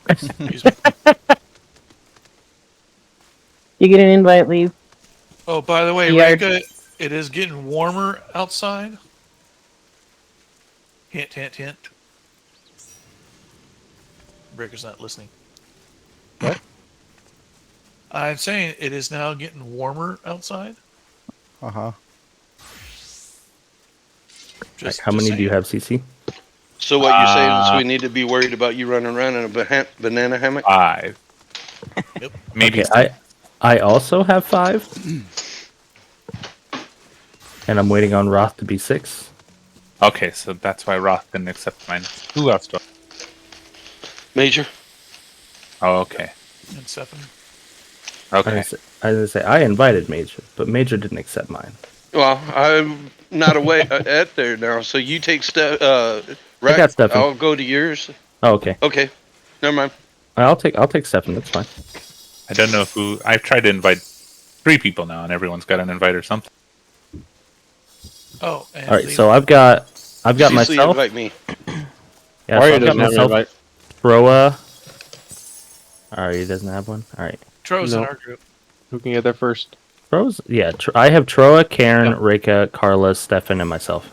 Excuse me. You get an invite, leave. Oh, by the way, Yard. Reka, it is getting warmer outside. Hint, hint, hint. Breaker's not listening. What? I'm saying it is now getting warmer outside. Uh-huh. How many do you have, CC? So what you're saying is we need to be worried about you running around in a banana hammock? 5. Yep. Maybe Okay, I also have 5. And I'm waiting on Roth to be 6. Okay, so that's why Roth didn't accept mine. Who else do I... Major? Oh, okay. And Stephanie. Okay. I was gonna say I invited Major, but Major didn't accept mine. Well, I'm not away at there now, so you take I Rack, got Stefan. I'll go to yours. Oh, okay. Okay, never mind. I'll take Stefan. That's fine. I don't know who... I've tried to invite 3 people now, and everyone's got an invite or something. Oh, and All right, so I've got Cecily, myself. invite me. Yeah, so I've got myself. Troa. Alright, he doesn't have one. All right. Tro's in No. our group. Who can get there first? Troa's, yeah. I have Troa, Karen, Reka, Carla, Stefan, and myself.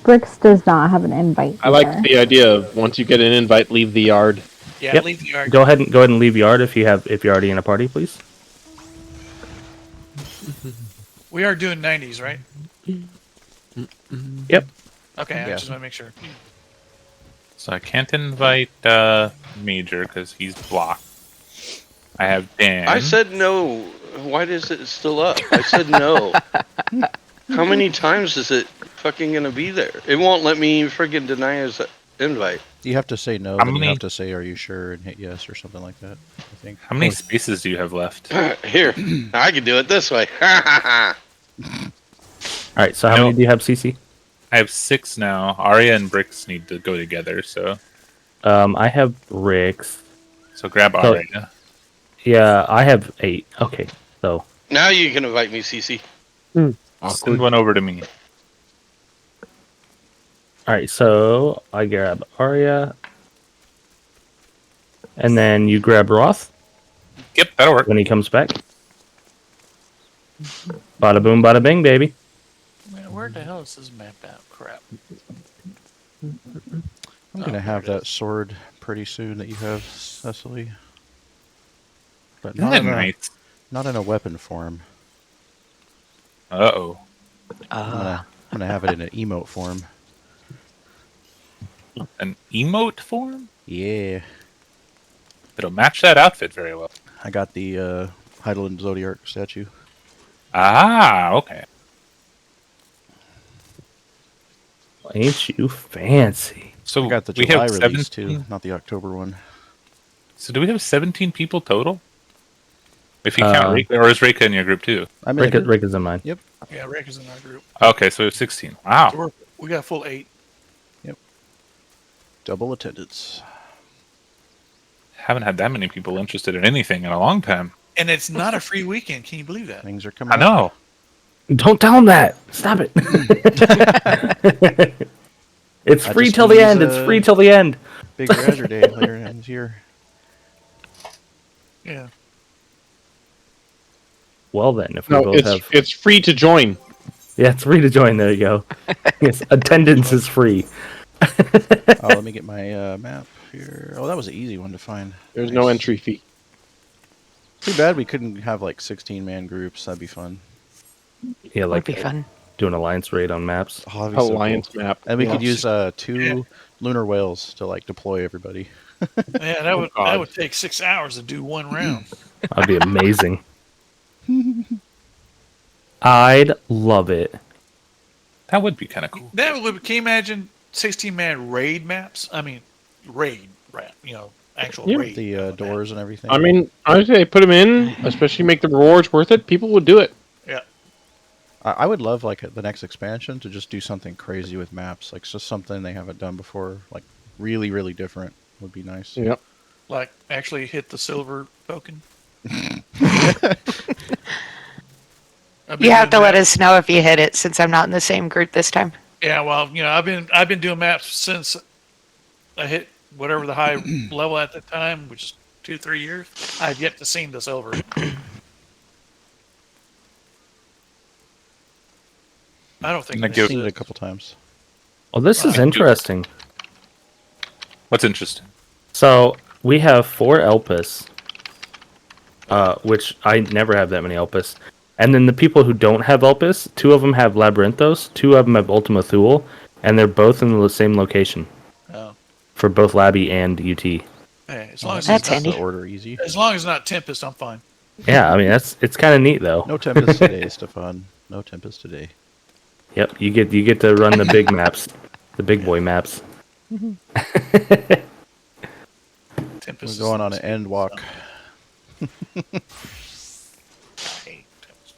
Bricks does not have an invite. I like either. the idea of once you get an invite, leave the yard. Yeah, Yep. leave the yard. Go ahead and leave yard if you're already in a party, please. We are doing 90s, right? Yep. Okay, I Yeah. just want to make sure. So I can't invite Major because he's blocked. I have Dan. I said no. Why is it still up? I said no. How many times is it fucking gonna be there? It won't let me friggin' deny his invite. You have to say no, How then you many- have to say, are you sure, and hit yes or something like that, I think. How many spaces do you have left? Here, I can do it this way. All right. So how No. many do you have, CC? I have 6 now. Arya and Bricks need to go together, so I have Rix. grab So- Arya. Yeah, I have 8. Okay, so Now you can invite me, Cece. Send one over to me. all right. So I grab Arya, and then you grab Roth Yep, that'll work. when he comes back. Bada boom, bada bing, baby. Man, where the hell is this mapped out? Crap. I'm gonna have that sword pretty soon that you have, Cecily. But Isn't not that in, nice? not in a weapon form. Uh-oh. I'm gonna have it in an emote form. An emote form? Yeah. It'll match that outfit very well. I got the Heidelin Zodiac statue. Ah, okay. Ain't you fancy? So I got the we July have release 17. too, not the October one. So do we have 17 people total? If you count Reka, or is Reka in your group too? I'm in a group. Rika's in mine. Yep. Yeah, Rick is in our group. Okay, so we have 16. Wow. So we got a full 8. Double attendance. Haven't had that many people interested in anything in a long time. And it's not a free weekend. Can you believe that? Things are coming I up. know. Don't tell him that. Stop it. It's That free just till the means, end. It's free till the end. Big Azure Day later in this year. Yeah. Well then, if we No, both have, it's free to join. yeah, it's free to join. There you go. Yes, attendance is free. Oh, let me get my map here. Oh, that was an easy one to find. There's no Nice. entry fee. Too bad we couldn't have like 16-man groups. That'd be fun. Yeah, like Would be fun. do an alliance raid on maps. Oh, that'd be so cool. Alliance map. And we could Yes. use 2 lunar whales to like deploy everybody. Yeah, that would take 6 hours to do one round. That'd be amazing. I'd love it. That would be kind of cool. That would, can you imagine 16-man raid maps? I mean, raid, actual Yeah. raid. The map. doors and everything. I mean, I would say put them in, especially make the rewards worth it. People would do it. Yeah. I would love like the next expansion to just do something crazy with maps, like just something they haven't done before, like really, really different would be nice. Yep. Like, actually hit the silver token. You have to let us know if you hit it, since I'm not in the same group this time. Yeah, well, I've been doing maps since I hit whatever the high level at the time, which is 2-3 years, I've yet to see this over. I don't think And I this give- is Seen it a it. couple times. Well, this is interesting. What's interesting? So we have 4 Elpis, which I never have that many Elpis. And then the people who don't have Elpis, 2 of them have Labyrinthos, 2 of them have Ultima Thule, and they're both in the same location Oh. for both Labby and UT. Hey, as long as That's it's not, handy. The order easy. as long as it's not Tempest, I'm fine. Yeah, I mean it's kind of neat though. No Tempest today, Stefan. No Tempest today. Yep, you get to run the big maps, the big boy maps. Tempest We're going on an end walk. Hey, Tempest.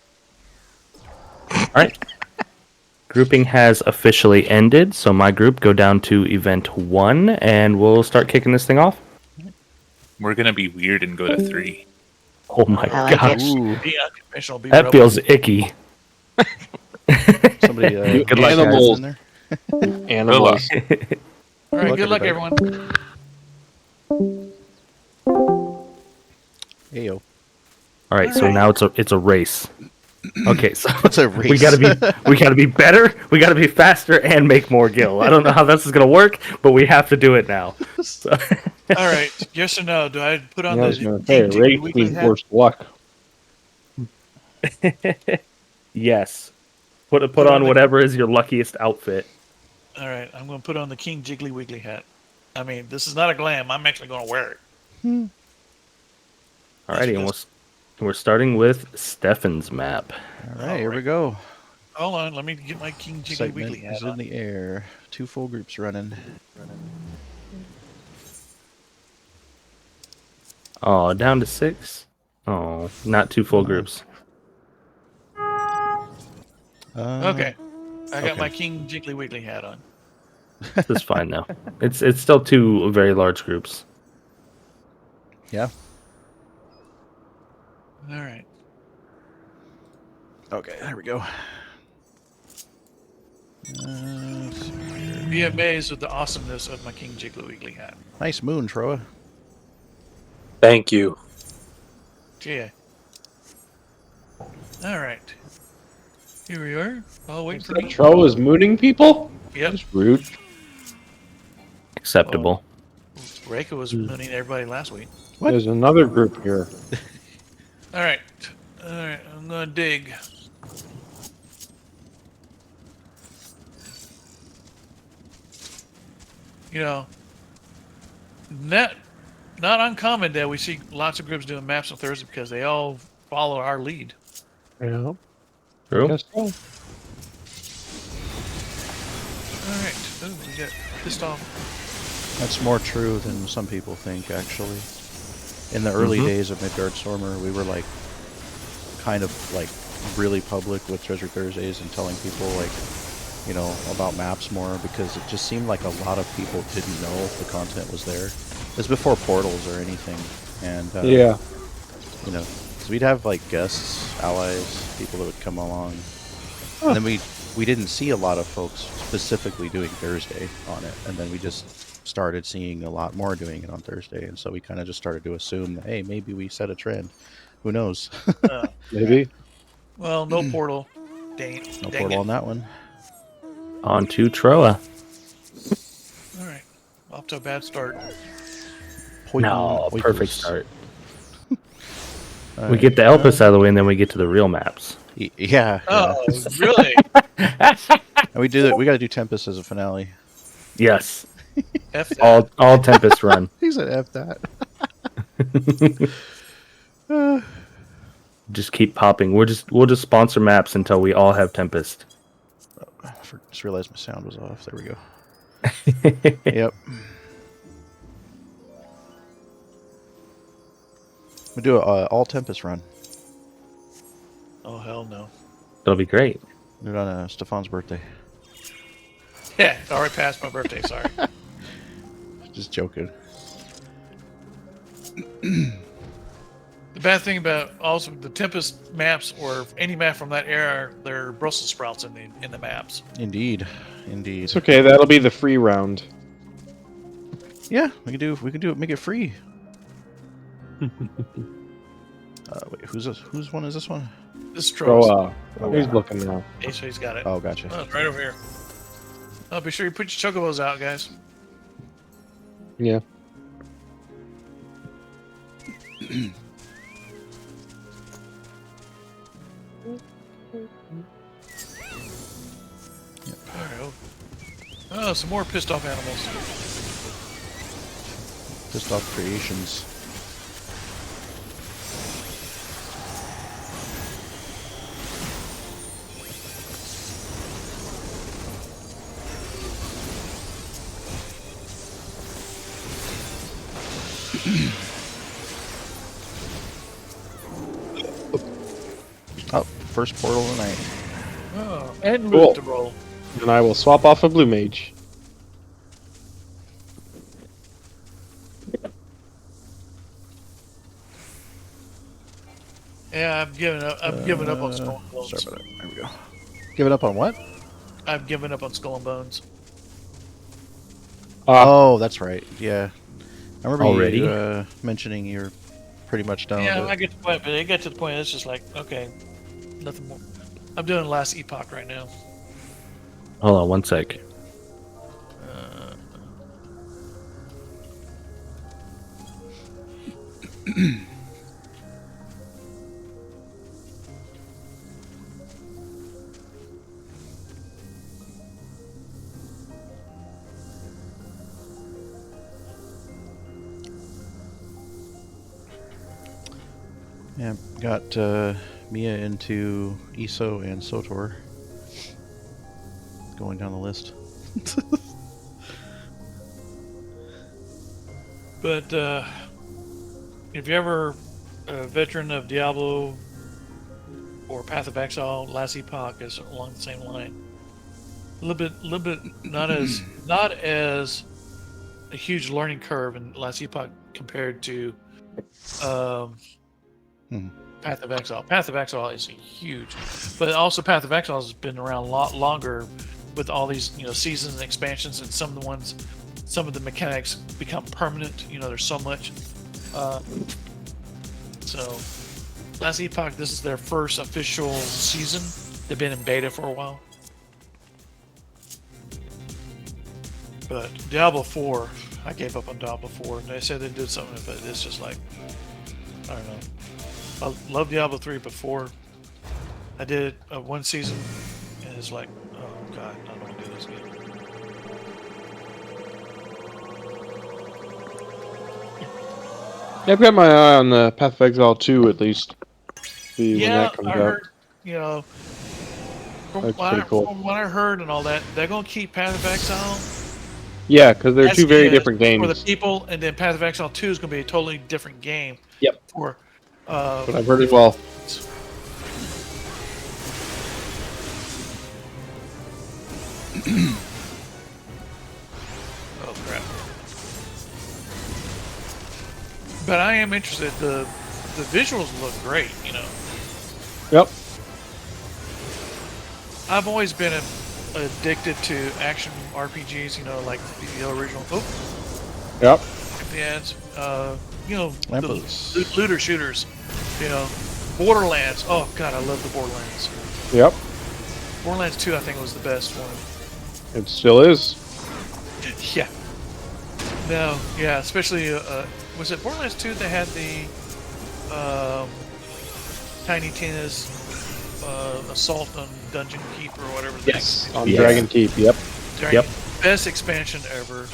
All right. Grouping has officially ended, so my group go down to event 1, and we'll start kicking this thing off. We're gonna be weird and go to 3. Oh my I like gosh, it. Ooh, Be unconventional. Be that rebel. feels icky. somebody Good luck, guys. Animals. in there. Animals. All right, Luck, good luck, everybody. everyone. Ayo. All right, so now it's a race. Okay, so It's a race. we gotta be better, we gotta be faster, and make more gil. I don't know how this is gonna work, but we have to do it now. So, All right, yes or no? Do I put on I the was gonna say, King Jiggy race Weekly means hat? worse luck. yes, put Put on on the- whatever is your luckiest outfit. All right, I'm going to put on the King Jiggly Wiggly hat. I mean, this is not a glam. I'm actually going to wear it. Alrighty, and we're starting with Stefan's map. All right, here we go. Hold on, let me get my King Jiggly Excitement Wiggly hat is in on. the air. 2 full groups running. Oh, down to 6. Oh, not 2 full groups. Okay, I got okay. my King Jiggly Wiggly hat on. This is fine though. It's still 2 very large groups. Yeah. All right. Okay, there we go. Be amazed with the awesomeness of my King Jiggly Wiggly hat. Nice moon, Troa. Thank you. Yeah. All right. Here we are. I'll wait for me. Tro is mooning people? Yep. That's rude. Acceptable. Reiko was mooning everybody last week. What? There's another group here. All right. All right. I'm going to dig. You know, not uncommon that we see lots of groups doing maps on Thursday because they all follow our lead. Yeah. True. Guess so. All right. Oh, we got pissed off. That's more true than some people think, actually. In the early days of Midgard Stormer, we were like, kind of like really public with Treasure Thursdays and telling people like, you know, about maps more because it just seemed like a lot of people didn't know the content was there. It was before portals or anything, and Yeah. you know, so we'd have like guests, allies, people that would come along, and then we didn't see a lot of folks specifically doing Thursday on it, and then we just started seeing a lot more doing it on Thursday, and so we kind of just started to assume that, hey, maybe we set a trend. Who knows? Maybe. Well, no portal. Dang, No dang portal it. on that one. On to Troa. All right. Off to a bad start. No, Poison perfect oikos. start. All We get the Elpis out of the way, and then we get to the real maps. Yeah. Oh, really? And we do that. We got to do Tempest as a finale. Yes, F that. all Tempest run. He said F that. Just keep popping. We'll just sponsor maps until we all have Tempest. I just realized my sound was off. There we go. Yep. We do a all Tempest run. Oh, hell no. It'll be great. Do it on Stefan's birthday. Yeah, it already passed my birthday. Sorry. Just joking. The bad thing about also the Tempest maps or any map from that era, they're Brussels sprouts in the maps. Indeed. Indeed. It's okay. That'll be the free round. Yeah, we can do it. Make it free. Wait, who's this? Whose one is this one? This is Bro, Troll's. he's looking now. Okay, so he's got it. Oh, gotcha. Oh, it's right over here. Oh, be sure you put your chocobos out, guys. Yeah. Alright. Oh, some more pissed off animals. Pissed off creations. Oh, first portal of the night. Oh, and Cool. loot to roll. And I will swap off a blue mage. Yeah, I've given up. I've given up on Skull and Bones. Sorry about that. There we go. Give it up on what? I've given up on Skull and Bones. Oh, that's right. Yeah. I remember Already? you mentioning you're pretty much done Yeah, with I it. get to the point, but it got to the point. It's just like, okay, nothing more. I'm doing Last Epoch right now. Hold on one sec. Yeah, got Mia into ISO and SOTOR. Going down the list. But if you're ever a veteran of Diablo or Path of Exile, Last Epoch is along the same line. A little bit, not as a huge learning curve in Last Epoch compared to Path of Exile. Path of Exile is huge, but also Path of Exile has been around a lot longer with all these seasons and expansions, and some of the mechanics become permanent. There's so much. So Last Epoch, this is their first official season. They've been in beta for a while. But Diablo 4, I gave up on Diablo 4. They said they did something, but it's just like, I don't know. I love Diablo 3 before. I did one season, and it's like, oh god, I don't want to do this again. Yeah, I've got my eye on the Path of Exile 2 at least. See when Yeah, that comes I out. heard, from That's what pretty cool. from what I heard and all that, they're going to keep Path of Exile. Yeah, because they're as two very is different games. for the people, and then Path of Exile 2 is going to be a totally different game. Yep. For But I've heard as well. Oh crap! But I am interested. The visuals look great. Yep. I've always been addicted to action RPGs. Like the original. Oh, Yep. the ads. Lampos. The looter shooters. Borderlands. Oh god, I love the Borderlands. Yep. Borderlands 2, I think, was the best one. It still is. Yeah. No, yeah, especially, was it Borderlands 2 that had the Tiny Tina's assault on Dungeon Keep or whatever the Yes. On Yeah. Dragon Keep. Yep. Yep. Best expansion ever.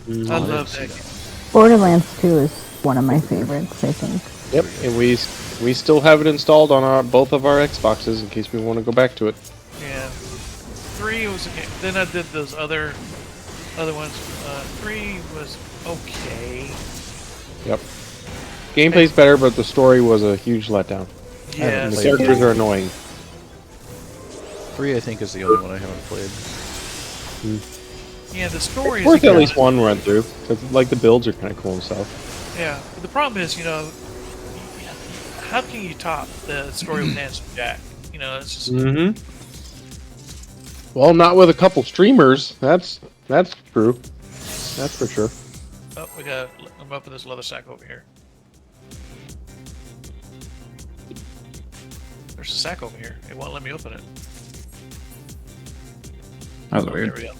I love that game. Borderlands 2 is one of my favorites, I think. Yep. And we still have it installed on both of our Xboxes in case we want to go back to it. Yeah. 3 was a game. Then I did those other ones. 3 was okay. Yep. Gameplay's better, but the story was a huge letdown. Yeah. And the characters are annoying. 3, I think, is the only one I haven't played. Yeah, the story is Worth at good. least one run through. 'Cause, like, the builds are kind of cool and stuff. Yeah, but the problem is, how can you top the story with Handsome Jack? It's just Mm-hmm. Well, not with a couple streamers. That's true. That's for sure. Oh, we got. I'm up with this leather sack over here. There's a sack over here. It won't let me open it. That was Oh, weird. there we go.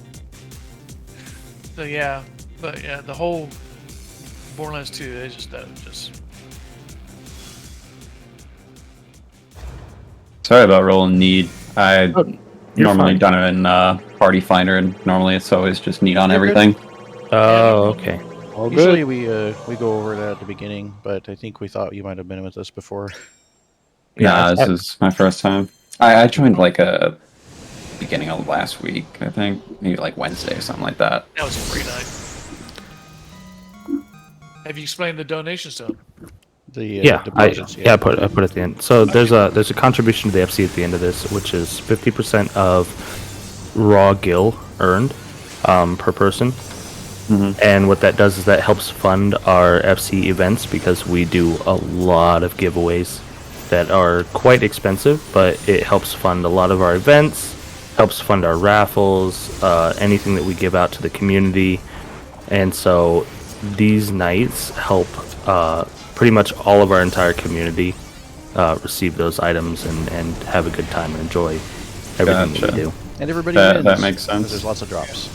So yeah, but yeah, the whole Borderlands 2 is just. Sorry about rolling need. I Oh, you're normally fine. done it in Party Finder, and normally it's always just need on You're good. everything. Oh, okay. All Usually good. we go over that at the beginning, but I think we thought you might have been with us before. Nah, Yeah, this is my first time. I joined like a beginning of last week, I think. Maybe like Wednesday or something like that. That was a free night. Have you explained the donations to him? The I deposits. I put it at the end. So there's a contribution to the FC at the end of this, which is 50% of raw gil earned per person. And what that does is that helps fund our FC events because we do a lot of giveaways that are quite expensive, but it helps fund a lot of our events, helps fund our raffles, anything that we give out to the community. And so these nights help pretty much all of our entire community receive those items and have a good time and enjoy everything that Gotcha. we do. And everybody That wins. makes sense. 'cause there's lots of drops.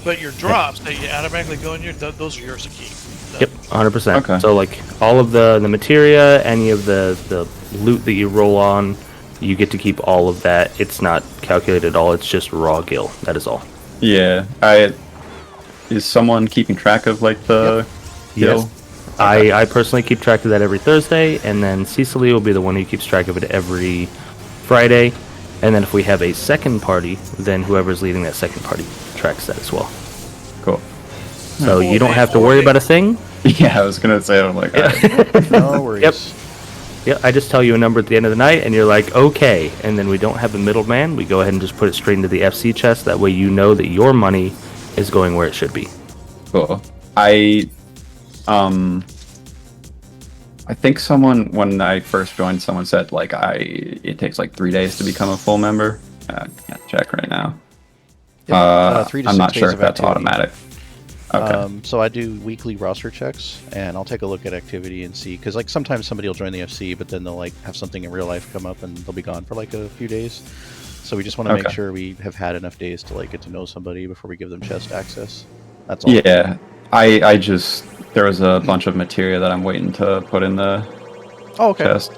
But your drops that you automatically go in your, those are yours to keep. Yep, 100%. Okay. So like all of the materia, any of the loot that you roll on, you get to keep all of that. It's not calculated at all. It's just raw gil. That is all. Yeah. Is someone keeping track of like the gil? Yes. I personally keep track of that every Thursday, and then Cecily will be the one who keeps track of it every Friday. And then if we have a second party, then whoever's leading that second party tracks that as well. Cool. So you don't have to worry about a thing. Yeah, I was gonna say, I'm like, No worries. Yep. Yeah, I just tell you a number at the end of the night, and you're like, okay. And then we don't have a middleman. We go ahead and just put it straight into the FC chest. That way you know that your money is going where it should be. cool. I think someone, when I first joined, someone said like it takes like 3 days to become a full member. I can't check right now. Yep, 3 to I'm 6 not sure days if of that's activity. automatic. Okay. So I do weekly roster checks, and I'll take a look at activity and see, because like sometimes somebody will join the FC, but then they'll like have something in real life come up, and they'll be gone for like a few days. So we just want to make Okay. sure we have had enough days to like get to know somebody before we give them chest access. That's all. Yeah, I just there was a bunch of materia that I'm waiting to put in the Oh, okay. chest.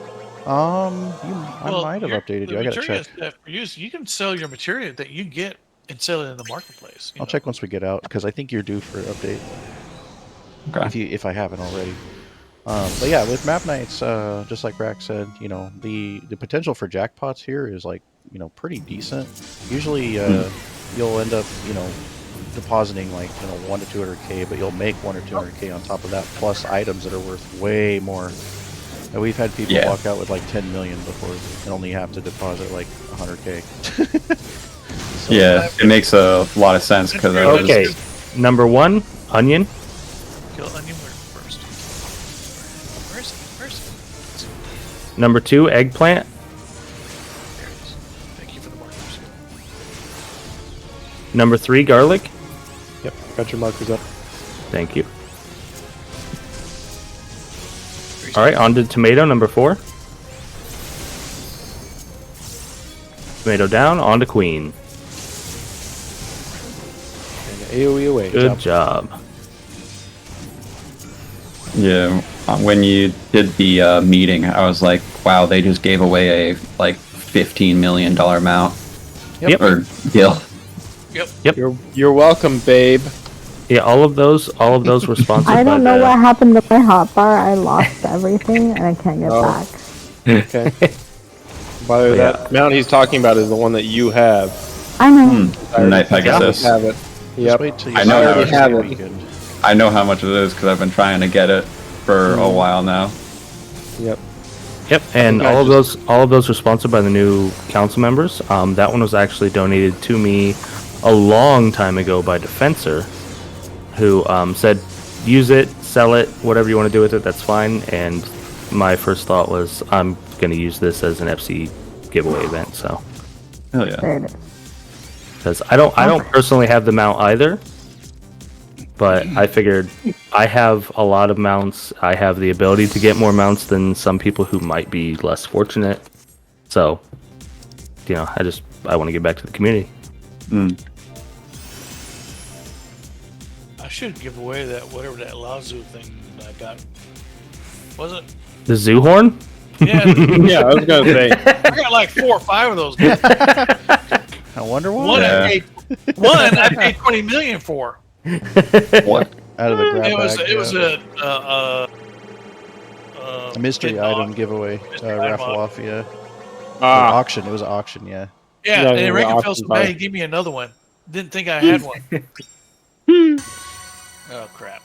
I might have your- updated the you. I gotta materia check. that for use, you can sell your materia that you get and sell it in the marketplace. I'll check once we get out, because I think you're due for an update. Okay. If I haven't already. But yeah, with map nights, just like Rack said, you know, the potential for jackpots here is like, you know, pretty decent. Usually, you'll end up, you know, depositing like, you know, 1 to 200k, but you'll make 1 or 200k on top of that, plus items that are worth way more. And we've had people Yeah. walk out with like 10 million before and only have to deposit like 100k. So, Yeah, it makes a lot of sense because I was Okay, number 1, onion. Kill onion first. Where is it? Where is it? Number 2, eggplant. There it is. Thank you for the markers. Number 3, garlic. Yep, got your markers up. Thank you. All right, on to tomato, number 4. Tomato down, on to queen. And AoE away. Good job. Yeah, when you did the meeting, I was like, wow, they just gave away a like $15 million mount. Yep. Or gil. You're welcome, babe. Yeah, all of those were sponsored I don't by know the, what happened to my hotbar. I lost everything and I can't get Oh. back. Okay. By the way, Yeah. that mount he's talking about is the one that you have. I know. Night I Pegasus. have it. just Yep. wait till you I know see how it it this happened. weekend. I know how much it is because I've been trying to get it for a while now. Yep. Yep, and think I all of those were sponsored by the new council members. That one was actually donated to me a long time ago by Defensor, who said, use it, sell it, whatever you want to do with it, that's fine. And my first thought was, I'm going to use this as an FC giveaway event. So, Hell yeah. There it is. because I don't personally have the mount either, but I figured I have a lot of mounts. I have the ability to get more mounts than some people who might be less fortunate. So, I want to give back to the community. I should give away that whatever that Lazu thing I got. Was it? The zoo horn? Yeah. Yeah, I was gonna say. I got like 4 or 5 of those. Guys. I wonder why. One I paid 20 million for. What? Out of the grab It was bag, a a mystery hidden item auction. giveaway, Mystery item raffle off, yeah. Ah, Auction. It was an auction, yeah. Yeah, Yeah, and the Reagan felt auction so bad. He price. gave me another one. Didn't think I had one. Oh crap!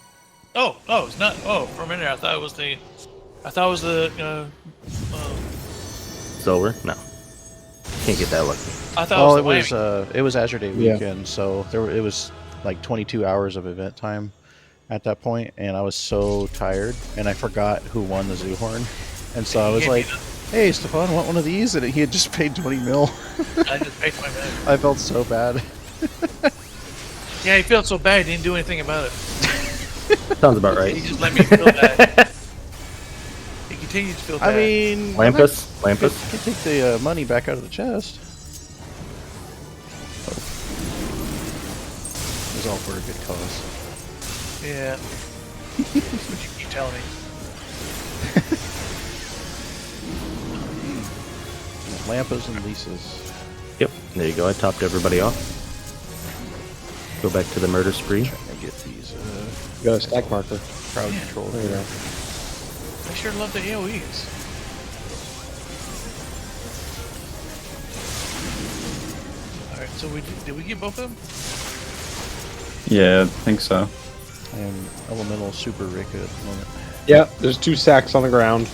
Oh, it's not. Oh, for a minute I thought it was the. It's over? No. Can't get that lucky. I thought Well, it was the it was Azure Day Yeah. weekend, so it was like 22 hours of event time at that point, and I was so tired, and I forgot who won the zoo horn, and so I was like, "Hey, Stefan, want one of these?" And he had just paid 20 mil. I just paid 20 million. I felt so bad. Yeah, he felt so bad. He didn't do anything about it. Sounds about right. He just let me feel bad. He continued to feel bad. I mean, Lampus? could Lampus? take the money back out of the chest. It was all for a good cause. Yeah. That's what you keep telling me. Lampas and Lisas. Yep. There you go. I topped everybody off. Go back to the murder spree. Trying to get these you got a stack marker. crowd control. There you go. I sure love the AoEs. Alright, so did we get both of them? Yeah, I think so. I am elemental super Rika at the moment. Yeah, there's 2 sacks on the ground.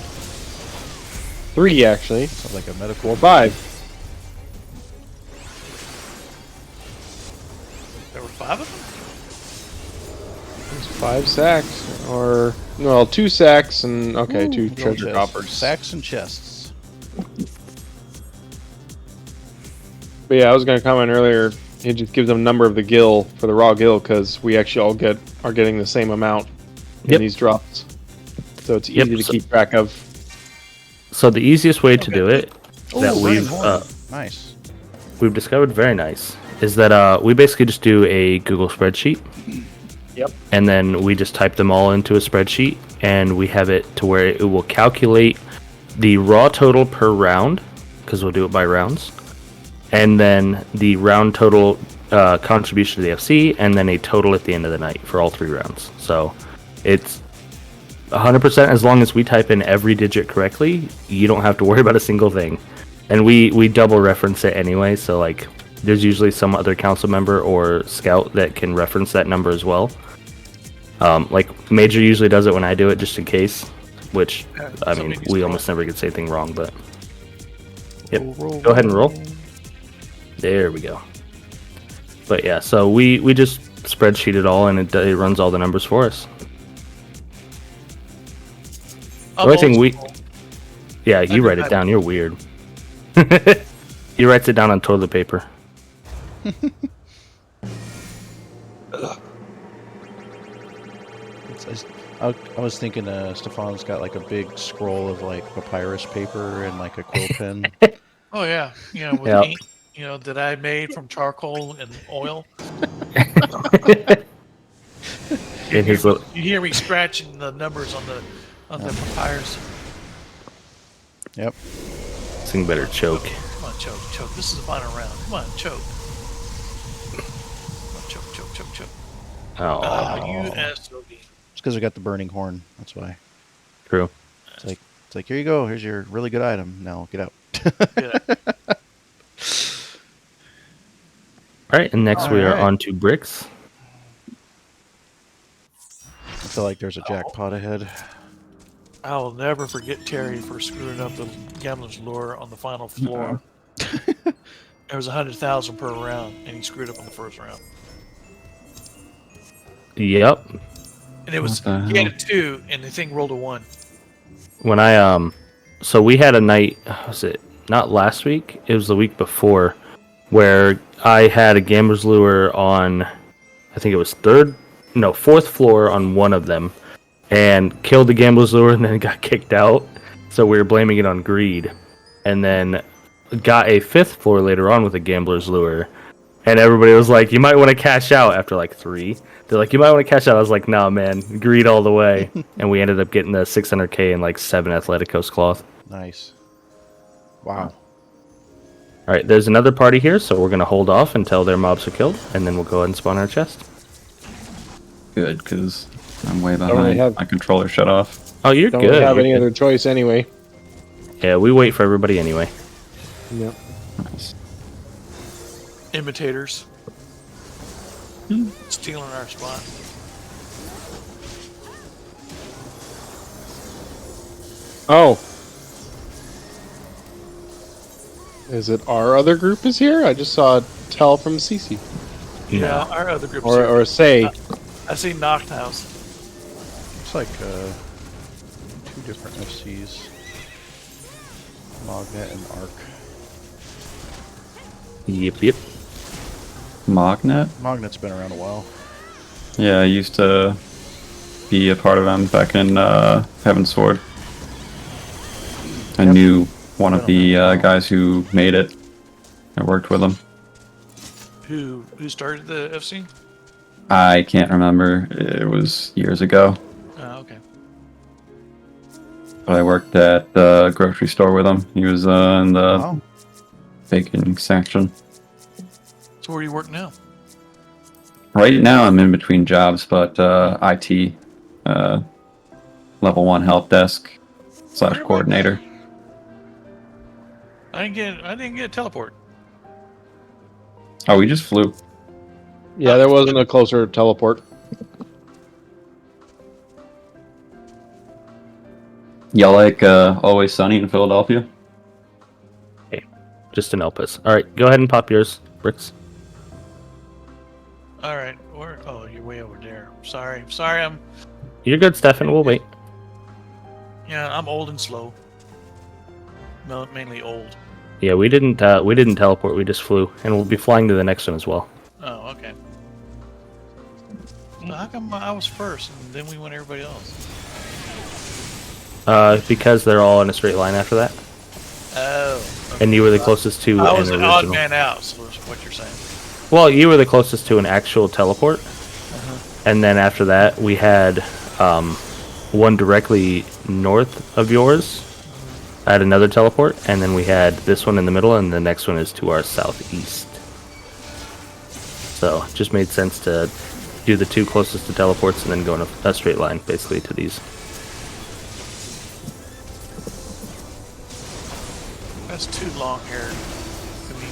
3 actually. Sounds like a medical. 4, 5. There were 5 of them? There's 5 sacks, or well, 2 sacks and okay, Ooh, 2 gold treasure chests. coppers. Sacks and chests. But yeah, I was gonna comment earlier. It just gives them a number of the gill for the raw gill because we actually all are getting the same amount in Yep. these drops, so it's Yep, easy to so- keep track of. So the easiest way to do it that Ooh, we've burning horn. Nice. we've discovered very nice is that we basically just do a Google spreadsheet. Yep. And then we just type them all into a spreadsheet, and we have it to where it will calculate the raw total per round, because we'll do it by rounds, and then the round total contribution to the FC, and then a total at the end of the night for all 3 rounds. So it's 100% as long as we type in every digit correctly. You don't have to worry about a single thing, and we double reference it anyway. So like, there's usually some other council member or scout that can reference that number as well. Like Major usually does it when I do it, just in case. Which I mean, we almost never get anything wrong, but yep. Go ahead and roll. There we go. But yeah, so we just spreadsheet it all, and it runs all the numbers for us. The only thing yeah, you write it down. You're weird. He writes it down on toilet paper. I was thinking Stefan's got like a big scroll of like papyrus paper and like a quill pen. Oh yeah, with Yep. ink, that I made from charcoal and oil. In his little, You hear me scratching the numbers on the papyrus. Yep. thing better choke. Come on, choke. This is the final round. Come on, choke. Come on, choke. Oh, You SOB. It's because we got the burning horn. That's why. true. It's like, here you go. Here's your really good item. Now get out. Yeah. All right, and next we are Alright. on to bricks. I feel like there's a jackpot ahead. I will never forget Terry for screwing up the gambler's lure on the final floor. There was 100,000 per round, and he screwed up on the first round. Yep. And it was What the he had hell? a 2, and the thing rolled a 1. When I so we had a night, was it not last week? It was the week before, where I had a gambler's lure on, I think it was fourth floor on one of them, and killed the gambler's lure, and then got kicked out. So we were blaming it on greed, and then got a fifth floor later on with a gambler's lure, and everybody was like, "You might want to cash out." After like 3, they're like, "You might want to cash out." I was like, "Nah, man, greed all the way." And we ended up getting the 600k and like 7 Athleticos cloth. Nice. Wow. All right, there's another party here, so we're gonna hold off until their mobs are killed, and then we'll go ahead and spawn our chest. Good, because I'm way Don't really behind. have- My controller shut off. Oh, you're Don't good. really have You're any good. other choice anyway. Yeah, we wait for everybody anyway. Yep. Nice. Imitators. Stealing our spot. Oh. Is it our other group is here? I just saw a tell from Cece. Yeah, our other group. Or say. I see Knocked House. Looks like 2 different FCs. Magnet and Arc. Yep. Magnet? Magnet's been around a while. Yeah, I used to be a part of them back in Heaven's Sword. I knew one of the guys who made it. I worked with him. Who started the FC? I can't remember. It was years ago. Oh, okay. But I worked at the grocery store with him. He was in the Oh, baking section. So where do you work now? Right now I'm in between jobs, but IT, level 1 help desk / coordinator. I didn't get a teleport. Oh, we just flew. Yeah, there wasn't a closer teleport. Y'all like Always Sunny in Philadelphia? Just an Elpis. All right, go ahead and pop yours, Bricks. All right. Oh, you're way over there. Sorry. You're good, Stefan. We'll wait. I'm old and slow. No, mainly old. Yeah, we didn't teleport. We just flew, and we'll be flying to the next one as well. Oh, okay. Well, how come I was first and then we went everybody else? Because they're all in a straight line after that, Oh. Okay. and you were the closest to I an was the odd original. man out. So that's what you're saying. Well, you were the closest to an actual teleport, and then after that, we had one directly north of yours at another teleport, and then we had this one in the middle, and the next one is to our southeast. So it just made sense to do the 2 closest to teleports and then go in a straight line, basically, to these. That's too long haired to me.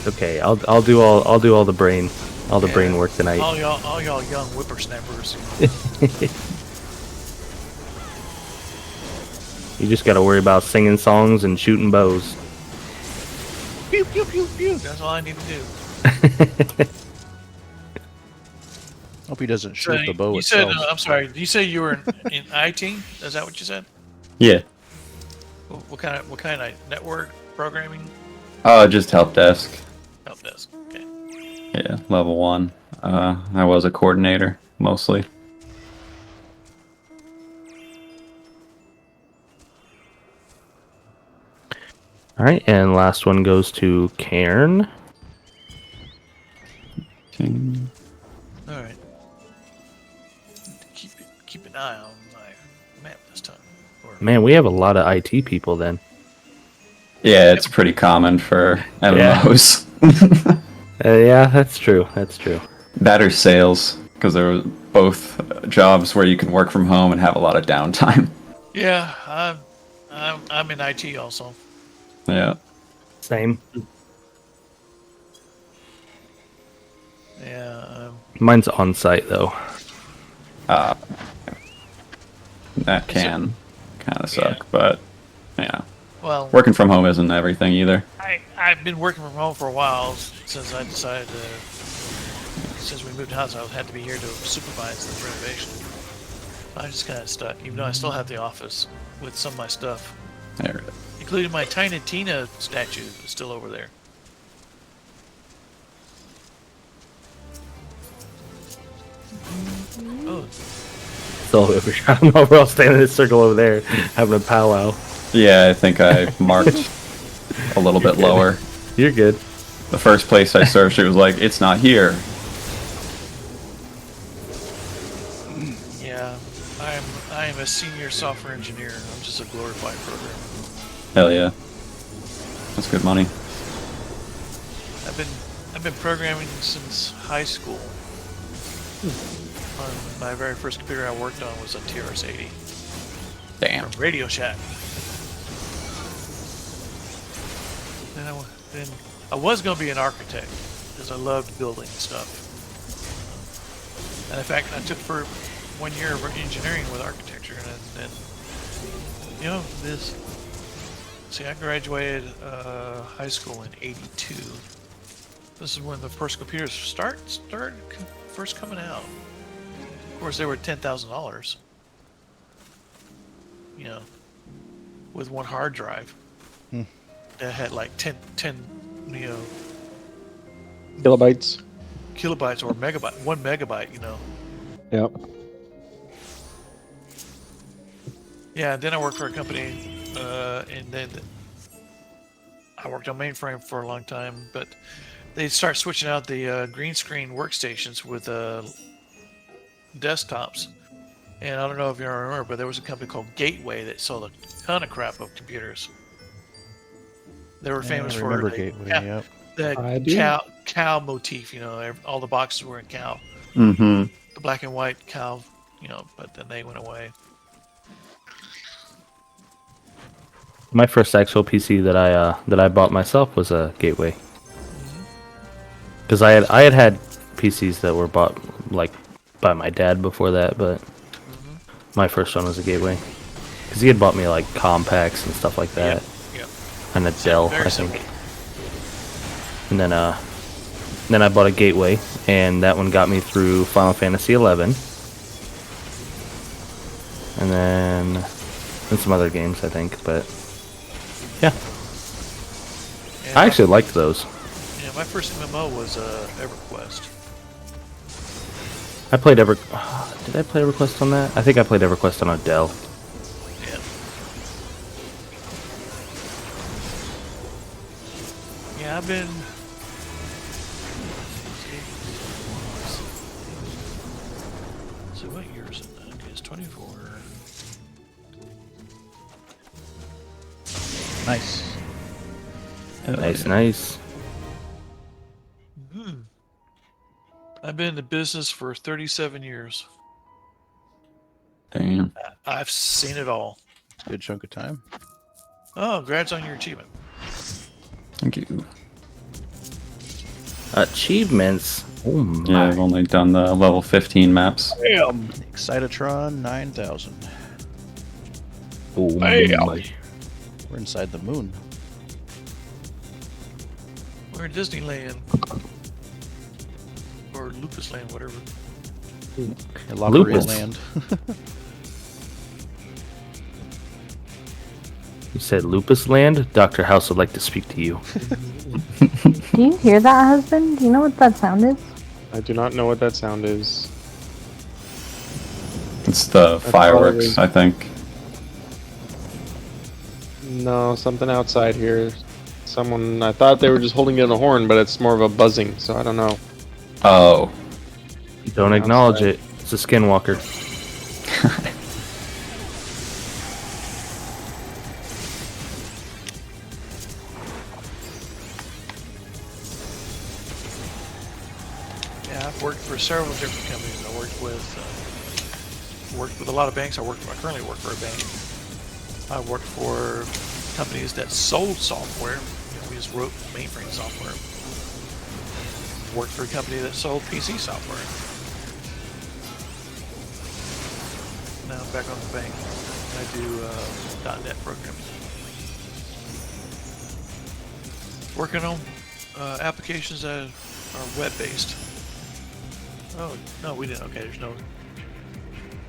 Okay, I'll do all the brain work tonight. All y'all young whippersnappers. You just gotta worry about singing songs and shooting bows. Pew pew pew pew. That's all I need to do. hope he doesn't shoot the bow You said, itself. I'm sorry. Did you say you were in IT? Is that what you said? Yeah. What kind of network programming? Just help desk. Help desk. Okay. Yeah, level 1. I was a coordinator, mostly. Alright, and last one goes to Cairn. King. All right. Keep an eye on my map this time. Man, we have a lot of IT people then. Yeah, it's pretty common for MMOs. Yeah, that's true. That's true. That or sales, because there were both jobs where you can work from home and have a lot of downtime. Yeah, I'm in IT also. Yeah. Same. Yeah. Mine's on site though. That can kind of suck, but yeah. Well, Working from home isn't everything either. I've been working from home for a while since I decided to. Since we moved house, I had to be here to supervise the renovation. I just kind of stuck, even though I still have the office with some of my stuff, There. including including my Tiny Tina statue is still over there. Oh, So I don't know, we're all standing in a circle over there having a powwow. Yeah, I think I marked a little bit lower. You're good. The first place I searched, it was like, it's not here. yeah. I am a senior software engineer. I'm just a glorified programmer. Hell yeah. That's good money. I've been programming since high school. My very first computer I worked on was a TRS-80 Damn. from Radio Shack. Then I was going to be an architect because I loved building stuff. And in fact, I took for 1 year of engineering with architecture, and then you know this. See, I graduated high school in '82. This is when the first computers started first coming out. Of course, they were $10,000. You know, with one hard drive that had like 10 you know, Kilobytes. kilobytes or megabyte, 1 megabyte. You know. Yep. Yeah. Then I worked for a company, and then I worked on mainframe for a long time, but they start switching out the green screen workstations with desktops. And I don't know if you remember, but there was a company called Gateway that sold a ton of crap of computers. They were famous I for remember the Gateway, cow, yep. I do. cow motif. You know, all the boxes were in cow, Mm-hmm. the black and white cow. You know, but then they went away. My first actual PC that I bought myself was a Gateway. Because I had PCs that were bought like by my dad before that, but my first one was a Gateway. Because he had bought me like compacts and stuff like that, Yep. and a Dell, Very I think. simple. And then I bought a Gateway, and that one got me through Final Fantasy XI, and then some other games, I think. But yeah, And I actually liked those. yeah, my first MMO was EverQuest. I played Did I play EverQuest on that? I think I played EverQuest on a Dell. Yeah. Yeah, I've been. So what year is it? Okay, it's 24. Nice. Nice. I've been in the business for 37 years. Damn. I've seen it all. Good chunk of time. Oh, congrats on your achievement. Thank you. Achievements. Oh my. Yeah, I've only done the level 15 maps. Excitatron 9000. Oh my. We're inside the moon. We're in Disneyland. Or Lucasland, whatever. Loperian Lupus. land. You said Lupus Land? Dr. House would like to speak to you. Do you hear that, husband? Do you know what that sound is? I do not know what that sound is. It's the fireworks, I think. No, something outside here. Someone, I thought they were just holding in a horn, but it's more of a buzzing, so I don't know. Oh. Don't acknowledge it. It's a skinwalker. Yeah, I've worked for several different companies. I worked with a lot of banks. I currently work for a bank. I worked for companies that sold software. You know, we just wrote mainframe software. Worked for a company that sold PC software. Now I'm back on the bank. I do .NET programming. Working on applications that are web-based. Oh, no, we didn't. Okay, there's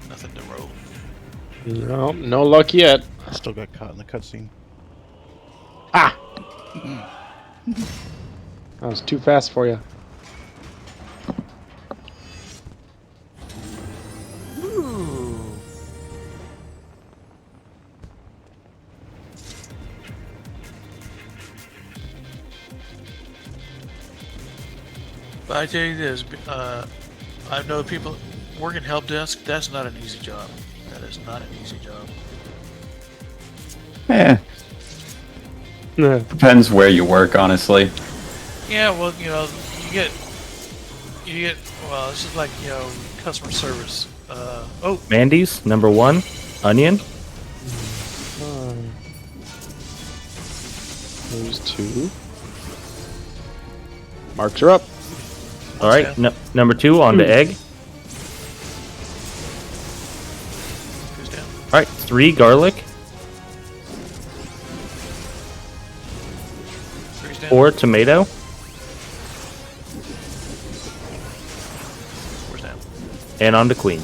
nothing to roll. No luck yet. I still got caught in the cutscene. That was too fast for you. But I tell you this, I know people working help desk. That's not an easy job. That is not an easy job. Yeah. Depends where you work, honestly. Yeah, well, you know, you get. Well, it's just like, you know, customer service. Oh, Mandy's number 1, onion. There's 2. Marks are up. All right, number 2 on the egg. who's down? All right, 3 garlic. Three's down. 4 tomato. Four's down. And on to queen.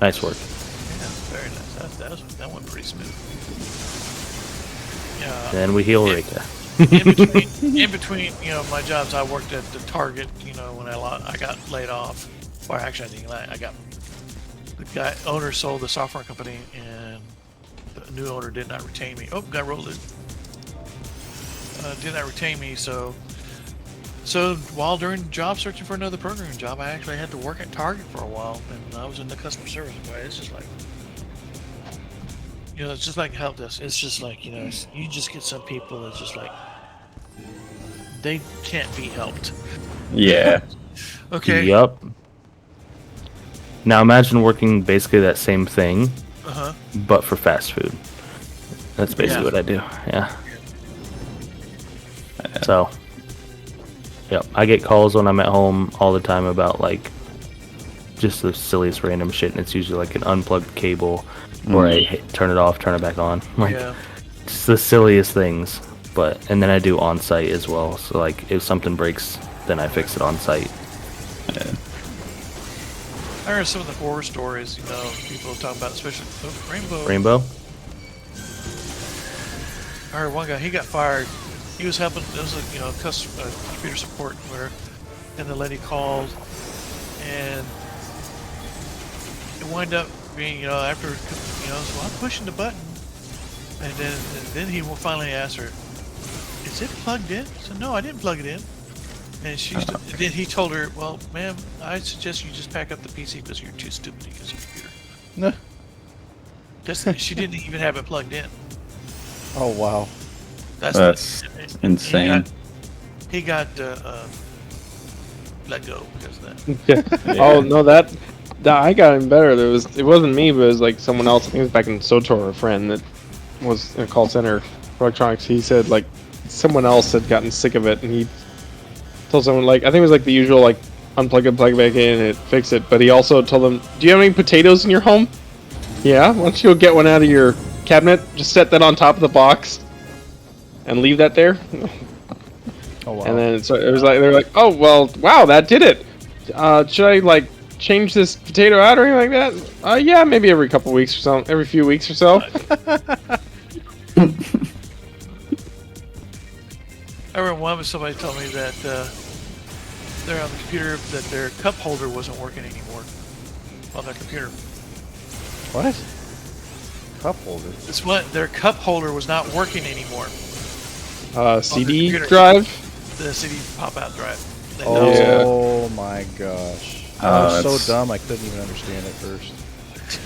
Nice work. Yeah, very nice. That went pretty smooth. Yeah. Then we heal Rika. in between, you know, my jobs, I worked at the Target. You know, when I got laid off, or actually, I got the owner sold the software company, and the new owner did not retain me. Oh, got rolled it. Did not retain me, so while during job searching for another programming job, I actually had to work at Target for a while, and I was in the customer service. But it's just like, you know, it's just like help desk. It's just like, you know, you just get some people that's just like, they can't be helped. Yeah. Okay. Yup. Now imagine working basically that same thing, but for fast food. That's basically what I do. Yeah. So, yep, I get calls when I'm at home all the time about like just the silliest random shit, and it's usually like an unplugged cable, or I turn it off, turn it back on, like just the silliest things. And then I do on site as well. So like if something breaks, then I fix it on site. I heard some of the horror stories, you know, people talk about, especially Rainbow. I heard one guy, he got fired. He was helping, it was a, you know, computer support where, and the lady called, and it wound up being, you know, after, you know, so I'm pushing the button, and then he will finally ask her, "Is it plugged in?" So no, I didn't plug it in. And then he told her, "Well, ma'am, I suggest you just pack up the PC because you're too stupid to use a computer." No. She didn't even have it plugged in. Oh wow. That's insane. He got let go because of that. Yeah. Oh no, that I got him better. It wasn't me, but it was like someone else. I think it was back in SOTOR, a friend that was in a call center for electronics. He said like someone else had gotten sick of it, and he told someone like, I think it was like the usual like unplug it, plug it back in, and it fix it. But he also told them, "Do you have any potatoes in your home?" "Yeah." "Why don't you go get one out of your cabinet? Just set that on top of the box, and leave that there." Oh wow. And then so it was like they're like, "Oh well, wow, that did it. Should I like change this potato out or anything like that?" Yeah, maybe every couple weeks or so, every few weeks or so." I remember one somebody told me that they're on the computer that their cup holder wasn't working anymore on their computer. What? Cup holder? It's what their cup holder was not working anymore. CD drive? The CD pop-out drive. Oh my gosh. I was so dumb I couldn't even understand it first.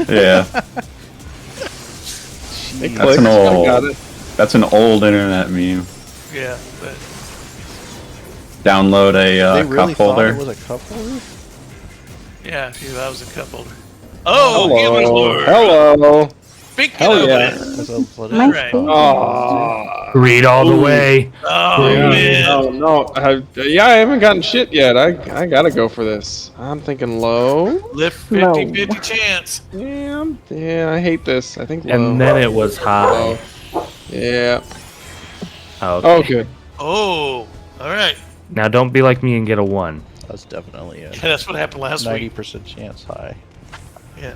Yeah. That's an old internet meme. Yeah, but download a they really cup holder. Thought it was a cup holder? Yeah, that was a cup holder. Oh, hello. Hello. Speaking Hell of yeah. it. My Oh. Read all the way. Oh, Yeah. man. Oh no. I haven't gotten shit yet. I gotta go for this. I'm thinking low. Lift No. 50-50 chance. Yeah, I hate this. I think low. And then it was high. Low. Yeah. Okay. Oh, good. Oh, all right. Now don't be like me and get a 1. That's definitely a Yeah, that's what happened last week. 90% chance high. Yeah.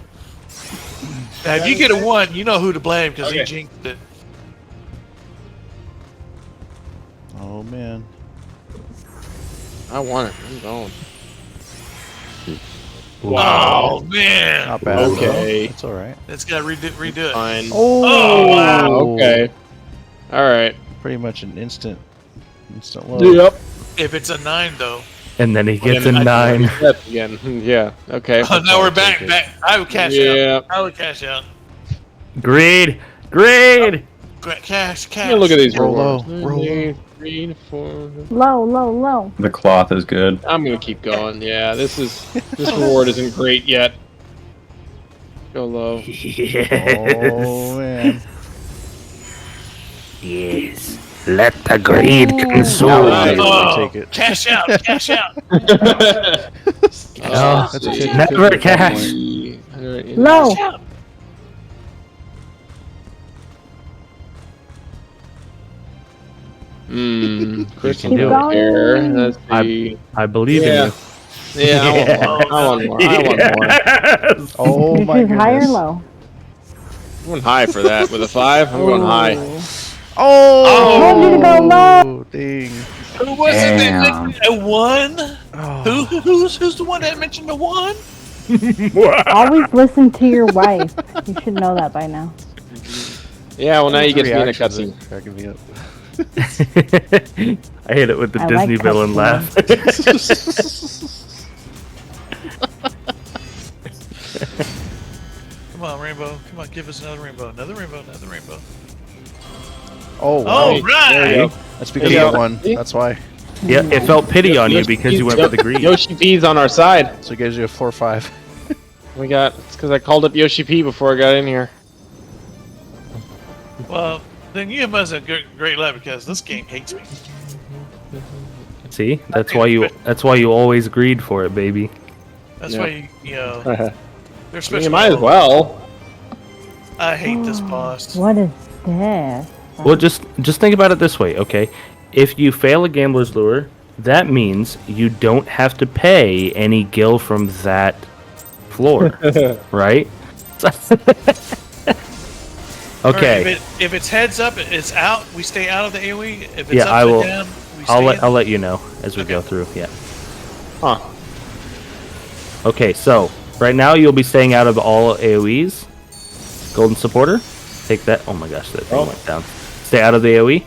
Now, if you get a 1, you know who to blame because he Okay. jinxed it. Oh man. I want it. I'm going. Oh man, Not bad. Okay. That's all right. it's got to redo it. Fine. Oh wow. Okay. All right. Pretty much an instant load. Yep. If it's a 9 though. And then he gets a Again, I can 9. reset again. Yeah. Okay. Oh, now we're back. I would cash Yeah. out. I would cash out. Greed! Greed! Cash. Yeah, look at these Roll rewards. low, roll low. 3, 4. Low, low, low. The cloth is good. I'm gonna keep going. Yeah, this reward isn't great yet. Go low. Oh man. Yes. Let the greed consume. Alright. Take it. Cash out. Cash out. Oh, That's a never 50-50 cash. Low. Cash out. Crystal can do it. here. Let's see. I believe Yeah. in you. Yeah, I want more. I want more. Yes. Oh You my choose high or goodness. low? I'm going high for that. With a 5, I'm going high. Oh! Told you to go low. Dang. Who was it that Damn. mentioned a 1? Oh. Who's the one that mentioned a 1? Always listen to your wife. You should know that by now. Yeah, well now you get to be in a Reactions cutscene. are cracking me up. I hit it with the I Disney like villain cutscenes. laugh. Come on, Rainbow. Come on, give us another rainbow. Another rainbow. Another rainbow. Oh, wow. Oh, There you right. go. That's because Yeah. you won. That's why. Yeah, it felt pity on you because you went for the greed. Yoshi P's on our side. So it gives you a 4-5. It's because I called up Yoshi P before I got in here. Well, then you must have great luck because this game hates me. See, that's why you always greed for it, baby. That's Yeah. why you know. They're special. You might as well. I hate this boss. What is this? Well, just think about it this way, okay? If you fail a gambler's lure, that means you don't have to pay any gil from that floor, right? Okay. If it's heads up, it's out. We stay out of the AOE. If it's Yeah, up I and will. down, we stay in. I'll let you know as we go through. Yeah. Huh. Okay, so right now you'll be staying out of all AOE's. Golden supporter, take that. Oh my gosh, that thing went down. Stay out of the AOE.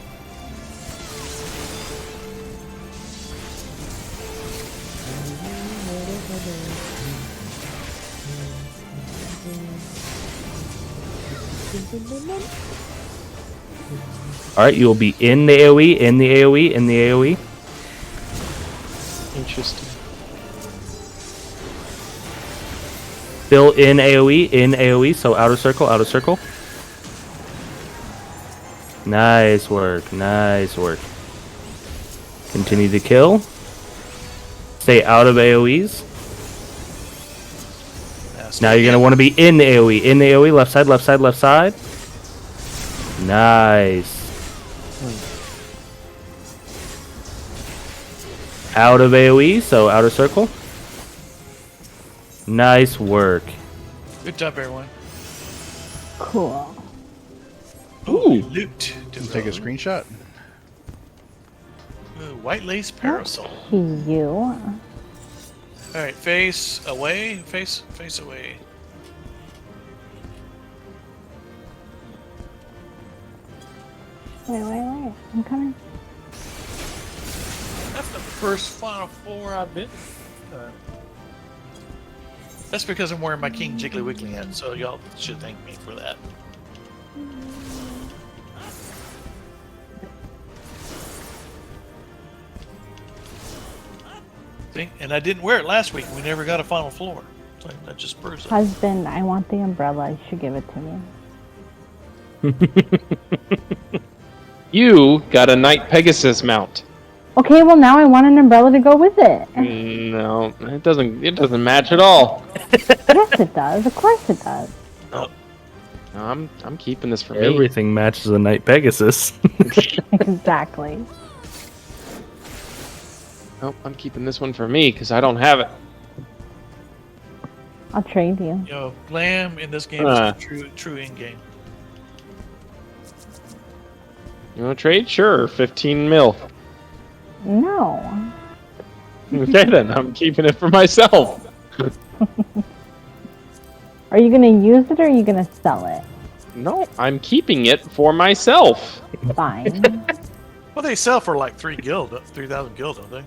All right, you will be in the AOE, in the AOE, in the AOE. Interesting. Still in AOE, so outer circle, outer circle. Nice work, nice work. Continue to kill. Stay out of AOEs. Now you're going to want to be in the AOE, left side, left side, left side. Nice. Out of AOE, so outer circle. Nice work. Good job, everyone. Cool. Ooh, loot. Take a screenshot. Ooh, white lace parasol. You. All right, face away, face away. Wait. I'm coming. That's the first Final Four I've been. That's because I'm wearing my King Jiggly Wiggly hat, so y'all should thank me for that. See, and I didn't wear it last week. We never got a Final Floor. So that just proves it. Husband, I want the umbrella. You should give it to me. You got a Knight Pegasus mount. Okay, well now I want an umbrella to go with it. No, it doesn't. It doesn't match at all. Yes, it does. Of course it does. No, I'm keeping this for me. Everything matches the Knight Pegasus. Exactly. Nope, I'm keeping this one for me because I don't have it. I'll trade you. Yo, Lamb in this game is a true in game. You want to trade? Sure, 15 mil. No. Okay then, I'm keeping it for myself. Are you gonna use it or are you gonna sell it? No, I'm keeping it for myself. Fine. Well, they sell for like 3,000 gil, don't they?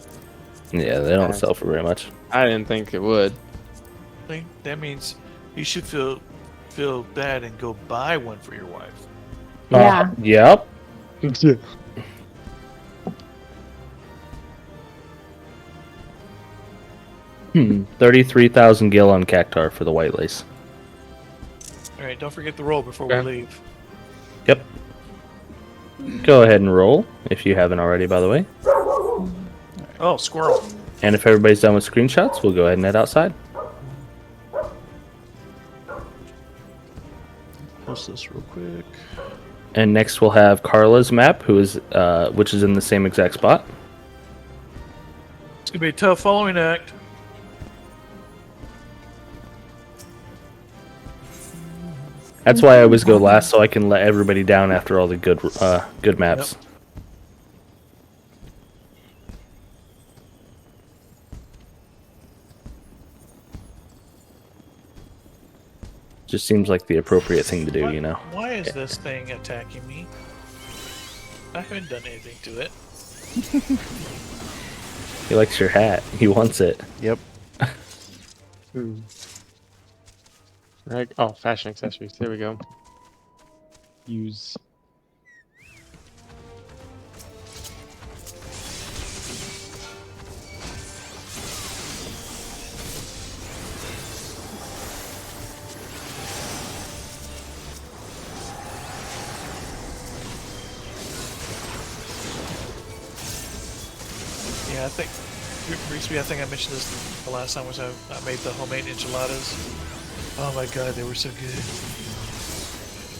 Yeah, they don't sell for very much. I didn't think it would. That means you should feel bad and go buy one for your wife. Yeah. Yep. 33,000 gil on Cactar for the white lace. All right, don't forget the roll before we leave. Yep. Go ahead and roll if you haven't already, by the way. Oh, squirrel. And if everybody's done with screenshots, we'll go ahead and head outside. Post this real quick. And next we'll have Carla's map, which is in the same exact spot. It's gonna be a tough following act. That's why I always go last, so I can let everybody down after all the good maps. Yep. Just seems like the appropriate thing to do, you know. Why is this thing attacking me? I haven't done anything to it. He likes your hat. He wants it. Yep. Right. Oh, fashion accessories. There we go. Use. Yeah, I think, Reesby, I think I mentioned this the last time was I made the homemade enchiladas. Oh my god, they were so good.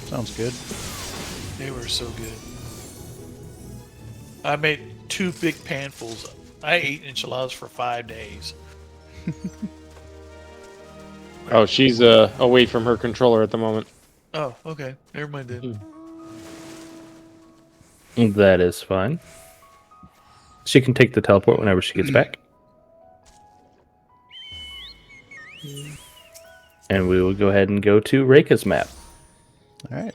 Sounds good. They were so good. I made 2 big panfuls. I ate enchiladas for 5 days. Oh, she's away from her controller at the moment. Oh, okay. Never mind then. That is fine. She can take the teleport whenever she gets back. And we will go ahead and go to Reika's map. All right.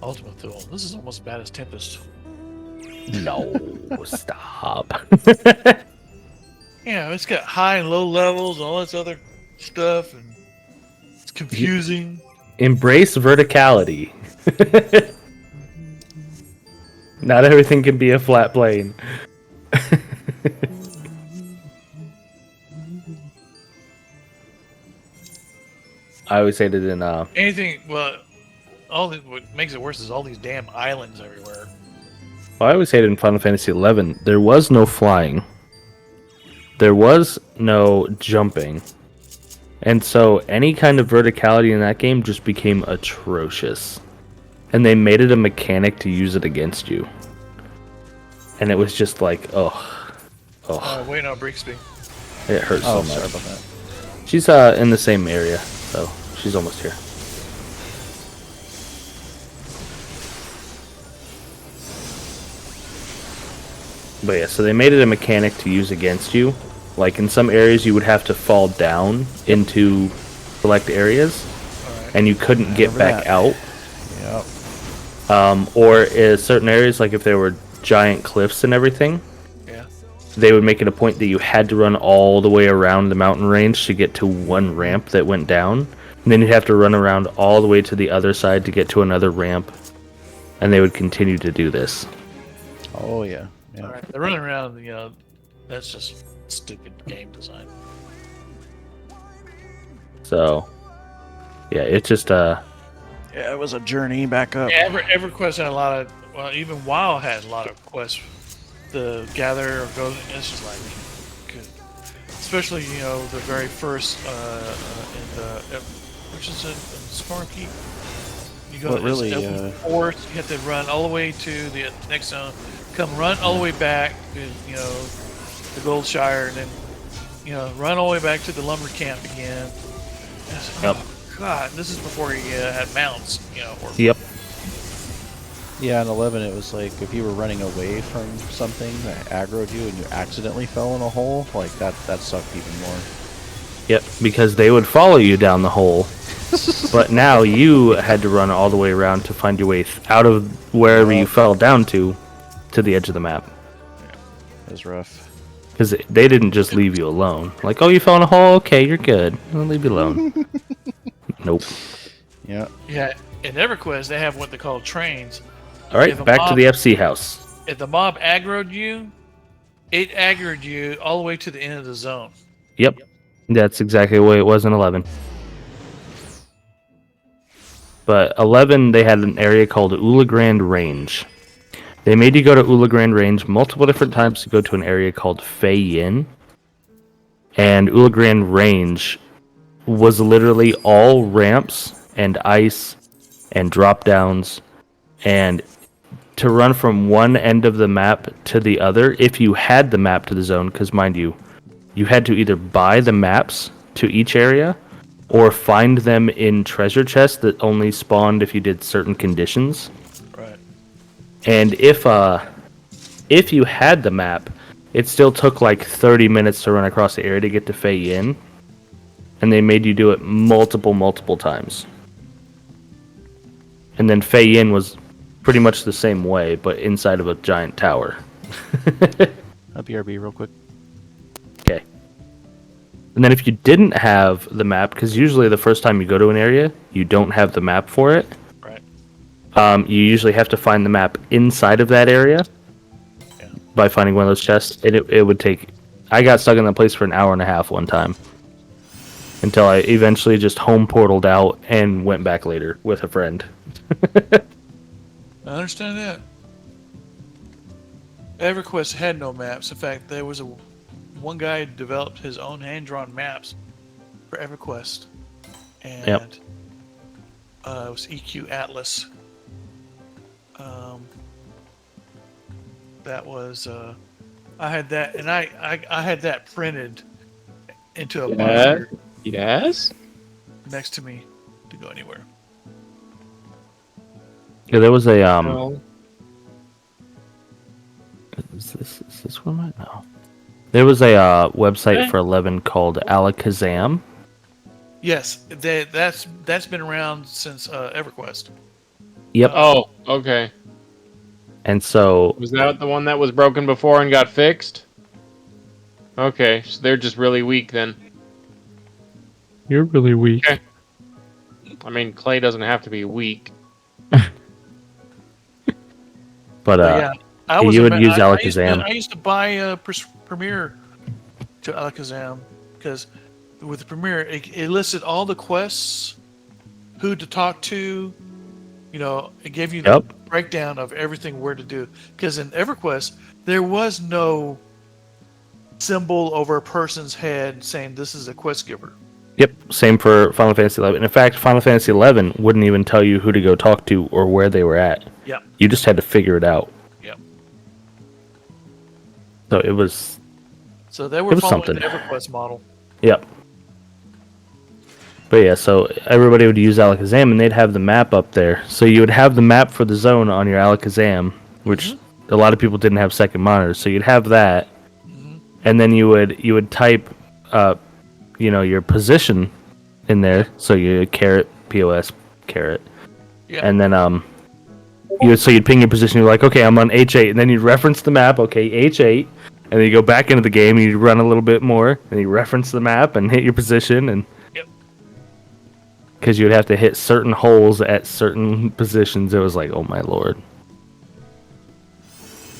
Ultimate Thrill. This is almost as bad as Tempest. No, stop. Yeah, it's got high and low levels and all this other stuff, and it's confusing. Embrace verticality. Not everything can be a flat plane. I always hated in Anything, well, what makes it worse is all these damn islands everywhere. I always hated in Final Fantasy XI. There was no flying. There was no jumping. And so any kind of verticality in that game just became atrocious. And they made it a mechanic to use it against you. And it was just like, ugh. Waiting on Brixby. It hurts so much. Sorry about that. She's in the same area, so she's almost here. But yeah, so they made it a mechanic to use against you. Like in some areas you would have to fall down into select areas, and you couldn't get back out. Yep. Or in certain areas, like if there were giant cliffs and everything, they would make it a point that you had to run all the way around the mountain range to get to one ramp that went down. And then you'd have to run around all the way to the other side to get to another ramp. And they would continue to do this. Oh, yeah. All right, they're running around, that's just stupid game design. So, yeah, it's just, Yeah, it was a journey back up. Yeah, EverQuest had a lot of, well, even WoW had a lot of quests. The gather or go, it's just like good, especially the very first which is in Storm Keep. You go to forest, you have to run all the way to the next zone, run all the way back to the Gold Shire, and then run all the way back to the lumber camp again. Oh God, this is before you had mounts, or Yep. Yeah, in 11 it was like if you were running away from something that aggroed you and you accidentally fell in a hole, like that sucked even more. Yep, because they would follow you down the hole. But now you had to run all the way around to find your way out of wherever you fell down to the edge of the map. It was rough. Because they didn't just leave you alone. Like, oh, you fell in a hole? Okay, you're good. I'll leave you alone. Nope. Yeah. Yeah, in EverQuest, they have what they call trains. All right, If a back to mob- the FC house. If the mob aggroed you, it aggroed you all the way to the end of the zone. Yep. That's exactly the way it was in 11. But 11, they had an area called Ulagrand Range. They made you go to Ulagrand Range multiple different times to go to an area called Fei Yin. And Ulagrand Range was literally all ramps and ice and drop downs. And to run from one end of the map to the other, if you had the map to the zone, because mind you, you had to either buy the maps to each area or find them in treasure chests that only spawned if you did certain conditions. Right. And if you had the map, it still took like 30 minutes to run across the area to get to Fei Yin. And they made you do it multiple times. And then Fei Yin was pretty much the same way, but inside of a giant tower. I'll BRB real quick. Okay. And then if you didn't have the map, because usually the first time you go to an area, you don't have the map for it. Right. You usually have to find the map inside of that area by finding one of those chests. And it would take... I got stuck in that place for an hour and a half one time. Until I eventually just home portaled out and went back later with a friend. I understand that. EverQuest had no maps. In fact, there was one guy who developed his own hand-drawn maps for EverQuest, and it was EQ Atlas. That was I had that, and I had that printed into a monitor Yes. next to me to go anywhere. Yeah, there was a No. Is this one right now? There was a website for 11 called Alakazam. Yes, that's been around since EverQuest. Yep. Oh, okay. And so Was that the one that was broken before and got fixed? Okay, so they're just really weak then. you're really weak. Okay. I mean, Clay doesn't have to be weak. But Yeah, you would use Alakazam. I used to buy Premiere to Alakazam because with the Premiere, it listed all the quests, who to talk to. You know, it gave you the breakdown of everything where to do. Because in EverQuest, there was no symbol over a person's head saying this is a quest giver. Yep, same for Final Fantasy 11. In fact, Final Fantasy 11 wouldn't even tell you who to go talk to or where they were at. Yep. You just had to figure it out. Yep. So it was... So they were was following something. the EverQuest model. Yep. But yeah, so everybody would use Alakazam, and they'd have the map up there. So you would have the map for the zone on your Alakazam, which a lot of people didn't have second monitors. So you'd have that, and then you would type, your position in there. So you caret POS caret, and then you'd ping your position. You're like, okay, I'm on H8, and then you'd reference the map. Okay, H8, and then you go back into the game. And you run a little bit more, and you reference the map and hit your position and. Because you would have to hit certain holes at certain positions. It was like, oh my lord.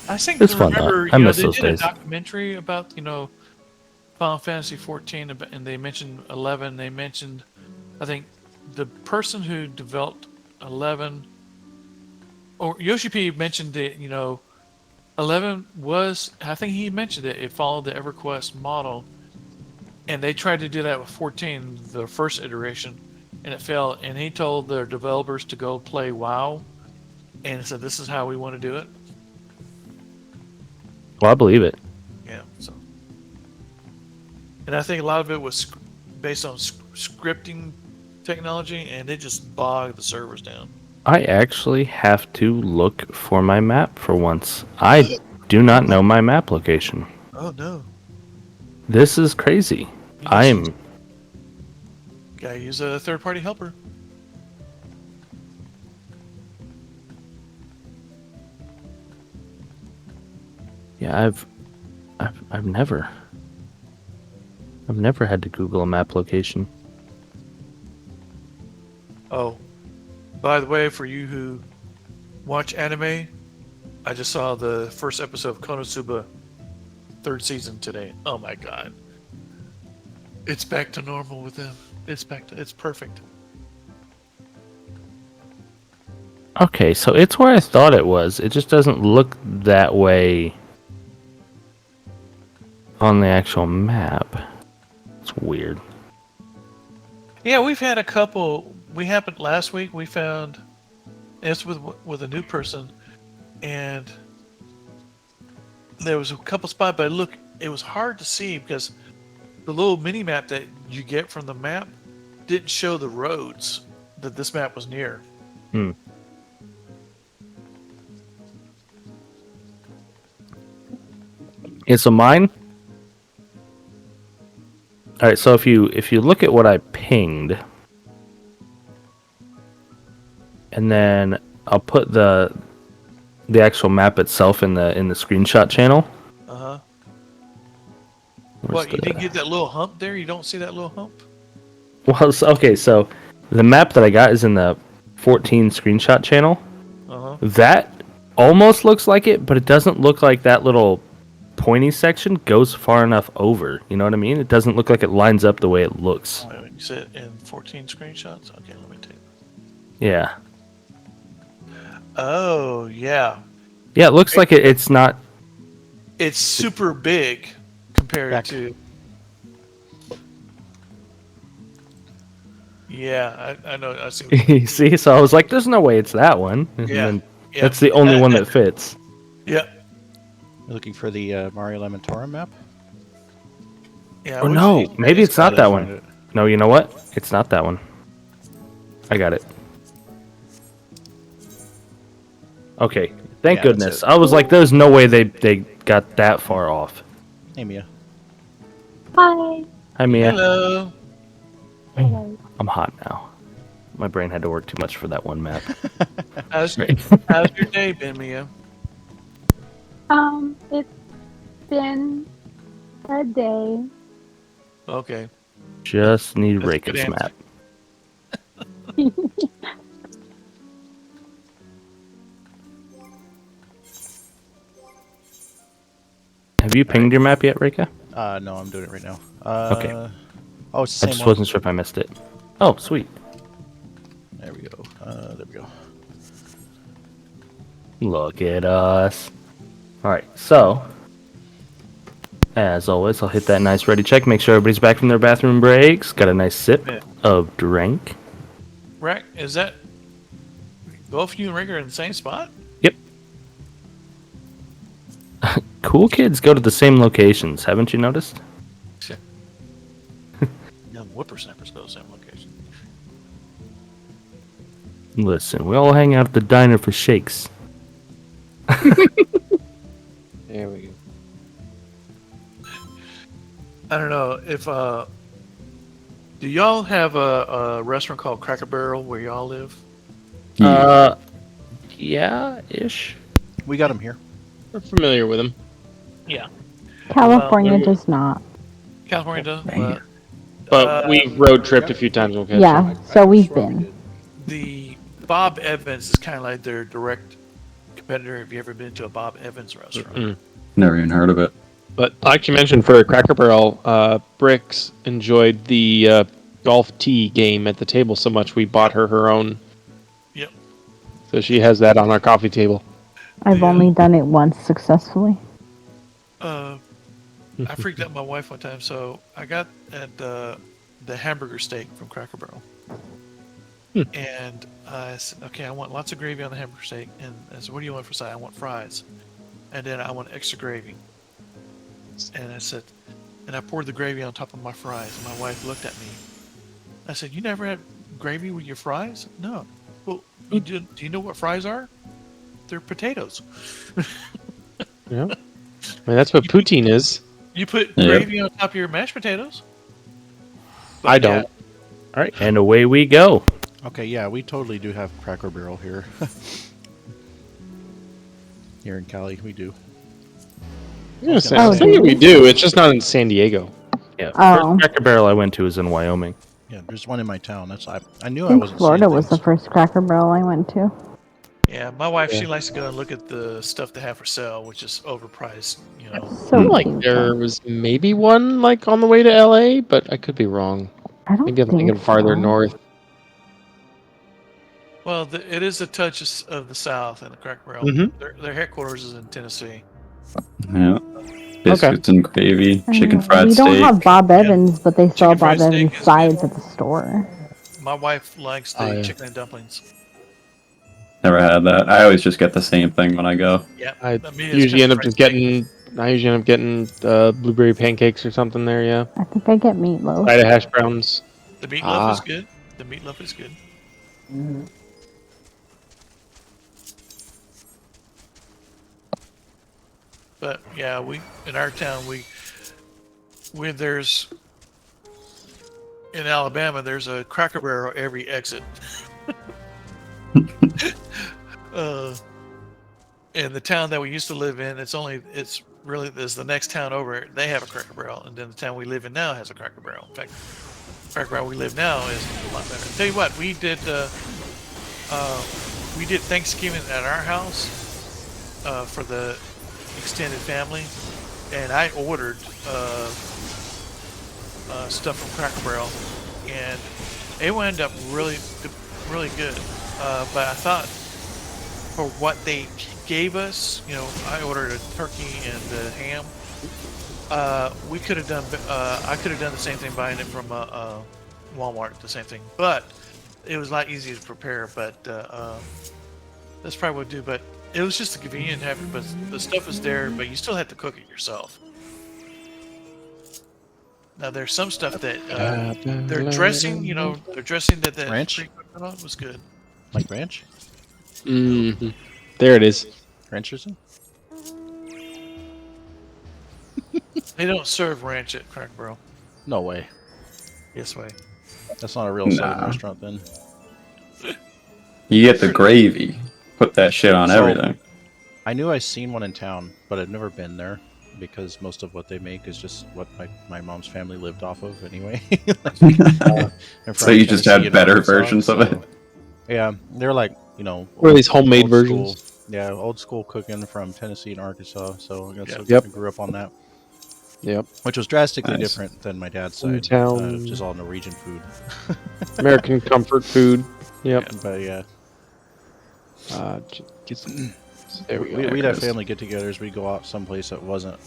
I think It's I fun, remember, though. I miss they those did days. a documentary about, Final Fantasy 14, and they mentioned 11. They mentioned, I think, the person who developed 11, or Yoshi P mentioned that, 11 was, I think he mentioned it, it followed the EverQuest model, and they tried to do that with 14, the first iteration. And it failed, and he told their developers to go play WoW, and said, "This is how we want to do it." Well, I believe it. Yeah. So, and I think a lot of it was based on scripting technology, and it just bogged the servers down. I actually have to look for my map for once. I do not know my map location. Oh no. This is crazy. You gotta use a third-party helper. Yeah, I've never had to Google a map location. Oh, by the way, for you who watch anime, I just saw the first episode of Konosuba, third season today. Oh my god. It's back to normal with them. It's perfect. Okay, so it's where I thought it was. It just doesn't look that way on the actual map. It's weird. Yeah, we've had a couple. We happened last week. We found it's with a new person, and there was a couple spots, but look, it was hard to see because the little mini map that you get from the map didn't show the roads that this map was near. Hmm. It's a mine. All right, so if you look at what I pinged, and then I'll put the actual map itself in the screenshot channel. Uh-huh. Where's What, you the- didn't get that little hump there? You don't see that little hump? Well, okay, so the map that I got is in the 14 screenshot channel. Uh-huh. That almost looks like it, but it doesn't look like that little pointy section goes far enough over. You know what I mean? It doesn't look like it lines up the way it looks. Oh, you said in 14 screenshots? Okay, let me take. Yeah. Oh, yeah. Yeah, it looks like it's not. It's super big compared Back. to. Yeah, I know. I see. What You see? So I was like, there's no way it's that one. And Yeah, then yeah. that's the only one that fits. Yeah. You're looking for the Mario Lamentorum map? Yeah. Oh which- no, maybe it's not that Find one. it. No, you know what? It's not that one. I got it. Okay, thank Yeah, that's goodness. it. I was like, there's no way they got that far off. Hey, Mia. Hi. Hi, Mia. Hello. Hello. I'm hot now. My brain had to work too much for that one map. How's your day been, Mia? It's been a day. Okay. Just need That's a good Reika's answer. map. Have you pinged your map yet, Reika? No, I'm doing it right now. Okay. Oh, it's the I same just one. wasn't sure if I missed it. Oh, sweet. There we go. There we go. Look at us. Alright, so as always, I'll hit that nice ready check, make sure everybody's back from their bathroom breaks. Got a nice sip Yeah. of drink. Rack, is that both you and Rick are in the same spot? Yep. Cool kids go to the same locations, haven't you noticed? Young whippersnappers go to the same location. Listen, we all hang out at the diner for shakes. There we go. I don't know if do y'all have a restaurant called Cracker Barrel where y'all live? Yeah, ish. We got him here. We're familiar with him. Yeah. California Well, does not. California does. But we've road tripped a few times. We'll catch Yeah, him. so we've been. The Bob Evans is kind of like their direct competitor. Have you ever been to a Bob Evans restaurant? Mm. Never even heard of it. But like you mentioned, for Cracker Barrel, Bricks enjoyed the golf tee game at the table so much we bought her own. Yep. So she has that on our coffee table. I've Yeah. only done it once successfully. I freaked out my wife one time, so I got at the hamburger steak from Cracker Barrel. And I said, okay, I want lots of gravy on the hamburger steak. And I said, what do you want for side? I want fries. And then I want extra gravy. And I said, and I poured the gravy on top of my fries. And my wife looked at me. I said, you never had gravy with your fries? No. Well, Do you know what fries are? They're potatoes. Yeah. I mean, that's what poutine is. You put Yep. gravy on top of your mashed potatoes. But I don't. All right. And away we go. Okay, yeah, we totally do have Cracker Barrel here. Here in Cali, we do. Yeah, Oh, I think we do. It's just not in San Diego. Yeah. Oh. First Cracker Barrel I went to was in Wyoming. Yeah, there's one in my town. I knew I I think wasn't Florida seeing was the things. first Cracker Barrel I went to. Yeah, my wife, Yeah. she likes to go and look at the stuff they have for sale, which is overpriced, you know. So Like cute. there was maybe one like on the way to LA, but I could be wrong. I don't Maybe I'm think thinking farther so. north. Well, it is a touch of the South and the Cracker Barrel. Mhm. Their headquarters is in Tennessee. Yeah. Biscuits and gravy, chicken fried We steak. don't have Bob Evans, but they sell Chicken fried Bob steak Evans is good. sides at the store. My wife likes the Oh, yeah. chicken and dumplings. Never had that. I always just get the same thing when I go. Yeah, I mean, it's usually end up country just fried getting. I usually end up getting blueberry pancakes or something there. Yeah. I think I get meatloaf. Side of hash browns. steak. The meatloaf is Ah. good. The meatloaf is good. But yeah, we in our town there's in Alabama there's a Cracker Barrel every exit. In the town that we used to live in, it's really there's the next town over. They have a Cracker Barrel, and then the town we live in now has a Cracker Barrel. In fact, Cracker Barrel we live now is a lot better. Tell you what, we did Thanksgiving at our house for the extended family, and I ordered stuff from Cracker Barrel, and it wound up really good. But I thought for what they gave us, you know, I ordered a turkey and a ham. We could have done. I could have done the same thing buying it from Walmart, the same thing, but it was a lot easier to prepare. But that's probably what I do. But it was just convenient to have it. But the stuff is there, but you still have to cook it yourself. Now there's some stuff that their dressing, you know, their dressing that Ranch? pre-cooked on was good. Like ranch? Mm-hmm. There it is. Rancherson? They don't serve ranch at Cracker Barrel. No way. Yes way. That's not a real Southern Nah. restaurant then. You get the gravy. Put that shit on So- everything. I knew I seen one in town, but I've never been there because most of what they make is just what my mom's family lived off of anyway. They're So from you just Tennessee had and better Arkansas, versions of it. so- Yeah, they're like, you know, What are these homemade old versions? School, yeah, old school cooking from Tennessee and Arkansas. So I guess Yeah. I Yep. grew up on that, Yep. which was drastically Nice. different than my dad's side, Hometown. which is all Norwegian food. American comfort food. Yep. But yeah, Get some. There we go. we'd There have it is. family get-togethers. We'd go out someplace that wasn't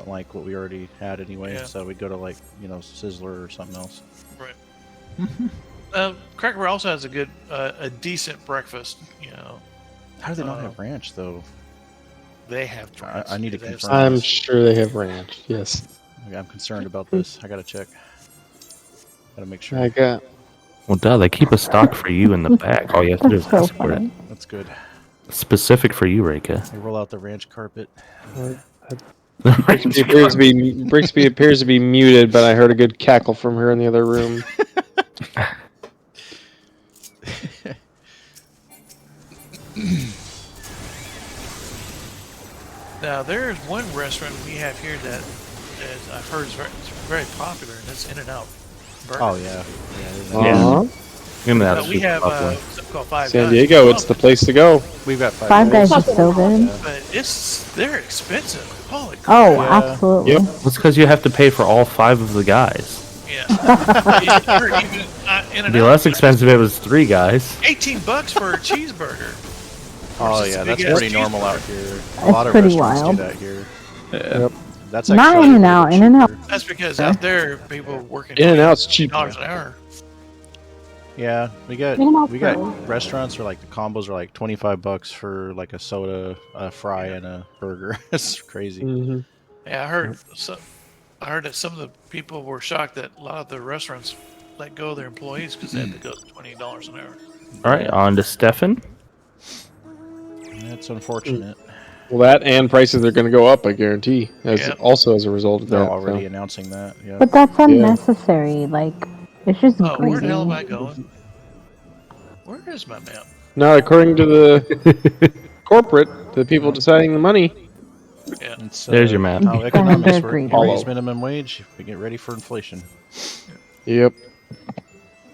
like what we already had anyway. Yeah. So we'd go to like Sizzler or something else. Right. Cracker Barrel also has a decent breakfast. You know, How do they not have ranch though? they have. I need to They have confirm. I'm sure they have ranch. Yes. I'm concerned about this. I gotta check. Gotta make sure. I got. Well, duh, they keep a stock for you in the back. All you have to do is That's so ask for it. funny. That's good. Specific for you, Reika. They roll out the ranch carpet. Brixby appears to be muted, but I heard a good cackle from her in the other room. Now there's one restaurant we have here that is, I've heard is very popular, and that's In-N-Out Burger. Oh yeah, Yeah. Remember that? We have something called Five San Guys. Diego, it's the place to go. We've got Five Guys is so good. But they're expensive. Holy crap. Oh, Yeah. absolutely. Yep. It's because you have to pay for all 5 of the guys. Yeah. Or even, It'd be less expensive if it was 3 guys. $18 for a cheeseburger. Oh versus yeah, a that's big-ass pretty normal cheeseburger. out here. A It's lot of pretty restaurants wild. do that here. Yeah. That's Not actually a In-N-Out, little In-N-Out. cheaper. That's because out there people working In-N-Out's cheaper. $20 an hour. Yeah, we got In-N-Out's restaurants where like the combos are like $25 for like a soda, a fry, and a burger. It's crazy. Mm-hmm. Yeah, I heard that some of the people were shocked that a lot of the restaurants let go of their employees because they had to go $20 an hour. All right, on to Stefan. That's unfortunate. Well, that and prices are going to go up, I guarantee. Yeah. Also as a result of They're that. already so. announcing that. Yeah. But that's unnecessary. Like, it's just Oh, where greedy. the hell am I going? Where is my map? Now, according to the corporate, the people deciding the money. Yeah. It's, There's your map. How economics They're work. greedy. You raise minimum wage, we get ready for inflation. Yep.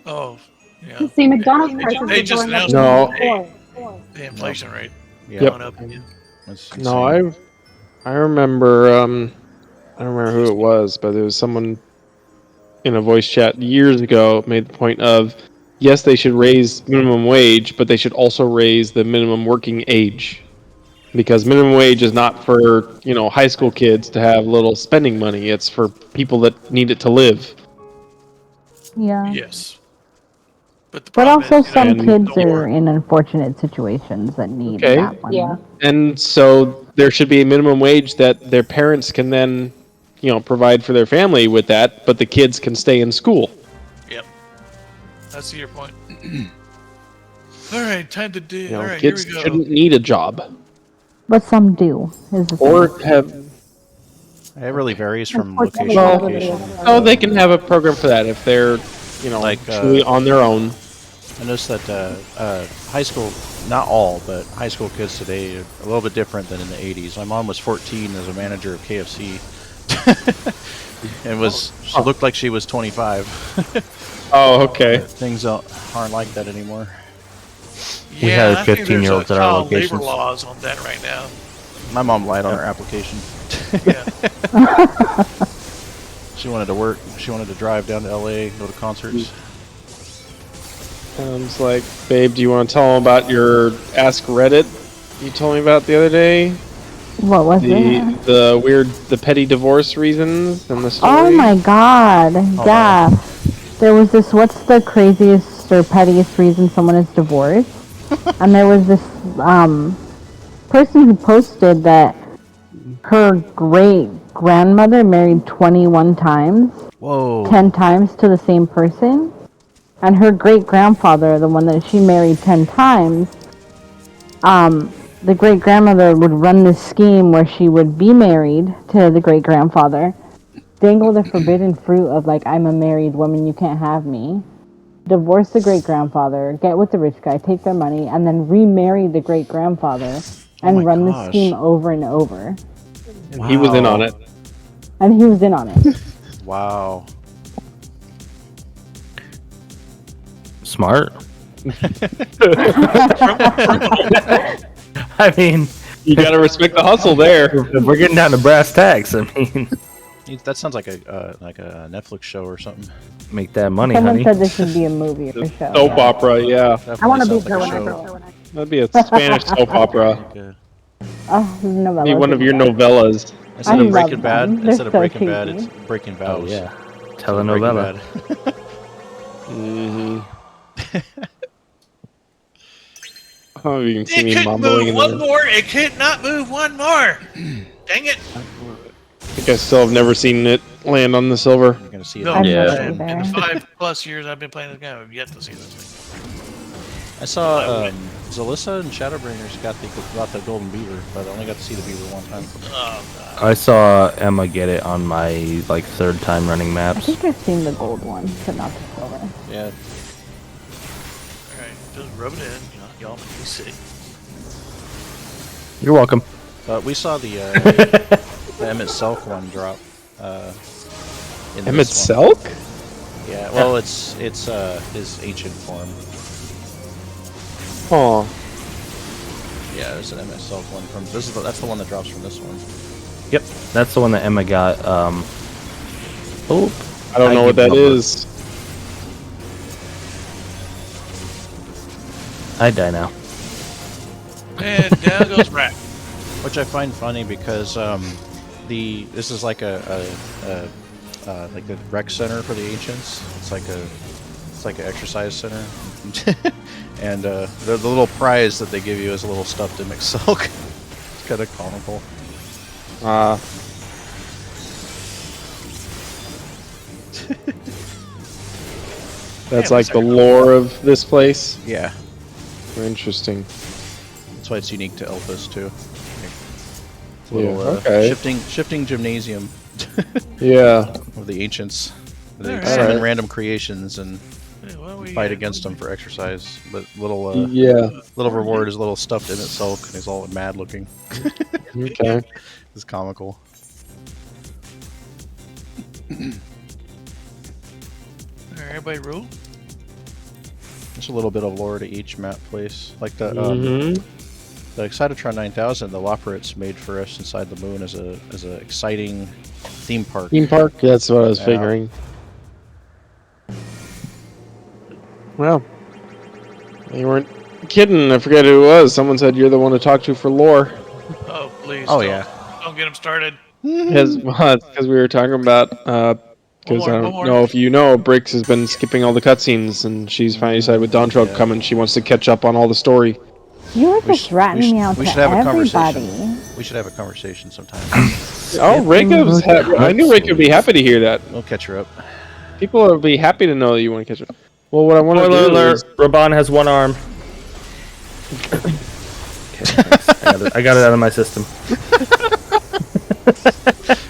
Oh, yeah. See, McDonald's They prices they are just going up. announced No. the inflation rate Yeah. Yep. going up again. That's No, insane. I remember. I don't remember who it was, but there was someone in a voice chat years ago made the point of, yes, they should raise minimum wage, but they should also raise the minimum working age, because minimum wage is not for high school kids to have little spending money. It's for people that need it to live. Yeah. Yes. But the But problem also, is, some and- kids are in unfortunate situations that need Okay. that money. Yeah. And so there should be a minimum wage that their parents can then, provide for their family with that, but the kids can stay in school. Yep. I see your point. All right, time to do. All right, Kids here we go. shouldn't need a job But some do. Is the or thing. have. It really varies from Unfortunately, location to Well, location. Oh, they can have a program for that if they're, Like, truly on their own. I noticed that high school, not all, but high school kids today are a little bit different than in the 80s. My mom was 14 as a manager of KFC. and she looked like she was 25. Oh, okay. Things aren't like that anymore. We Yeah, have I think there's 15-year-olds a at our child labor locations. laws on that right now. My mom lied on her application. Yeah. She wanted to work. She wanted to drive down to LA, go to concerts. Sounds like, babe, do you want to tell them about your Ask Reddit you told me about the other day? What was it? The petty divorce reasons and the story? Oh my god. Yeah. There was this, what's the craziest or pettiest reason someone is divorced? And there was this person who posted that her great-grandmother married 21 times. Whoa. 10 times to the same person. And her great-grandfather, the one that she married 10 times, the great-grandmother would run this scheme where she would be married to the great-grandfather, dangle the forbidden fruit of, like, I'm a married woman, you can't have me, divorce the great-grandfather, get with the rich guy, take their money, and then remarry the great-grandfather and run the scheme over and over. And he was in on it. And he was in on it. Wow. Smart. I mean, You gotta respect the hustle there. if we're getting down to brass tacks, I mean, That sounds like a Netflix show or something. make that money, Someone honey. said this should be a movie or a show. Soap opera, yeah. I want to be Definitely her sounds when I like a grow up. That'd be a Spanish soap opera. show. Oh, novella. Be one of your novellas. Instead I of Breaking love Bad, them. They're instead of so Breaking Bad, cheesy. it's Breaking Oh Vows. yeah, telenovela. Mm-hmm. Oh, you can see It me couldn't mumbling move in one there. more. It could not move one more. Dang it. I think I still have never seen it land on the silver. You're gonna see it. No, I've Yeah. never in either. the 5+ years I've been playing this game, I've yet to see this thing. I saw Zalissa and Shadowbringers got the golden beaver, but I only got to see the beaver one time. Oh, God. I saw Emma get it on my third time running I maps. think I've seen the gold one, but not the silver. Yeah. Alright, just rub it in. Y'all make me sick. You're welcome. But we saw the Emmett Selk one drop. In Emmett this one. Selk? Yeah. Well, it's his ancient form. Oh, Yeah, there's an Emmett Selk one from that's the one that drops from this one. Yep, that's the one that Emma got. Oh, I don't know what that give up. is. I die now. And down goes Rat. Which I find funny because this is like like the rec center for the ancients. It's like an exercise center, and the little prize that they give you is a little stuffed Emmett Selk. It's kind of comical. That's like the lore of this place. Yeah. Interesting. That's why it's unique to Elpis too. It's a little okay. shifting gymnasium Yeah. of the ancients. They Alright. summon random creations and Hey, well, we, fight against them for exercise. But little Yeah. reward is a little stuffed in itself, and he's all mad looking. Okay. It's comical. Alright, everybody rule. Just a little bit of lore to each map place, like the Mm-hmm. the Excitotron 9000. The Loporrit's made for us inside the moon as a exciting theme park. Theme park? That's what I was Yeah. figuring. Well, you weren't kidding. I forget who it was. Someone said you're the one to talk to for lore. Oh, please. Oh, don't, yeah. Don't get him started. Because we were talking about, because I don't know if you know, Briggs has been skipping all the cutscenes, and she's finally decided with Dawn Trail coming, she wants to catch up on all the story. You were just ratting me out we to should have a everybody. conversation. We should have a conversation sometime. Oh, Rika was I knew Rika would be happy to hear that. We'll catch her up. People will be happy to know that you want to catch up. Well, what I want to Spoiler do alert, is... Raban has one arm. Okay, thanks. I got it out of my system.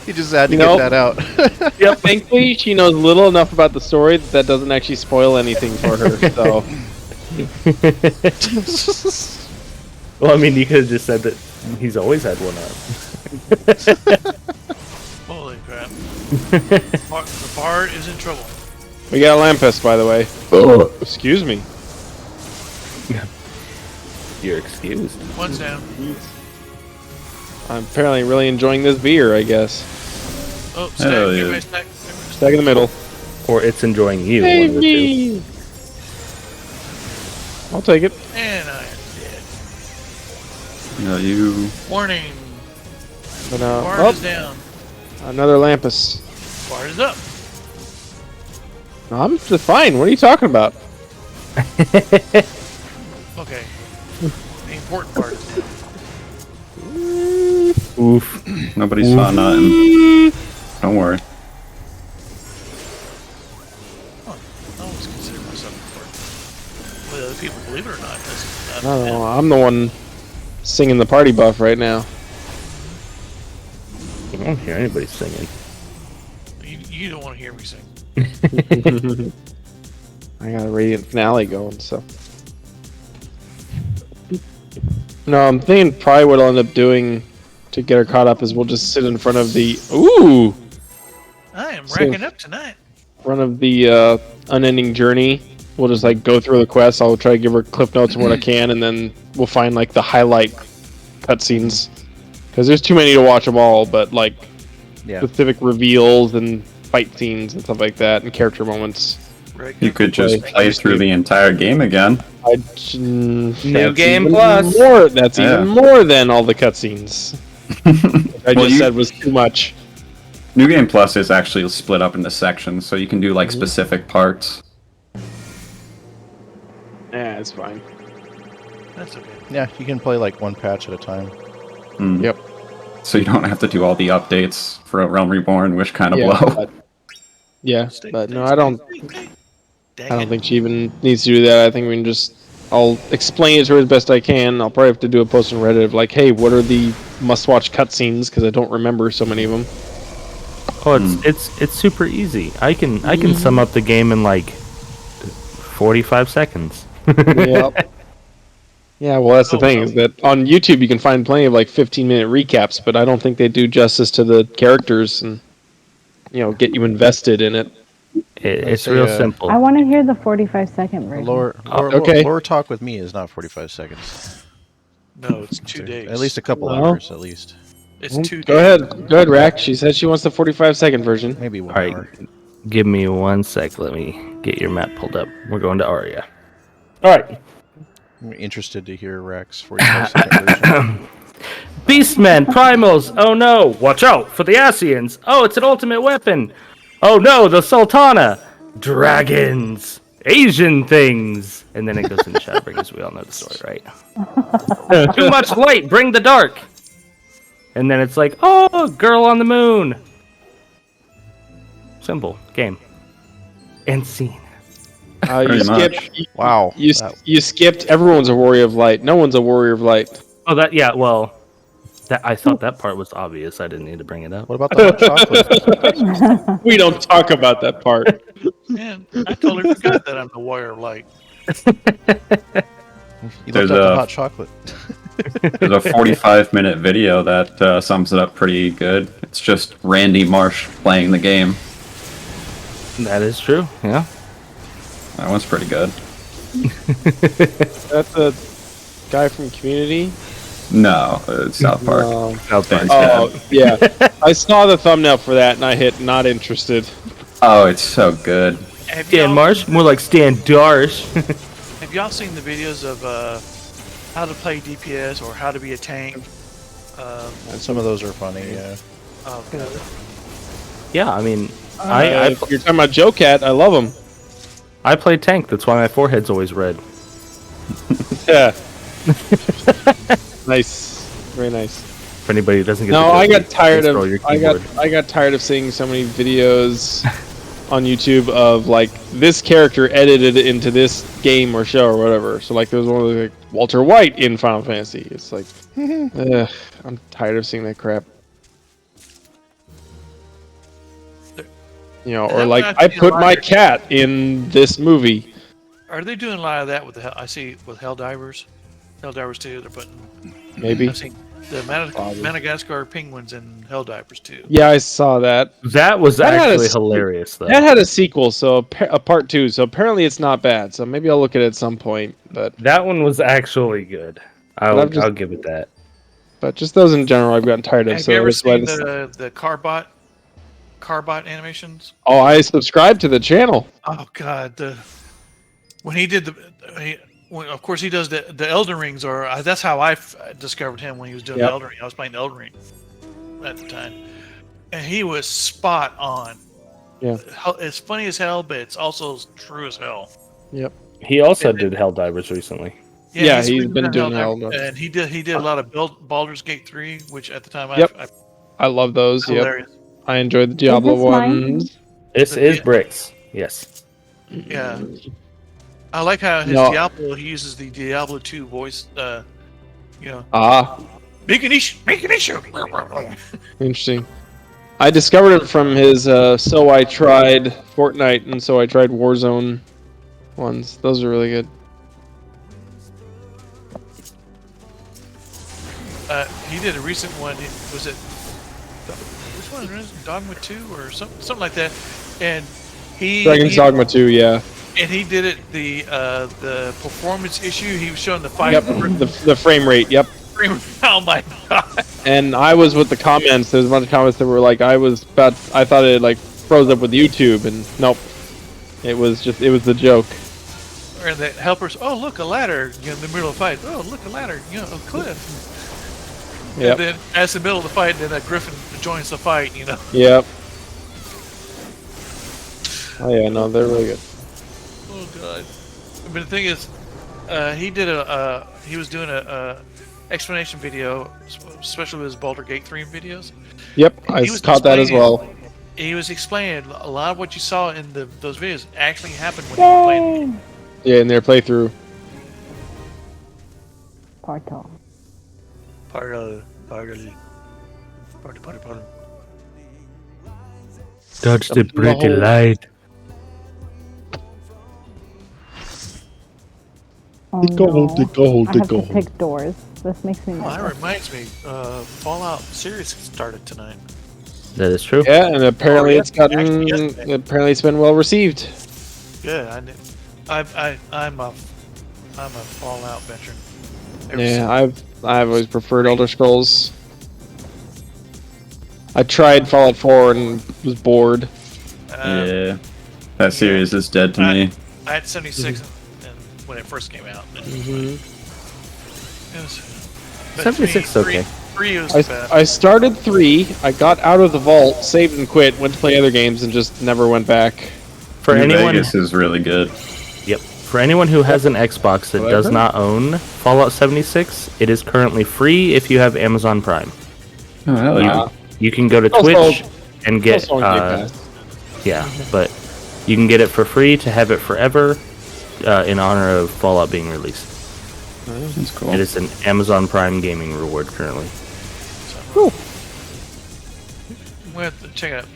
You just had to You get know- that out. Yep, thankfully she knows little enough about the story that doesn't actually spoil anything for her, so... Well, I mean, you could have just said that he's always had one arm. Holy crap. The bard is in trouble. We got a Lampest, by the way. Excuse me. You're excused. One's down. I'm apparently really enjoying this beer, I guess. Oh, stack. Hell yeah. Everybody stack. Stack in the middle. Or it's enjoying you. One of the two. Baby! I'll take it. And I am dead. Yeah, you. Warning. But, Bard is down. another Lampus. Bard is up. No, I'm just fine. What are you talking about? Okay. The important part is down. Oof. Nobody saw nothing. Don't worry. I always consider myself important. Whether other people believe it or not, that's I don't know. I'm the one singing the party buff right now. I don't hear anybody singing. You don't want to hear me sing. I got a Radiant Finale going, so. No, I'm thinking probably what I'll end up doing to get her caught up is we'll just sit in front of the. Ooh! I am So- racking up tonight. Front of the unending journey. We'll just like go through the quests. I'll try to give her cliff notes and what I can, and then we'll find like the highlight cutscenes. Because there's too many to watch them all, but like Yeah. specific reveals and fight scenes and stuff like that, and character moments. You could just play through the entire game again. New game plus. That's Yeah. even more than all the cutscenes. I Well, just you- said was too much. New Game Plus is actually split up into sections, so you can do like specific parts. Yeah, it's fine. That's okay. Yeah, you can play like one patch at a time. Mm. Yep. So you don't have to do all the updates for Realm Reborn, which kind of Yeah, blow. but, yeah, Stay- but stay- no, stay- I don't. stay- I don't think she even needs to do that. I think we can just. I'll explain it to her as best I can. I'll probably have to do a post on Reddit of like, hey, what are the must-watch cutscenes? Because I don't remember so many of them. Oh, it's super easy. I can sum up the game in like 45 seconds. Yep. Yeah, well, that's the Oh, thing so- is that on YouTube you can find plenty of like 15-minute recaps, but I don't think they do justice to the characters and get you invested in it. It's say, real uh, simple. I want to hear the 45-second version. okay. Lore talk with me is not 45 seconds. No, it's 2 days. At least a couple Well. hours, at least. It's 2 days. Go ahead, Rack. She said she wants the 45-second version. Maybe 1 Alright, hour. give me 1 sec. Let me get your map pulled up. We're going to Aria. Alright. I'm interested to hear Rex 45-second version. Beastmen, primals, oh no, watch out for the Asians. Oh, it's an ultimate weapon. Oh no, the Sultana. Dragons. Asian things. And then it goes into Shadowbringers. We all know the story, right? Too much light, bring the dark. And then it's like, oh, girl on the moon. Simple. Game. And scene. You Pretty skipped. much. Wow. You skipped. Everyone's a warrior of light. No one's a warrior of light. Oh, that yeah. Well, that I thought that part was obvious. I didn't need to bring it up. What about the hot chocolate? We don't talk about that part. Man, I totally forgot that I'm the warrior of light. You There's left out the a- hot chocolate. There's a 45-minute video that sums it up pretty good. It's just Randy Marsh playing the game. That is true. Yeah. That one's pretty good. That's the guy from Community. No, it's South Park. No. South Park. Oh yeah, I saw the thumbnail for that and I hit not interested. Oh, it's so good. Have Stan y'all, Marsh, more like Stan Darsh. have y'all seen the videos of how to play DPS or how to be a tank? And some of those are funny. Yeah. Oh, God. Yeah, I mean, I If you're talking about Joe Cat, I love him. I play tank. That's why my forehead's always red. Yeah. Nice, very nice. For anybody who doesn't get. No, the I joke, got tired just throw of your I keyboard. got tired of seeing so many videos on YouTube of like this character edited into this game or show or whatever. So like there was one of like Walter White in Final Fantasy. It's like, ugh, I'm tired of seeing that crap. You know, or That like might I be a put my liar. cat in this movie. Are they doing a lot of that with I see with Helldivers? Helldivers 2, they're putting. Maybe. I've seen the Madagascar penguins in Helldivers 2. Yeah, I saw that. That was That had a actually s- hilarious, though. That had a sequel, so a part 2. So apparently it's not bad. So maybe I'll look at it at some point. But That one was actually good. I've just- I'll give it that. just those in general, I've gotten tired of. Have So you ever that's why seen this- the Carbot animations? Oh, I subscribe to the channel. Oh God, when he did of course he does the Elden Rings, or that's how I discovered him when he was doing Yep. the Elden Ring. I was playing Elden Ring at the time, and he was spot on. Yeah. It's funny as hell, but it's also true as hell. Yep. He also did Helldivers recently. Yeah, he's been done doing Helldivers, Helldivers. and he did a lot of Baldur's Gate 3, which at the time Yep. I I love those. Yep. hilarious. I enjoyed the Diablo this mine? ones. This The- is Bricks. Yes. Yeah. I like how his No. Diablo, he uses the Diablo 2 voice, Ah, make an issue. interesting. I discovered it from his So I Tried Fortnite and So I Tried Warzone ones. Those are really good. He did a recent one. Was it which one is it? Dogma 2 or something like that? And Dragon's Dogma 2, yeah. and he did it the performance issue. He was showing the fight. Yep, the frame rate, yep. Oh my god! And I was with the comments. There's a bunch of comments that were like, I thought it like froze up with YouTube, and nope. It was the joke. And the helpers. Oh look, a ladder in the middle of the fight. Oh look, a ladder. A cliff. Yep. And then as the middle of the fight, then that Griffin joins the fight. Yep. Oh yeah, no, they're really good. Oh god! But the thing is, he was doing a explanation video, especially with his Baldur's Gate 3 videos. Yep, I He was caught that as explaining- well. He was explaining a lot of what you saw in those videos actually happened when you were playing the game. Yeah, in their playthrough. Portal. Party. Touch the pretty light. Oh, gold, the no. gold, I the have to gold. pick doors. This makes me Well, that nervous. reminds me, Fallout series started tonight. That is true. Yeah, and apparently Oh, it's gotten. actually, yesterday. Apparently it's been well received. Good. I'm a Fallout veteran. Ever Yeah, I've always preferred Elder Scrolls. I tried Fallout 4 and was bored. Yeah. That series is dead to me. I had 76 when it first came out. But Mm-hmm. it was, but 76 three- okay. Three was the best. I started 3. I got out of the vault, saved and quit, went to play other games, and just never went back. For New anyone, Vegas is really good. yep. For anyone who has an Xbox that does not own Fallout 76, it is currently free if you have Amazon Prime. Oh, hell yeah. You can go to Also- Twitch and get Also on Game Pass. yeah, but you can get it for free to have it forever. in honor of Fallout being released. That's cool. It is an Amazon Prime gaming reward currently. We have to check it out.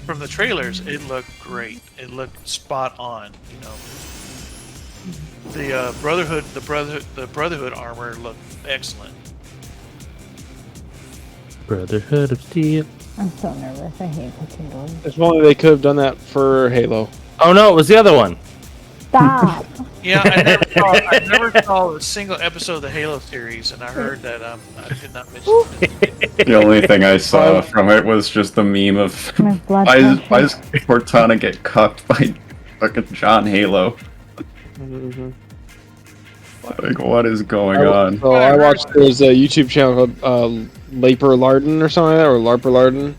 From the trailers. It looked great. It looked spot on. You know, the Brotherhood armor looked excellent. Brotherhood of Steel. I'm so nervous. I hate cooking doors. If only they could have done that for Halo. Oh no, it was the other one. Stop. Yeah, I never saw a single episode of the Halo series, and I heard that I did not mention it. The only thing I saw from it was just the meme of My blood why pressure. is Cortana get cucked by fucking John Halo? Mm-hmm. Like, what is going on? So I watched, there's a YouTube channel called Laper Larden or something like that, or Larper Larden,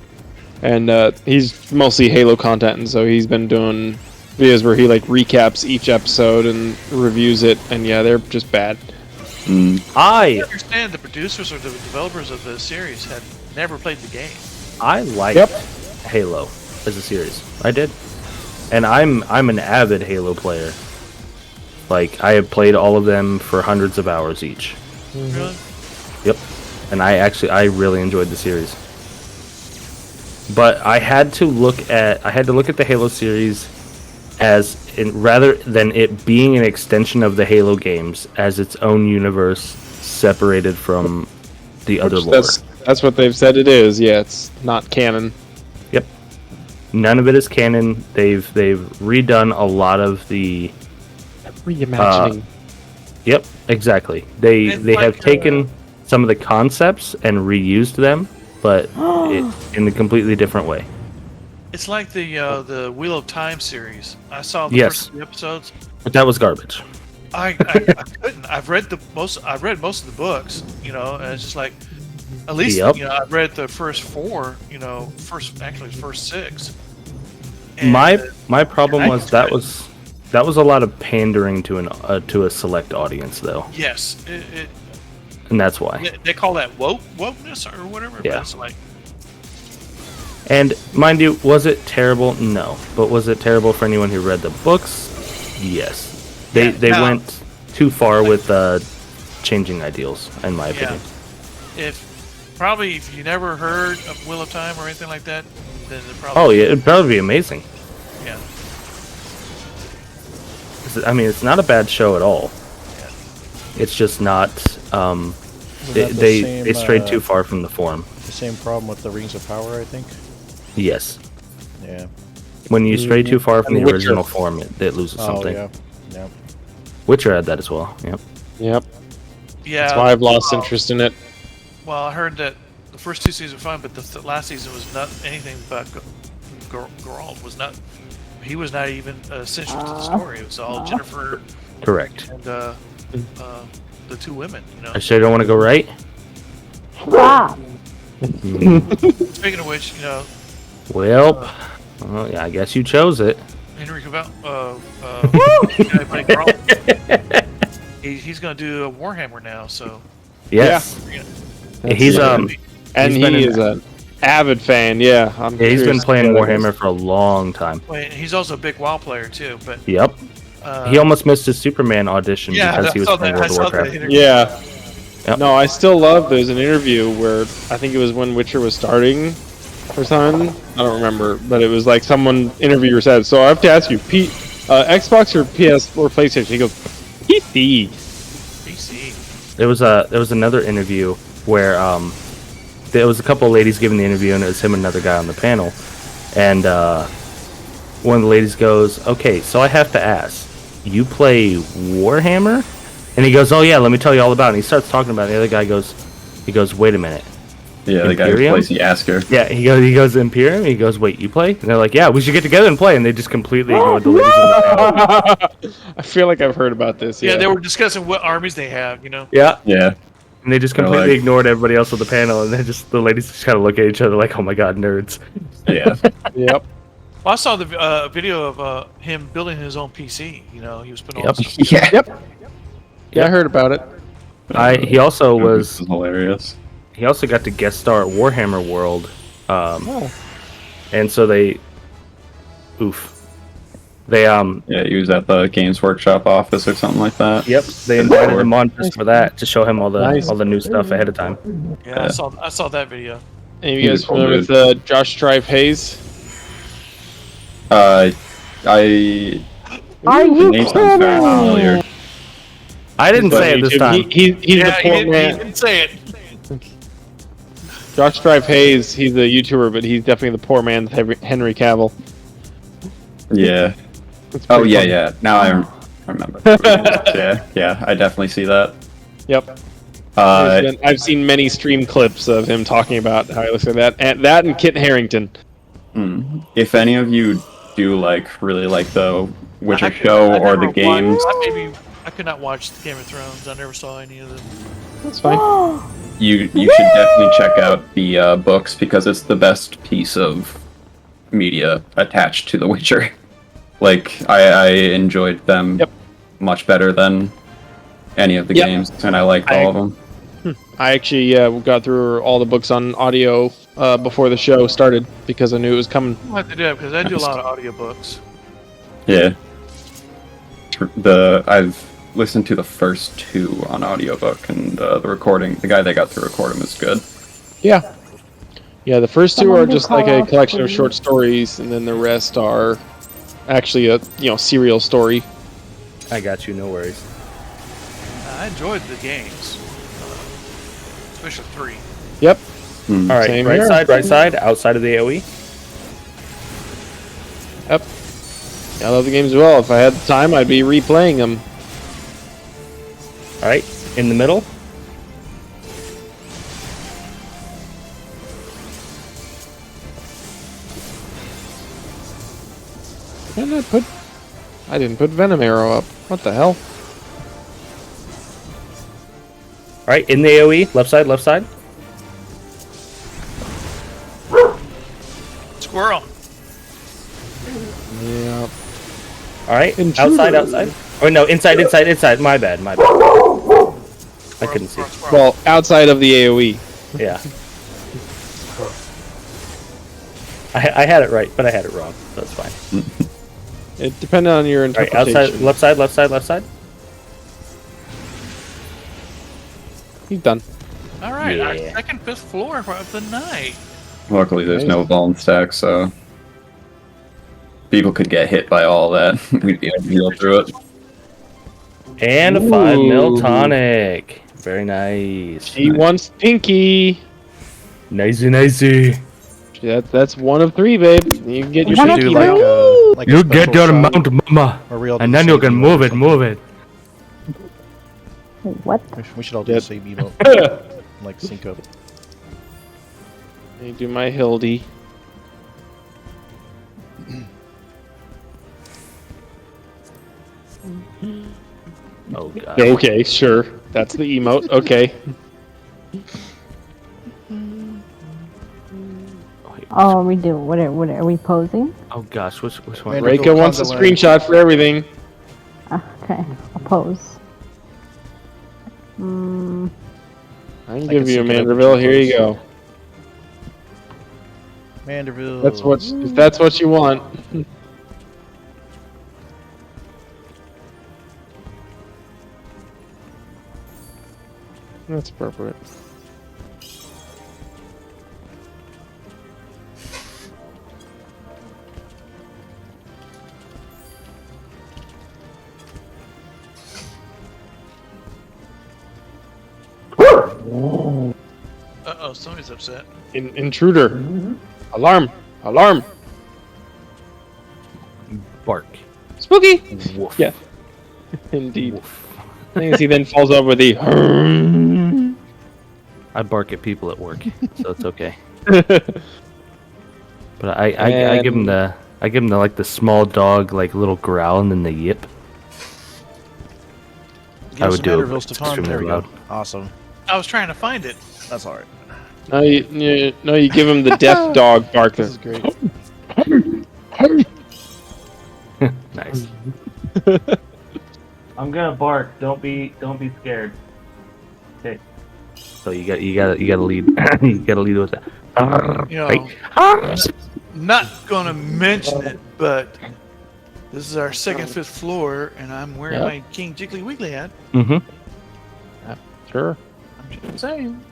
and he's mostly Halo content, and so he's been doing videos where he like recaps each episode and reviews it, and yeah, they're just bad. I understand the producers or the developers of the series had never played the game. I liked Halo as a series. I did, and I'm an avid Halo player. Like, I have played all of them for hundreds of hours each. Really? Yep. And I really enjoyed the series. But I had to look at the Halo series as rather than it being an extension of the Halo games as its own universe separated from the other lore. That's what they've said it is. Yeah, it's not canon. Yep. None of it is canon. They've redone a lot of the Reimagining. Yep, exactly. They have taken some of the concepts and reused them, but in a completely different way. It's like the Wheel of Time series. I saw the Yes. first few episodes. But that was garbage. I couldn't. I've read most of the books, you know, and it's just like, at least Yep. you know, I've read the first four, you know, first six. And, My problem and I was enjoyed that was a lot of pandering to a select audience though, yes, and that's why. they call that wokeness or whatever. Yeah. But it's like, And mind you, was it terrible? No. But was it terrible for anyone who read the books? Yes. They went too far with changing ideals, in my opinion. if you never heard of Wheel of Time or anything like that, then it probably. Oh yeah, it'd probably be amazing. Yeah. I mean, it's not a bad show at all. Yeah. It's just not. Isn't that the They same, strayed too far from the form. The same problem with the Rings of Power, I think. Yes. Yeah. When you stray too far from And the Witcher. original form, it loses something. Oh, yeah. Yep. Witcher had that as well. Yep. Yep. Yeah. That's why I've lost interest in it. Well, I heard that the first two seasons were fun, but the last season was not anything but Geralt was not. He was not even essential to the story. It was all Jennifer Correct. and the two women. You know. I sure don't want to go right. Stop. Speaking of which, you know, Well, yeah, I guess you chose it. Henry Cavill, the guy playing Geralt, he's going to do a Warhammer now. So Yes. yeah. He's And he's been he in- is an avid fan. Yeah, Yeah, he's been curious playing what it is. Warhammer for a long time. Well, he's also a big WoW player too. But Yep. He almost missed his Superman audition yeah, because he was playing I World of saw that Warcraft. interview. Yeah. Yep. No, I still love. There's an interview where I think it was when Witcher was starting or something. I don't remember, but it was like someone interviewer said, "So I have to ask you, Xbox or PS or PlayStation?" He goes, "PC." PC. There was another interview where there was a couple of ladies giving the interview, and it was him and another guy on the panel, and one of the ladies goes, "Okay, so I have to ask, you play Warhammer?" And he goes, "Oh yeah, let me tell you all about it." And he starts talking about it. The other guy goes, "Wait a minute." Yeah, the guy who Imperium? plays the Asker. Yeah, he goes Imperium. He goes, "Wait, you play?" And they're like, "Yeah, we should get together and play." And they just completely ignored the ladies on the panel. I feel like I've heard about this. Yeah, they were discussing what armies they have. You know. Yeah, Yeah. and they just They're completely like- ignored everybody else on the panel, and the ladies just kind of look at each other like, "Oh my god, nerds." Yeah. Yep. Well, I saw the video of him building his own PC. You know, he was putting all Yep. this Yeah. Yep. Yeah, I heard about it. He also This was is hilarious. he also got to guest star at Warhammer World, Oh. and so they, oof. They Yeah, he was at the Games Workshop office or something like that. Yep, they invited him on just for that to show him all the new stuff ahead of time. Yeah, I saw that video. And you He's guys a cool familiar with Josh Strive Hayes? I Are you the name sounds very kidding familiar. me? I didn't say it this YouTube. time. He's the poor he man. didn't say it. Josh Strive Hayes, he's a YouTuber, but he's definitely the poor man's Henry Cavill. Yeah. It's Oh pretty yeah, funny. yeah. Now I remember. yeah. I definitely see that. Yep. Uh, I've seen many stream clips of him talking about how he looks like that, and Kit Harington. if any of you do really like the Witcher I show or the never games, I could not watch the Game of Thrones. I never saw any of them. That's fine. you should definitely check out the books because it's the best piece of media attached to The Witcher. Like I enjoyed them much better than any of the games, and I liked all of them. I actually got through all the books on audio before the show started because I knew it was coming. I'll have to do it because I do a lot of audiobooks. Yeah. I've listened to the first 2 on audiobook, and the guy that got to record them is good. Yeah. Yeah, the first 2 Someone are do just like a call-outs, collection of please. short stories, and then the rest are actually a serial story. I got you, no worries. I enjoyed the games, especially 3. Yep. All right, Same right here. side, outside of the AOE. Yep. I love the games as well. If I had the time, I'd be replaying them. All right, in the middle. I didn't put Venom Arrow up. What the hell? All right, in the AOE, left side, left side. Squirrel. Yeah. All right, Intruder. outside. Oh no, inside. My bad. I couldn't see. Well, outside of the AOE. Yeah. I had it right, but I had it wrong. So it's fine. It depended on your All right, interpretation. outside, left side. He's done. All right, our Yeah. second, 5th floor of the night. Luckily, there's no Vuln stack, so people could get hit by all that. We'd be able to heal through it. And a 5 mil tonic. Very nice. He wants Pinky. Nicey. That's 1 of 3, babe. You can get your One of Pinky do now. like You a get special your shot mount, mama, where we all do and the then you same can emote move or it, something. move it. What? We should all do Yep. the same emote. Like sync up. You do my Hildy. Oh god. Okay, sure. That's the emote. Okay. Oh, we do. What are we posing? Oh gosh, which one? Man, Reika wants a screenshot for everything. Okay, I'll pose. Mm, I can I give can you a sync it up with Manderville. you Here you both. go. Manderville. If that's what you want. That's appropriate. Uh-oh, somebody's upset. Intruder. Alarm. Alarm. Bark. Spooky. Woof. Yeah. Indeed. I think as he then falls over the. I bark at people at work, so it's okay. But I give him the like the small dog like little growl and then the yip. Give I would some do it Mandervilles to Tom. extremely There we go. loud. Awesome. I was trying to find it. That's alright. No, you give him the deaf dog bark. This is great. Nice. I'm gonna bark. Don't be scared. Okay. So you gotta lead. You gotta lead with that. You know, Right. not gonna mention it, but This is our second, fifth floor, and I'm wearing Yep. my King Jiggly Wiggly hat. Mm-hmm. Sure. I'm just saying.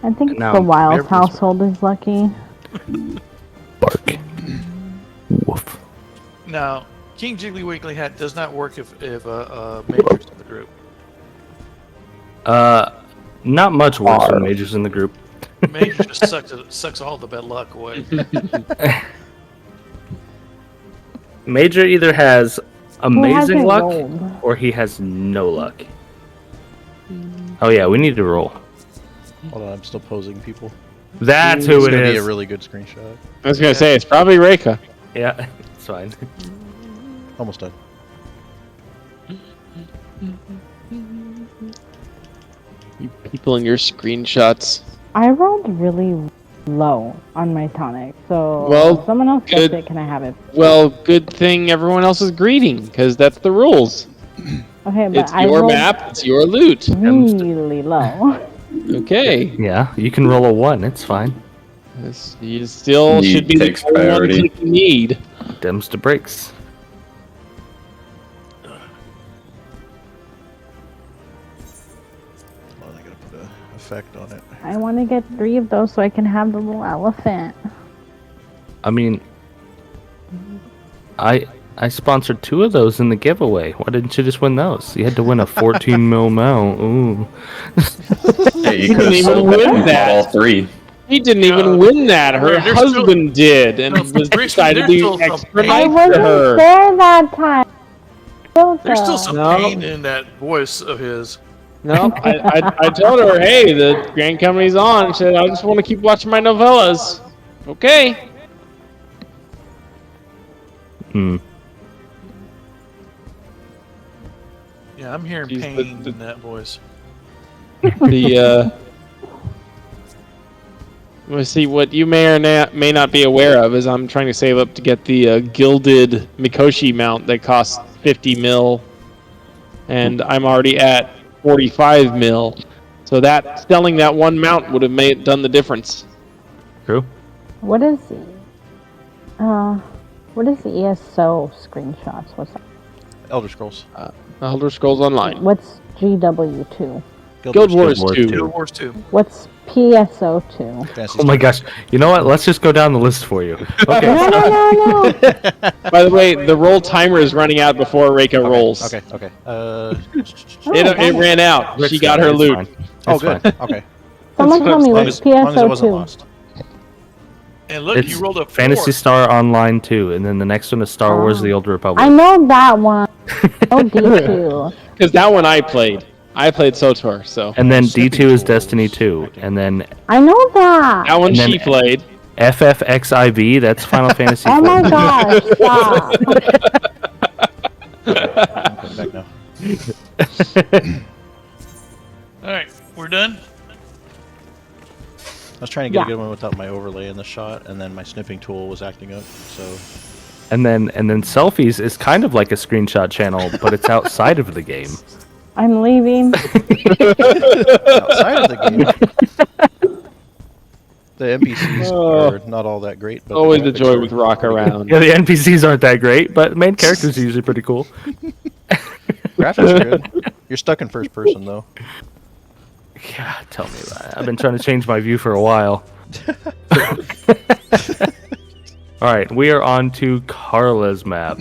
I think Now, the Wiles everyone's- household is lucky. Bark. Woof. Now, King Jiggly Wiggly hat does not work if Major's in the group. Not much worse than Majors in the group. Major just sucks all the bad luck away. Major either has amazing hasn't luck rolled? or he has no luck. Oh yeah, we need to roll. Hold on, I'm still posing people. That's It's who it gonna be a is. really good screenshot. I was gonna say it's probably Reika. Yeah, it's fine. Almost done. You people in your screenshots. I rolled really low on my tonic, so Well, if someone else gets good. it, can I have it? Well, good thing everyone else is greeting, because that's the rules. Okay, but It's I your rolled map, it's your loot. really low. Okay. Yeah, you can roll a 1, it's fine. You still Need should be the takes only one priority. clicking need. Dems to breaks. Hold on, I gotta put an effect on it. I want to get 3 of those so I can have the little elephant. I mean, I sponsored 2 of those in the giveaway. Why didn't you just win those? You had to win a 14 mil mount. Ooh. Hey, you You could have didn't even sold win them and bought that. all 3. He didn't even win that. Her They're still- husband did, and No, was they're decided still to some extra pain. I nice wasn't for her. there that time. There's still some No. pain in that voice of his. No, I told her, hey, the Grand Company's on. She said, I just want to keep watching my novellas. Okay. Hmm. Yeah, I'm hearing Jeez, pain the- in that voice. Let's see, what you may or may not be aware of is I'm trying to save up to get the gilded Mikoshi mount that costs 50 mil, and I'm already at 45 mil. So that selling that one mount would have done the difference. True. What is the ESO screenshots? What's that? Elder Scrolls. Elder Scrolls Online. What's GW2? Guild Wars Wars 2. Guild Wars 2. What's PSO2? Fantasy Oh my gosh. You know what? Let's just go down the list for you. Okay. No. By the way, the roll timer is running out before Reika rolls. Okay. Okay. It ran out. She got her It's loot. fine. Oh, It's good. fine. Okay. Someone That's tell me what I'm what's As long as it wasn't PSO2. lost. And look, It's you rolled a 4. Phantasy Star Online 2, and then the next one is Star Wars: The Old Republic. I know that one. No D2. Because that one I played. I played SOTOR, so. And then Snipping D2 is tools. Destiny 2, and then I know that. That one And then- she played. FFXIV, that's Final Fantasy Oh my 14. gosh, stop. I'm coming back now. Alright, we're done? I was trying to get Yeah. a good one without my overlay in the shot, and then my snipping tool was acting up. So And then selfies is kind of like a screenshot channel, but it's outside of the game. I'm leaving. outside of the game, the NPCs are not all that great. But Always the a graphics joy are with Rock pretty good. around. Yeah, the NPCs aren't that great, but main characters are usually pretty cool. Graphics are good. You're stuck in first person though. Yeah, tell me about it. I've been trying to change my view for a while. Alright, we are on to Carla's map.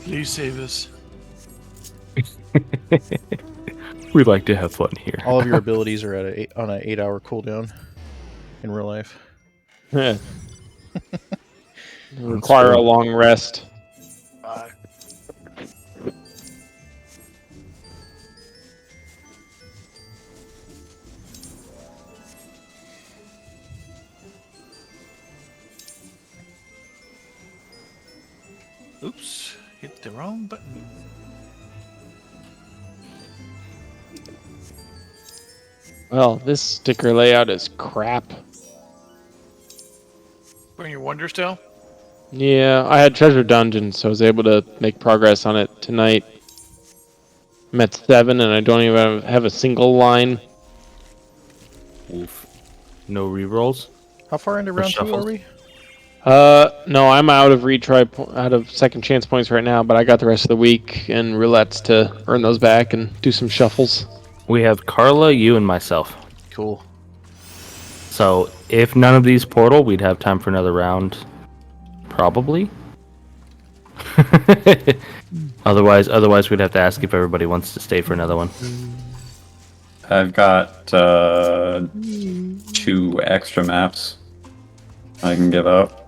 Please save us. We like to have fun here. All of your abilities are at on an 8-hour cooldown in real life. Require a long rest. Oops, hit the wrong button. Well, this sticker layout is crap. Bring your Wonder Still? Yeah, I had Treasure Dungeon, so I was able to make progress on it tonight. I'm at 7, and I don't even have a single line. Oof. No rerolls. How far into round 2 are shuffles. we? No, I'm out of out of second chance points right now, but I got the rest of the week and roulettes to earn those back and do some shuffles. We have Carla, you, and myself. Cool. So if none of these portal, we'd have time for another round, probably. Otherwise, we'd have to ask if everybody wants to stay for another one. I've got 2 extra maps I can give up.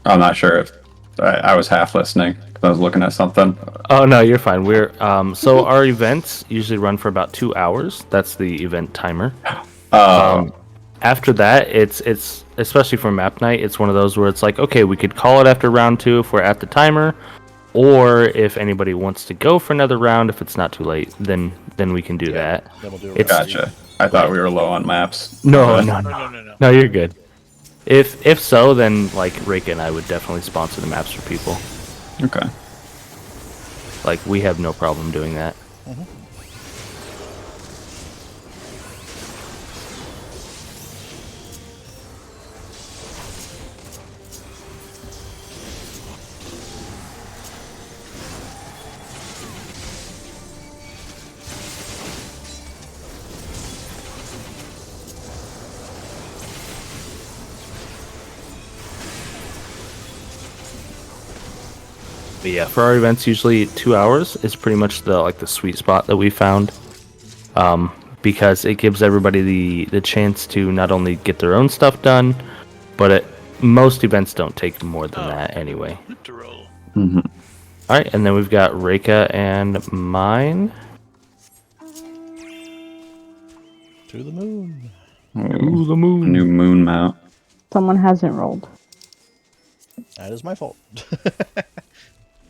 I'm not sure if I was half listening because I was looking at something. Oh no, you're fine. We're so our events usually run for about 2 hours. That's the event timer. After that, it's especially for map night. It's one of those where it's like, okay, we could call it after round 2 if we're at the timer, or if anybody wants to go for another round, if it's not too late, then we can do that. Then we'll do It's- Gotcha. I thought we were low on maps. No, No. no, you're good. If so, then like Reika and I would definitely sponsor the maps for people. Okay. Like we have no problem doing that. But yeah, for our events, usually 2 hours is pretty much the sweet spot that we found, because it gives everybody the chance to not only get their own stuff done, but most events don't take more than that anyway. Mm-hmm. All right, and then we've got Reika and mine. To the moon. Ooh, the moon. New moon mount. Someone hasn't rolled. That is my fault.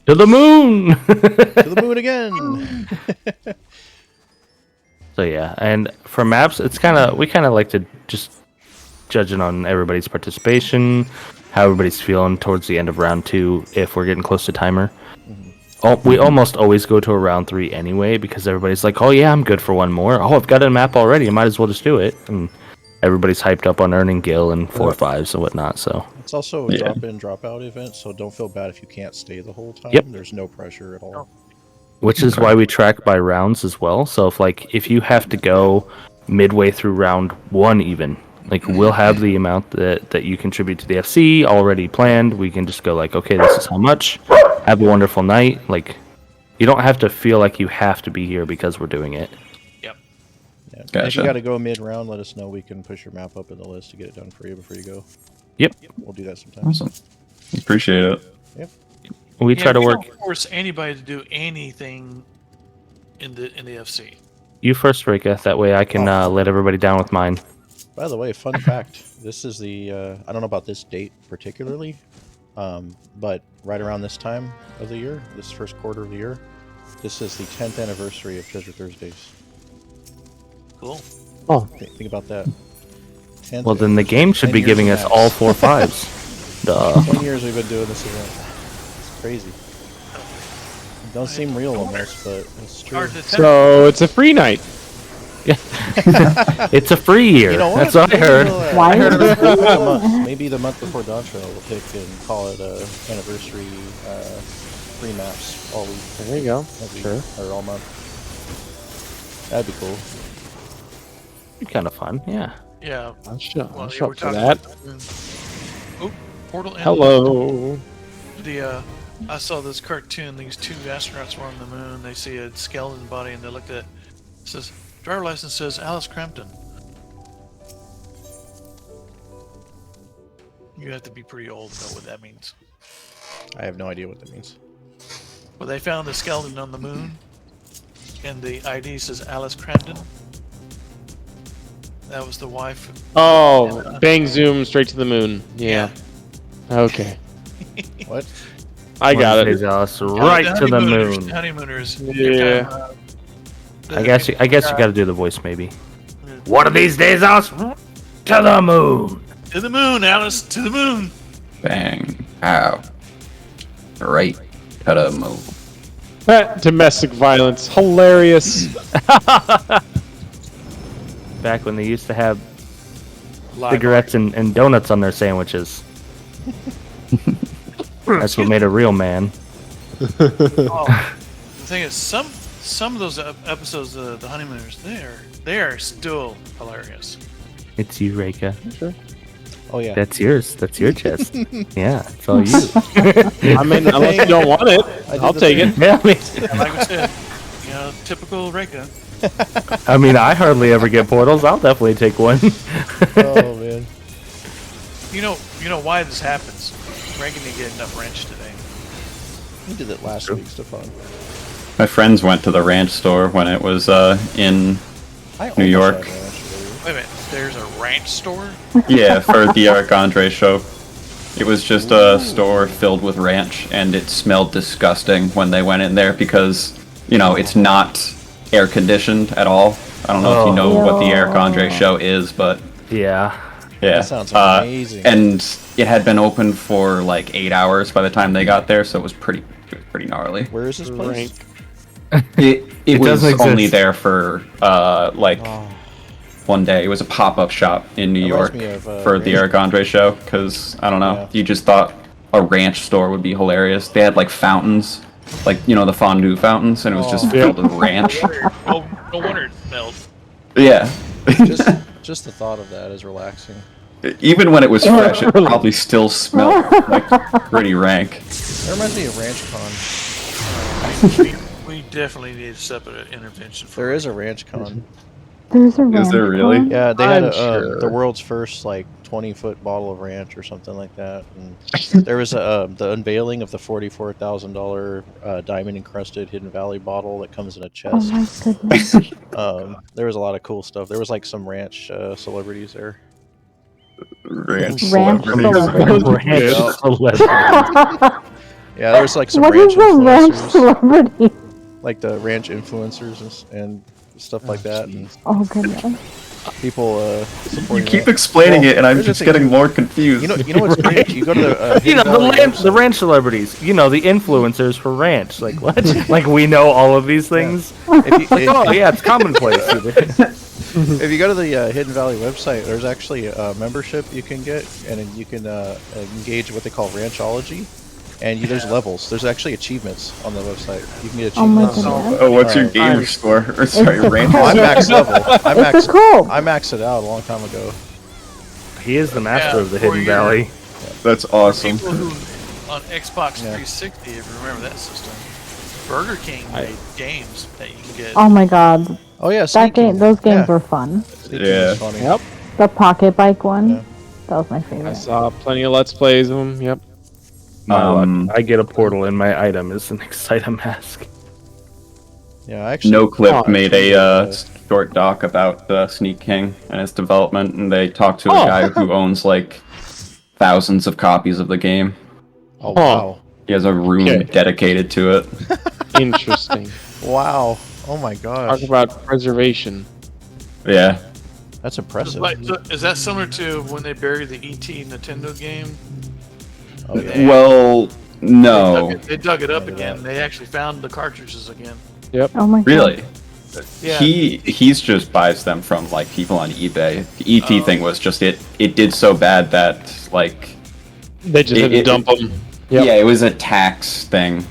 To the moon. To the moon again. So yeah, and for maps, we kind of like to just judge it on everybody's participation, how everybody's feeling towards the end of round 2 if we're getting close to timer. We almost always go to a round 3 anyway because everybody's like, oh yeah, I'm good for one more. Oh, I've got a map already. I might as well just do it. And everybody's hyped up on earning Gil and 4/5s and whatnot. So It's also a Yeah. drop-in, drop-out event, so don't feel bad if you can't stay the whole time. Yep. There's no pressure at all. which is why we track by rounds as well. So if you have to go midway through round 1 even, like we'll have the amount that you contribute to the FC already planned. We can just go like, okay, this is how much. Have a wonderful night. Like you don't have to feel like you have to be here because we're doing it. Yeah. And if Gotcha. you got to go mid-round, let us know. We can push your map up in the list to get it done for you before you go. Yep. We'll do that sometime. Awesome. Appreciate it. We try to work. Don't force anybody to do anything in the FC. You first, Rika. That way I can let everybody down with mine. By the way, fun fact. This is the, I don't know about this date particularly, but right around this time of the year, this first quarter of the year, this is the 10th anniversary of Treasure Thursdays. Cool. Oh, Think about that. 10th Well, then the game should 10 be years giving of us maps. all 4/5s. Duh. 10 years we've been doing this event. It's crazy. It don't seem real almost, but it's true. Hard to tell. so it's a free night. It's a free year. You know what? That's what I Maybe heard. we'll, Why I heard is it it for a couple free? months. Maybe the month before Dawn Trail we'll pick and call it anniversary free maps all week. There you go. Every, Sure. Or all month. That'd be cool. Kind of fun, yeah. Yeah. I'll show, Well, I'll yeah, show we're up for talking that. about- Oh, portal. ended. Hello. I saw this cartoon. These 2 astronauts were on the moon. They see a skeleton body, and they looked at it. It says driver license says Alice Crampton. You have to be pretty old to know what that means. I have no idea what that means. Well, they found the skeleton on the moon, and the ID says Alice Crampton. That was the wife. Oh, bang zoom straight to the moon. Yeah. Okay. What? I got it. Alice, right to the honeymooners- moon. Honeymooners. Yeah. I guess you got to do the voice maybe. One of these days, Alice, to the moon. To the moon, Alice. To the moon. Bang. Ow. Right. To the moon. That domestic violence. Hilarious. Back when they used to have cigarettes and donuts on their sandwiches. That's what made a real man. The thing is, some of those episodes of The Honeymooners, they are still hilarious. It's you, Reika. Sure. Oh yeah. That's yours. That's your chest. Yeah, it's all you. I mean, unless you don't want it, I'll take it. Yeah, Like I said, typical Reika. I mean, I hardly ever get portals. I'll definitely take one. Oh man. You know why this happens. Reika didn't get enough wrench today. We did it last week, Stefan. My friends went to the ranch store when it was in New York. Wait a minute, there's a ranch store? Yeah, for the Eric Andre show. It was just a store filled with ranch, and it smelled disgusting when they went in there because, it's not air conditioned at all. I don't know if you know what the Eric Andre show is, but Yeah. yeah. That sounds amazing. And it had been open for like 8 hours by the time they got there, so it was pretty gnarly. Where is this place? It was doesn't only exist. there for one day. It was a pop-up shop in New York Reminds me of, for the Eric Andre show because I don't know, you just thought a ranch store would be hilarious. They had like fountains, like the fondue fountains, and it was just filled with ranch. No wonder it smelled. Yeah. Just the thought of that is relaxing. Even when it was fresh, it probably still smelled like pretty rank. That reminds me of Ranch Con. We definitely need a separate intervention for There is a Ranch Con. There's a ranch. Is there really? Con? Yeah, they had I'm sure. the world's first 20-foot bottle of ranch or something like that. And there was the unveiling of the $44,000 diamond encrusted Hidden Valley bottle that comes in a Oh chest. my goodness. There was a lot of cool stuff. There was some ranch celebrities there. Ranch Ranch celebrities. Ranch celebrity. Yeah, there was some What ranch is a ranch influencers, celebrity? like the ranch influencers and stuff like that, and Oh goodness. people You supporting keep that. explaining it, and I'm here's the just thing. getting more confused. You know what's great? You go to the Hidden the Valley the website. ranch celebrities. The influencers for ranch. Like what? Like we know all of these things. If you, Oh yeah, it's commonplace. if you go to the Hidden Valley website, there's actually a membership you can get, and then you can engage what they call ranchology. And there's levels. There's actually achievements on the website. You can get Oh my achievements. goodness. Oh, what's your gamer score? Or sorry, It's a range? cult. I'm max level. It's a cult. I maxed it out a long time ago. He is the master Yeah, of the for Hidden your- Valley. That's awesome. people who on Xbox 360, if you remember that system. Burger King made games that you can get. Oh my god. Oh yeah, That Sneaking. game, those games Yeah. were fun. Sneaking Yeah. is funny. Yep. The pocket bike one. Yeah. That was my I favorite. saw plenty of Let's Plays of them. Yep. I get a portal and my item is an Excita mask. Yeah, I actually. No Clip Oh, made a short doc about Sneak King and its development, and they talked to a guy who owns thousands of copies of the game. Oh wow. He has a room Okay. dedicated to it. Interesting. Wow. Oh my Talk gosh. about preservation. Yeah. That's impressive. Is that similar to when they buried the ET Nintendo game? Oh yeah. Well, no. They dug it up again. They actually found the cartridges again. Oh my god. Really? Yeah. He's just buys them from people on eBay. The ET thing was just it did so bad that They just had to dump them. Yep. yeah, it was a tax thing.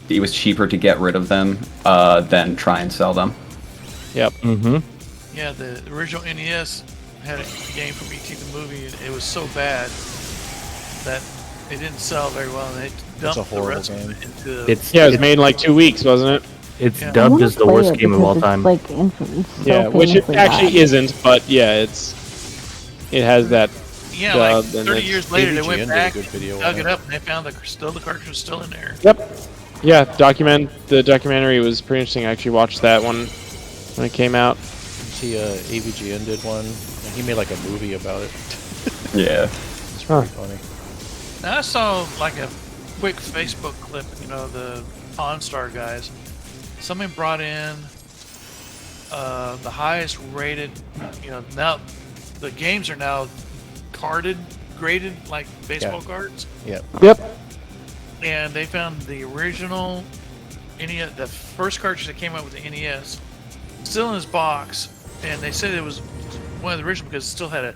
It was cheaper to get rid of them than try and sell them. Yep. Mm-hmm. Yeah, the original NES had a game from ET the movie, and it was so bad that it didn't sell very well, and they dumped the horrible rest game. of it into. Yeah, it was made in 2 weeks, wasn't it? It's Yeah. I dubbed wanna as the play worst it game of all because time. it's, it's so Yeah, which it famously actually bad. isn't, but yeah, it has that. Yeah, Dub, and 30 it's year later, they AVGN went did a back, good video on dug it. it up, and they found the cartridge was still in there. Yep. Yeah, the documentary was pretty interesting. I actually watched that one when it came out. See, AVGN did one, and he made a movie about it. Yeah. It's really funny. Now I saw a quick Facebook clip, the Pawn Star guys. Somebody brought in the highest rated, now the games are now graded like baseball cards. Yeah. Yep. And they found the original NES, the first cartridge that came out with the NES, still in his box, and they said it was one of the original because it still had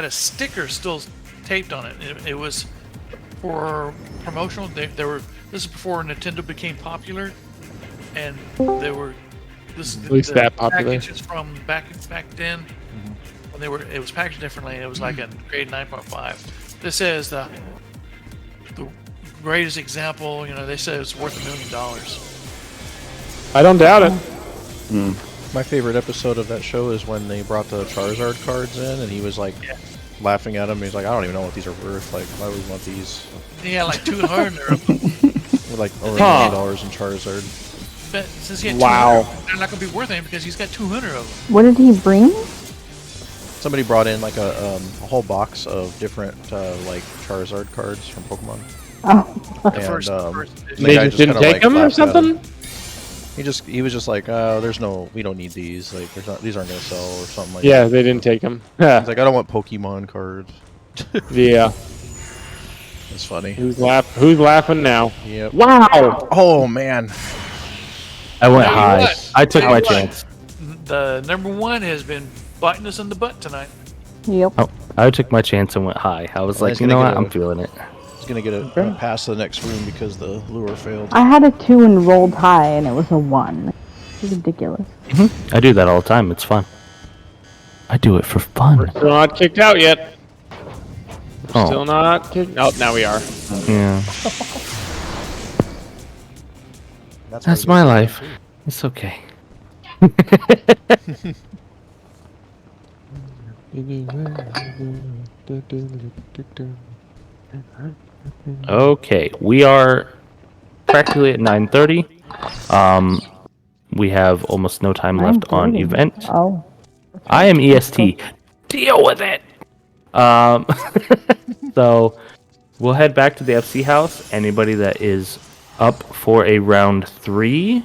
a sticker still taped on it. It was for promotional. This is before Nintendo became popular, and they were At least that popular. packages from back then when it was packaged differently. It was like a grade 9.5. This is the greatest example. They said it's worth $1 million. I don't doubt it. My favorite episode of that show is when they brought the Charizard cards in, and he was like laughing at him. He's like, I don't even know what these are worth. Like, why would we want these? He had like 200 of them. With like over $1 million in Charizard. But since he had Wow. 200, they're not going to be worth anything because he's got 200 of them. What did he bring? Somebody brought in like a whole box of different like Charizard cards from Pokemon. Oh. And first the They guy just didn't kinda, take like, them or laughed at him. something? He was just like, we don't need these. Like, these aren't gonna sell or something like Yeah, that. they didn't take them. He's like, I don't want Pokemon cards. Yeah. It's funny. Who's laughing now? Yep. Wow. Oh man. I went Tell you high. what. I took Tell my you what. chance. The number one has been biting us in the butt tonight. Yep. Oh, I took my chance and went high. I was Well, like, he's you know gonna what? get I'm feeling it. He's gonna get a pass to the next room because the lure failed. I had a 2 and rolled high, and it was a 1. It's ridiculous. I do that all the time. It's fun. I do it for fun. Still not kicked out yet. Oh. Still not kicked. Oh, now we are. Yeah. why That's you my get life. too. It's okay. Okay, we are practically at 9:30. We have almost no time left on 9:30. event. Oh. I am EST. Deal with it. So we'll head back to the FC house. Anybody that is up for a round 3,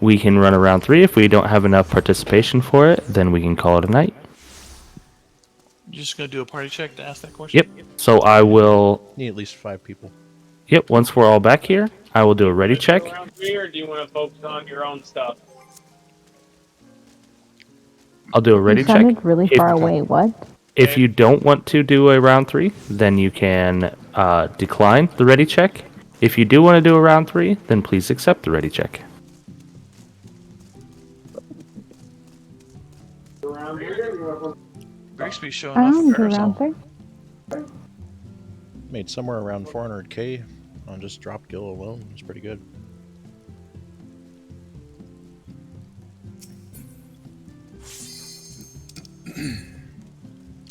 we can run a round 3. If we don't have enough participation for it, then we can call it a night. You're just going to do a party check to ask that question? Yep. So I will. Need at least 5 people. Yep. Once we're all back here, I will do a ready check. Round 3, or do you want to focus on your own stuff? I'll do a ready You check. sounded really If- far away. What? If you don't want to do a round 3, then you can decline the ready check. If you do want to do a round 3, then please accept the ready check. Grigsby showing I off don't do Carousel. round 3. Made somewhere around 400k on just drop gill alone. It's pretty good.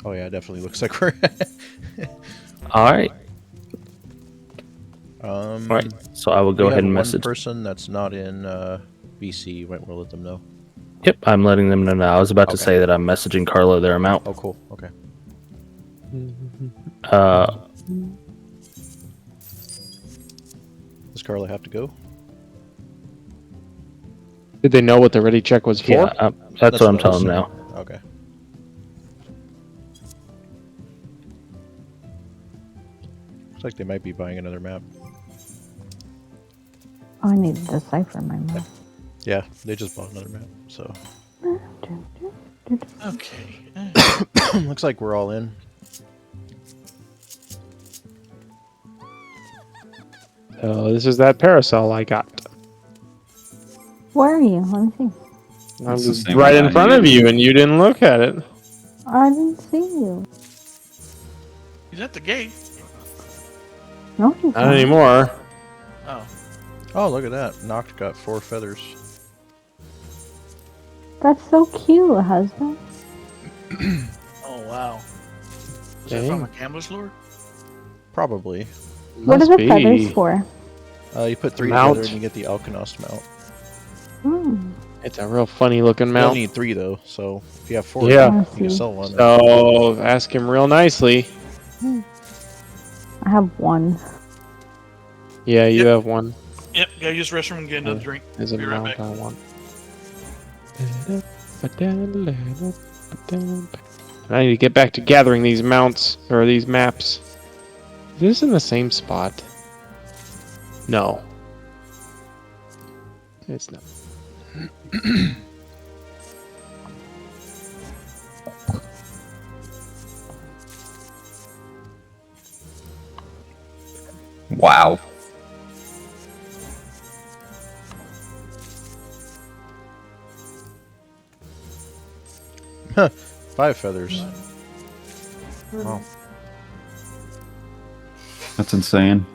Oh yeah, it definitely looks like we're. All right. All All right. So I will go ahead and message. One person that's not in BC. We'll let them know. Yep, I'm letting them know now. I was about to Okay. say that I'm messaging Carlo their amount. Oh, cool. Okay. Does Carla have to go? Did they know what the ready check was for? Yeah, that's what I'm what I was telling them now. assuming. Okay. Looks like they might be buying another map. Oh, I need to decipher my map. Yeah, they just bought another map. So Okay. looks like we're all in. Oh, this is that parasol I got. Where are you? Let me see. I It's the was same right one in I front of you, and you didn't look at it. I didn't see you. He's at the gate. No, he's Not anymore. Oh. Oh, look at that. Noct got 4 feathers. That's so cute, husband. Oh, wow. Is that from a gambler's lure? Probably. What are Must the be. feathers for? You put 3 Mount. together and you get the Alkanost mount. Hmm. It's a real funny looking You mount. only need 3 though, so if you have 4, Yeah. you can sell one. So ask him real nicely. I have 1. Yeah, you Yep. have one. Yep, gotta use the restroom and get another drink. There's a Be right mount back. I want. I need to get back to gathering these mounts or these maps. Is this in the same spot? No. It's not. Wow. Five feathers. Wow. That's insane.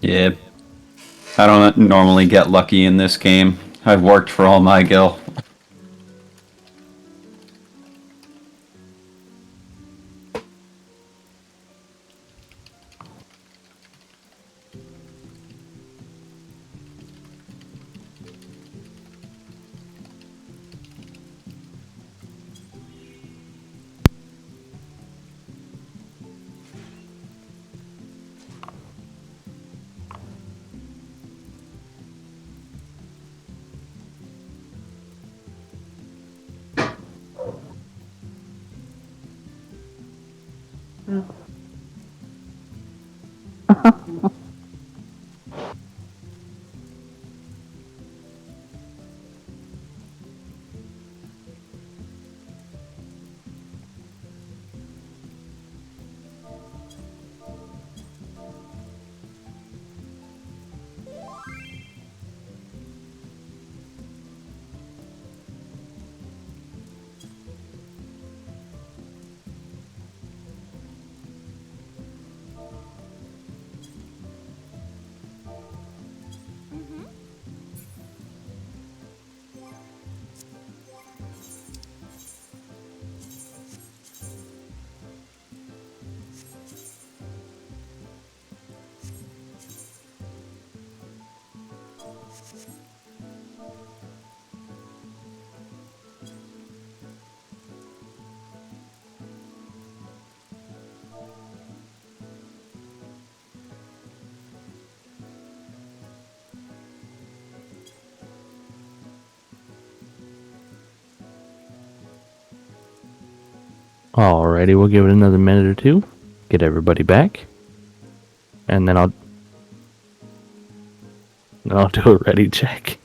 Yeah. I don't normally get lucky in this game. I've worked for all my gil. Alrighty, we'll give it another minute or two. Get everybody back. And then I'll do a ready check.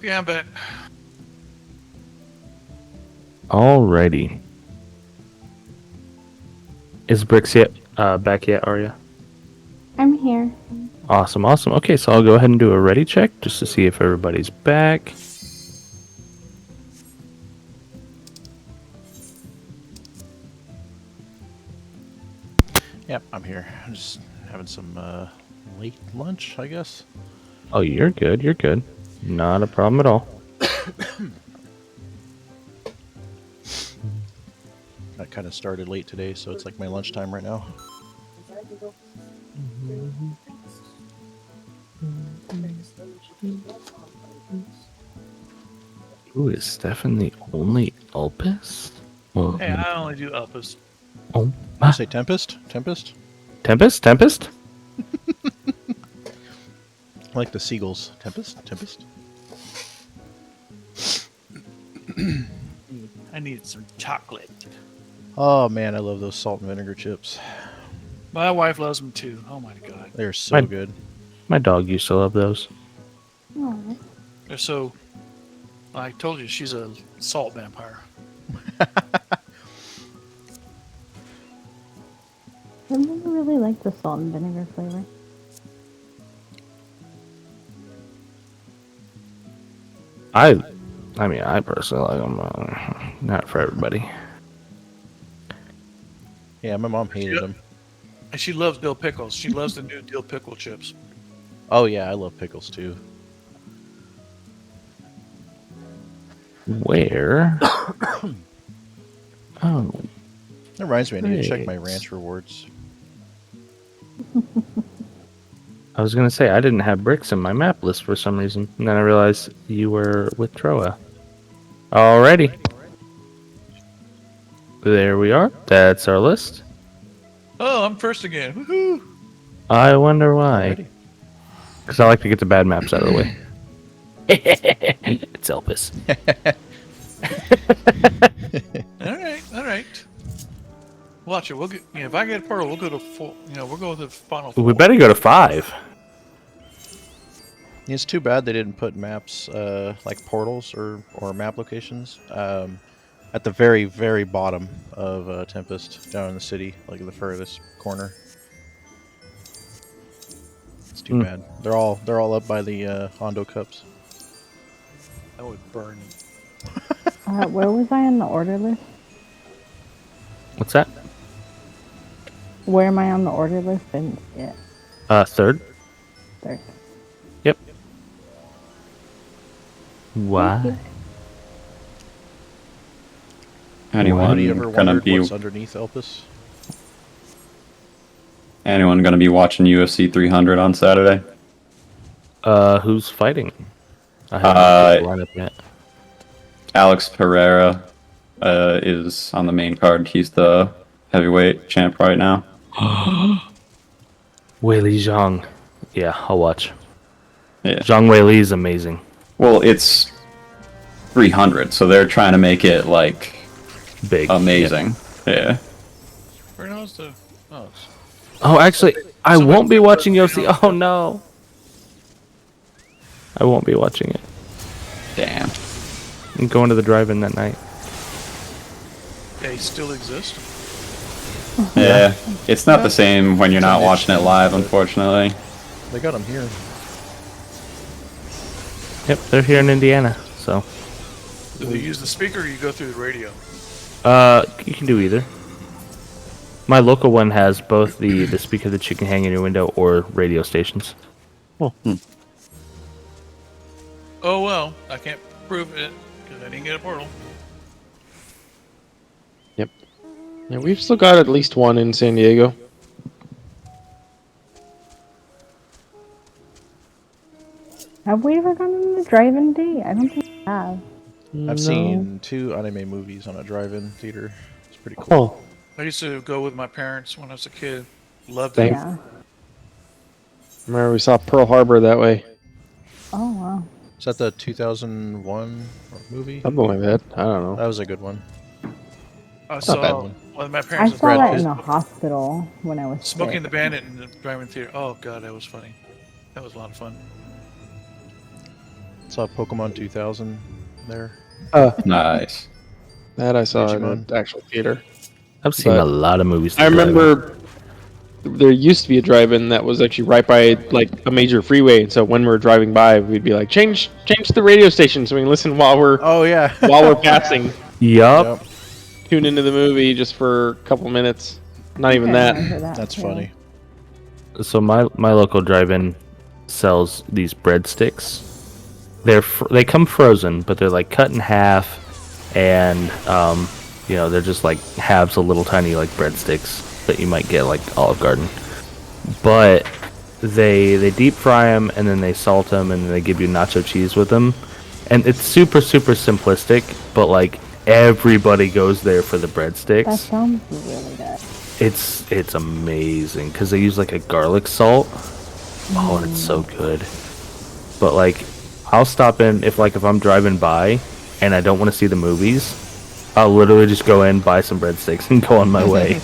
Yeah, I'm back. Alrighty. Is Bricks yet back yet, Arya? I'm here. Awesome, awesome. Okay, so I'll go ahead and do a ready check just to see if everybody's back. Yep, I'm here. I'm just having some late lunch, I guess. Oh, you're good. You're good. Not a problem at all. I kind of started late today, so it's like my lunchtime right now. Ooh, is Stefan the only Elpis? Well, Hey, I only do uppers. oh, Did ah, you say Tempest? Tempest? Tempest? Tempest? I like the seagulls. Tempest? Tempest? I need some chocolate. Oh man, I love those salt and vinegar chips. My wife loves them too. Oh my god. They're so My- good. My dog used to love those. Oh, They're so. I told you, she's a salt vampire. I've never really liked the salt and vinegar flavor. I mean, I personally like them. Not for everybody. Yeah, my mom hated Yep. them. And she loves dill pickles. She loves the new dill pickle chips. Oh yeah, I love pickles too. Where? Oh, That reminds me, I need to check my Great. ranch rewards. I was gonna say I didn't have Bricks in my map list for some reason, and then I realized you were with Troa. Alrighty. There we are. That's our list. Oh, I'm first again. Woohoo! I wonder why. Alrighty. Because I like to get the bad maps out of the way. It's Elvis. All right. Watch it. We'll get. If I get a portal, we'll go to full. We'll go to the final. We four. better go to 5. It's too bad they didn't put maps like portals or map locations at the very, very bottom of Tempest down in the city, like in the furthest corner. It's too bad. They're all up by the Hondo Cups. That would burn. Where was I on the order list? What's that? Where am I on the order list? I didn't see it. 3rd. Third. Yep. Why? Anyone Have you ever gonna wondered be what's underneath Elpis? anyone gonna be watching UFC 300 on Saturday? Who's fighting? I haven't looked at the lineup yet. Alex Pereira is on the main card. He's the heavyweight champ right now. Weili Zhang. Yeah, I'll watch. Yeah. Zhang Weili is amazing. Well, it's 300, so they're trying to make it like Big. amazing. Yeah. Where knows the? Oh, Oh, actually, I Somebody won't be said watching that- UFC. Oh no. I won't be watching it. Damn. I'm going to the drive-in that night. they still exist. Yeah. It's not the same when you're not watching it live, unfortunately. They got them here. Yep, they're here in Indiana, so. Do they use the speaker or you go through the radio? You can do either. My local one has both the speaker that you can hang in your window or radio stations. Oh well, I can't prove it because I didn't get a portal. Yep. Yeah, we've still got at least one in San Diego. Have we ever gone on a drive-in date? I don't think we have. I've seen 2 anime movies on a drive-in theater. It's pretty cool. Oh, I used to go with my parents when I was a kid. Loved Thank- it. Yeah. remember we saw Pearl Harbor that way. Oh wow. Is that the 2001 movie? Something like that. I don't know. That was a good one. I not a saw bad one. with my I parents. saw that Pitt. in a hospital when I was Smoking sick. the Bandit in the driving theater. Oh god, that was funny. That was a lot of fun. Saw Pokemon 2000 there. Nice. That I saw in Digimon. an actual theater. I've seen But a lot of movies. I through drive-in. remember there used to be a drive-in that was actually right by like a major freeway, and so when we were driving by, we'd be like, change the radio station so we can listen while we're Oh yeah. while we're passing. Yup. Tune into the movie just for a couple minutes. Not even I that. remember that That's too. funny. So my local drive-in sells these breadsticks. They come frozen, but they're like cut in half, and they're just like halves of little tiny like breadsticks that you might get like Olive Garden. But they deep fry them and then they salt them and then they give you nacho cheese with them, and it's super simplistic, but like everybody goes there for the breadsticks. That sounds really good. It's amazing because they use like a garlic salt. Oh, and it's so good. But like, I'll stop in if I'm driving by and I don't want to see the movies. I'll literally just go in, buy some breadsticks, and go on my way.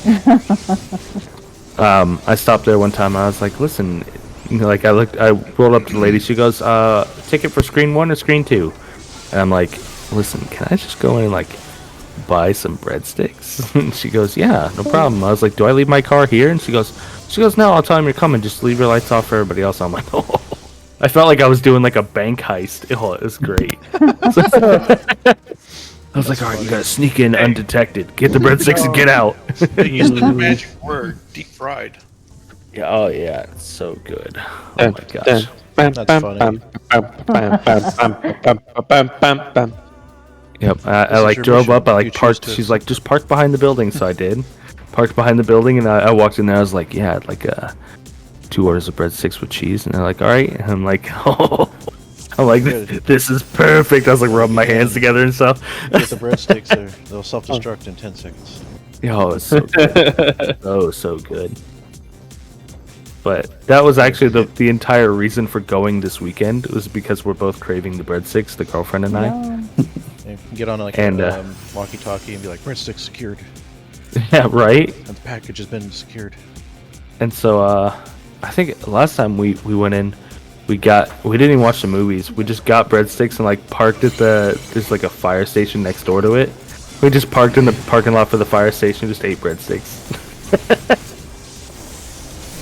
I stopped there one time. I was like, listen, I rolled up to the lady. She goes, ticket for screen 1 or screen 2? And I'm like, listen, can I just go in and like buy some breadsticks? And she goes, yeah, no problem. I was like, do I leave my car here? And she goes, no, I'll tell him you're coming. Just leave your lights off for everybody else. I'm like, oh. I felt like I was doing like a bank heist. Oh, it was great. I was like, all right, you gotta sneak in undetected. Get the breadsticks and get out. They used the magic word, deep fried. Yeah, oh yeah, it's so good. Oh my gosh. That's funny. Yep, I This is like your drove mission. up. I You like choose parked. to She's like, just park behind the building. So I did. Parked behind the building, and I walked in there. I was like, yeah, I'd like 2 orders of breadsticks with cheese. And they're like, all right. And I'm like, oh. I'm like, this is perfect. I was like rubbing my hands together and stuff. Get the breadsticks there. They'll self-destruct in 10 seconds. Oh, it's so good. So good. But that was actually the entire reason for going this weekend. It was because we're both craving the breadsticks, the girlfriend and I. You can get on like And, a walkie-talkie and be like, breadsticks secured. Yeah, right? And the package has been secured. And so I think last time we went in, we didn't even watch the movies. We just got breadsticks and like parked at there's like a fire station next door to it. We just parked in the parking lot for the fire station, just ate breadsticks.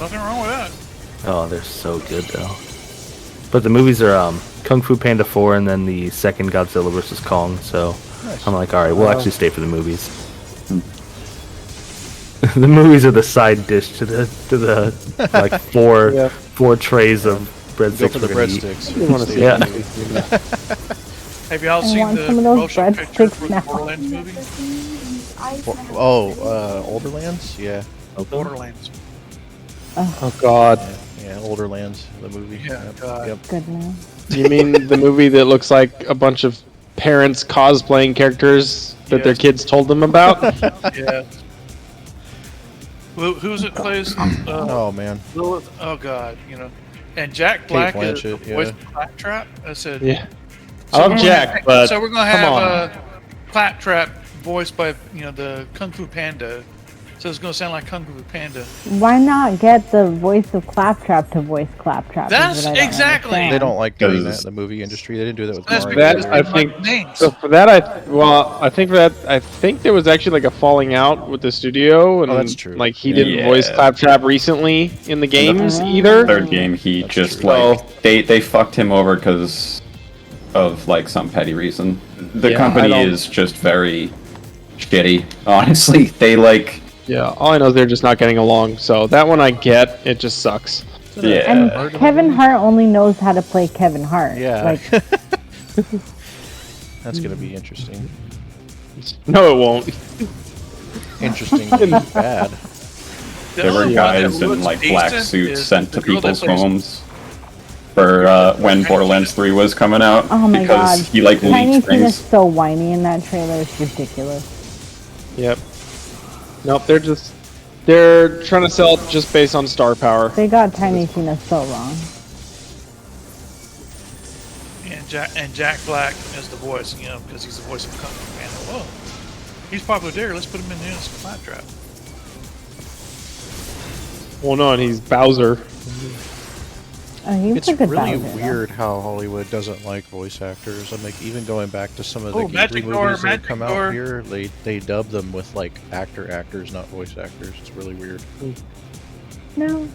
Nothing wrong with that. Oh, they're so good though. But the movies are Kung Fu Panda 4 and then the second Godzilla vs. Kong. So Nice. I'm like, all right, we'll actually stay for the movies. The movies are the side dish to the like four trays of Go breadsticks for the we're gonna eat. breadsticks. You wanna see Yeah. that movie. Have y'all I seen want the some of those motion picture breadsticks for the now. Borderlands movie? Olderlands? Yeah. Borderlands. Oh God. Yeah, Olderlands, the movie. Yeah, Yep. God. Yep. Goodness. You mean the movie that looks like a bunch of parents cosplaying characters that their Yes. kids told them about? Yeah. Who's it plays? Oh man. Lilith. Oh God, And Jack Black is the Blanchett, voice yeah. of Claptrap. I said. Yeah. I love Jack, but so we're gonna come have on. Claptrap voiced by the Kung Fu Panda. So it's gonna sound like Kung Fu Panda. Why not get the voice of Claptrap to voice Claptrap? is That's what I don't exactly. understand. They don't like doing that Because- in the movie industry. They didn't do that with That's Mario. because That I they like think. names. So for that, I think there was actually like a falling out with the studio, and that's true. like he Yeah. didn't voice Claptrap recently in the games either. Third game, he That's just true. like they fucked him over because of like some petty reason. The Yeah, company I don't- is just very shitty. Honestly, they like Yeah, all I know is they're just not getting along. So that one I get. It just sucks. yeah. And Kevin Hart only knows how to play Kevin Hart. Yeah. Like, That's gonna be interesting. No, it won't. Interesting, but bad. The There were only one that guys in looks like black decent suits is sent the to girl that people's plays- homes for when Borderlands 3 was coming out oh my because God. he like Tiny leaked Tina's things. so whiny in that trailer. It's ridiculous. Yep. Nope. They're trying to sell it just based on star power. They got Tiny Tina so wrong. And Jack Black as the voice, because he's the voice of Kung Fu Panda. Whoa, he's popular there. Let's put him in as Claptrap. Well, no, and he's Bowser. he's It's a good really Bowser, though. weird how Hollywood doesn't like voice actors. I'm like, even going back to some of the Oh, Ghibli Magic movies Door, that have Magic come Door. out here, they dub them with like actors, not voice actors. It's really weird. No.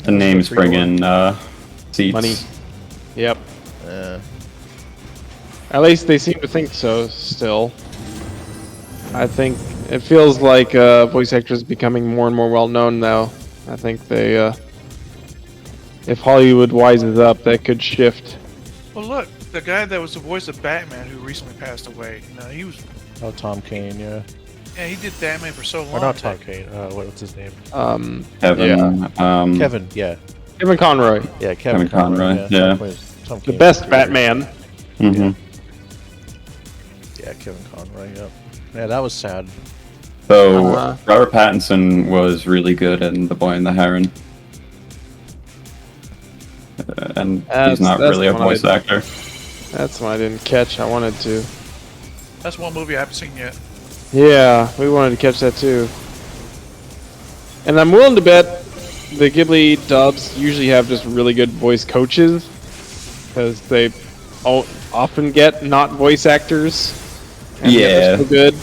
The names bring in seats. Money. Yep. Uh, At least they seem to think so still. I think it feels like voice actors becoming more and more well known now. I think they, if Hollywood wises up, that could shift. Well, look, the guy that was the voice of Batman who recently passed away. You know, he was. oh, Tom Kane, yeah. Yeah, he did Batman for so long. Or not Tom that- Kane. What's his name? Kevin. Kevin, yeah. Kevin Conroy, Yeah, Kevin Conroy, Conroy. yeah. Tom the Kane best was- Batman. hmm Yeah, Kevin Conroy, yep. Yeah, that was sad. So Uh-huh. Robert Pattinson was really good in The Boy and the Heron. And he's not That's really a the one voice actor. That's one I didn't catch. I wanted to. That's one movie I haven't seen yet. Yeah, we wanted to catch that too. And I'm willing to bet the Ghibli dubs usually have just really good voice coaches, because they often get not voice actors. And they're Yeah. so good.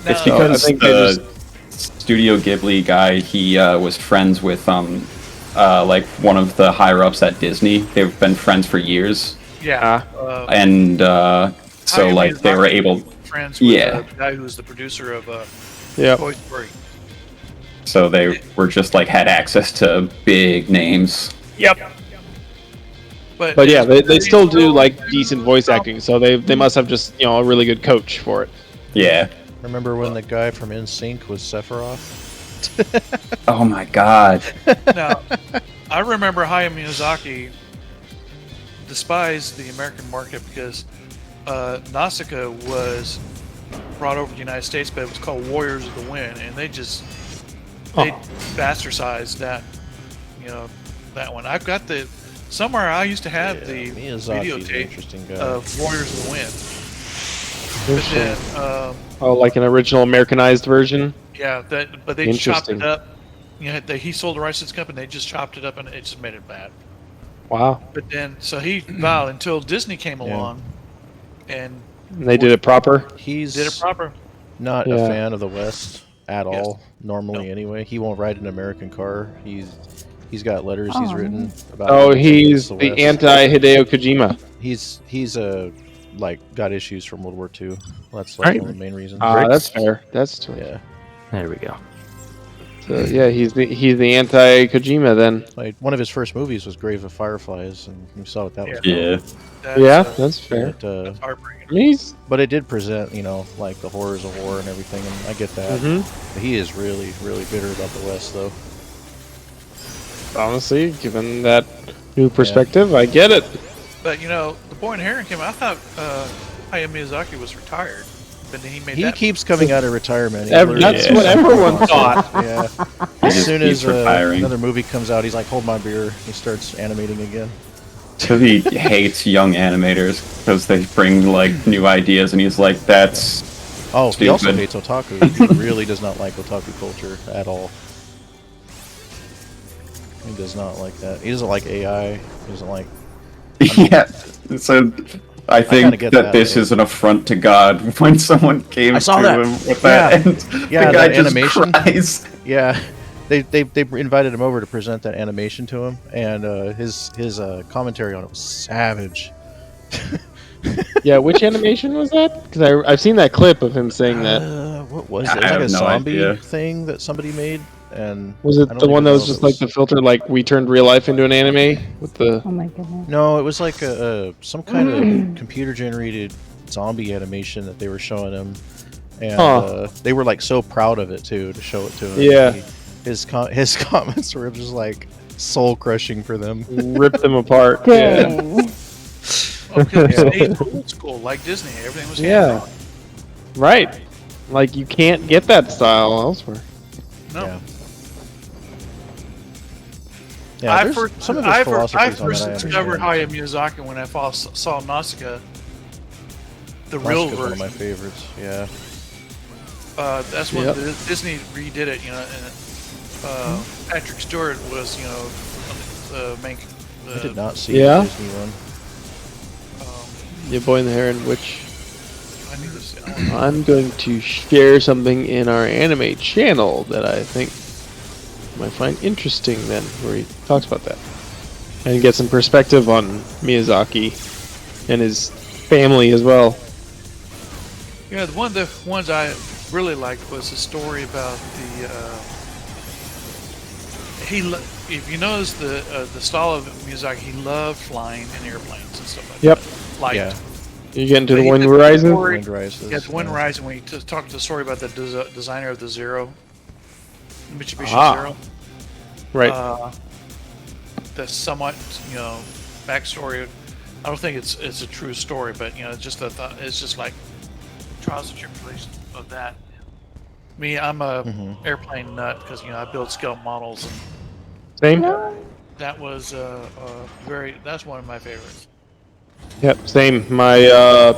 It's No, because I think they the Studio Ghibli guy, he was friends with like one of the higher ups at Disney. They've been friends for years, Yeah. and so Hayao like they were Miyazaki able. Friends with Yeah. the guy who's the producer of Yep. Toy Story. So they were just like had access to big names. Yep. But yeah, they still do like decent voice acting, so they must have just a really good coach for it. Yeah. Remember when the guy from NSYNC was Sephiroth? Oh my God. Now, I remember Hayao Miyazaki despised the American market because Nausicaa was brought over to the United States, but it was called Warriors of the Wind, and they bastardized that, that one. I've got somewhere I used to have the Miyazaki's an videotape interesting guy. of Warriors of the Wind. But then, Oh, like an original Americanized version. yeah, but they just chopped it Interesting. up. He sold the rights to this company. They just chopped it up and it just made it bad. Wow. But then, so he vowed until Disney came along, and And they did it proper. He's did it proper. not Yeah. a fan of the West at Yes. all, normally anyway. He won't ride an American car. He's got letters he's Aw. written about. Oh, how he he's hates the West. anti-Hideo Kojima. He's like got issues from World War II. That's like Right. one of the main reasons. That's fair. That's true. Yeah. There we go. So, yeah, he's the anti-Kojima then. Like one of his first movies was Grave of Fireflies, and you saw what that was. Yeah. That's, Yeah, that's fair. But, heartbreaking. I mean, he's but it did present, like the horrors of war and everything, and I get that. Mhm. But he is really, really bitter about the West, though. honestly, given that new perspective, I get it. But the Boy and Heron came out. I thought Hayao Miyazaki was retired, but then he made He that. keeps coming out of retirement. He That's literally- what everyone thought. Yeah. As soon He's as retiring. another movie comes out, he's like, "Hold my beer." He starts animating again. So he hates young animators because they bring like new ideas, and he's like, "That's Oh, he also Stupid. hates otaku. He really does not like otaku culture at all. He does not like that. He doesn't like AI. He doesn't like. yeah." So I kinda think get that that, this though. is an affront to God when someone came I saw to that. him with that, Yeah. and Yeah, the guy that just animation. cries. Yeah, they invited him over to present that animation to him, and his commentary on it was savage. Yeah, which animation was that? Because I've seen that clip of him saying that. What was I it? It was like have a no zombie idea. thing that somebody made, and Was I it don't the one even that know was if just it like the filter, like we turned real life into an anime with the? Oh my goodness. No, it was like some kind of computer generated zombie animation that they were showing him, and Huh. they were like so proud of it too to show it to him. Yeah. His comments were just like soul crushing for them. Rip them apart. Yeah. Dang. Because it's old school, like Disney. Everything was Yeah. hand-drawn. Right. Like you can't get that style elsewhere. No. Yeah. Yeah, I there's first, some of his I philosophies first on that I discovered understand. Hayao Miyazaki when I saw Nausicaa, the Nausicaa's real one of version. my favorites. Yeah. That's when Yep. Disney redid it, and Patrick Stewart was, the main. I did not see Yeah? the Disney one. Yeah, Boy and the Heron, which I need to see. I'm going to share something in our anime channel that I think you might find interesting then, where he talks about that. And get some perspective on Miyazaki and his family as well. Yeah, one of the ones I really liked was the story about the. If you notice the style of Miyazaki, he loved flying in airplanes and stuff like Yep. that. Flight. Yeah. You get into But the he Wind did the Horizon? story- Wind Rises. Yeah, the Wind Horizon, when he talked the story about the designer of the Zero, Mitsubishi Ah. Zero. Right. The somewhat, backstory. I don't think it's a true story, but just the thought. It's just like trials and tribulations of that. Me, I'm a airplane nut because I build scale models, and Same? that was that's one of my favorites. Yep, same. My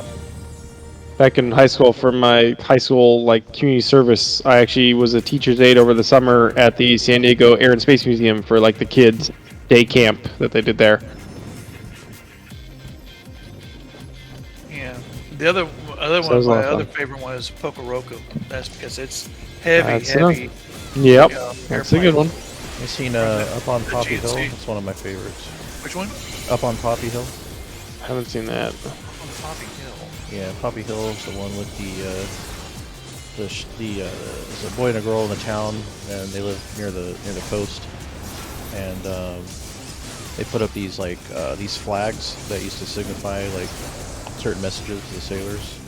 back in high school, for my high school community service, I actually was a teacher's aide over the summer at the San Diego Air and Space Museum for the kids' day camp that they did there. Yeah. The other Sounds a my lot of other fun. favorite one is Pokoroku. That's because it's heavy, That's heavy. Yep, you know, that's a good one. I've seen Up on Poppy Hill. GNC. It's one of my favorites. Which one? Up on Poppy Hill. I haven't seen that. On Poppy Hill. Yeah, Poppy Hill is the one with there's a boy and a girl in the town, and they live near the coast, and they put up these these flags that used to signify certain messages to the sailors,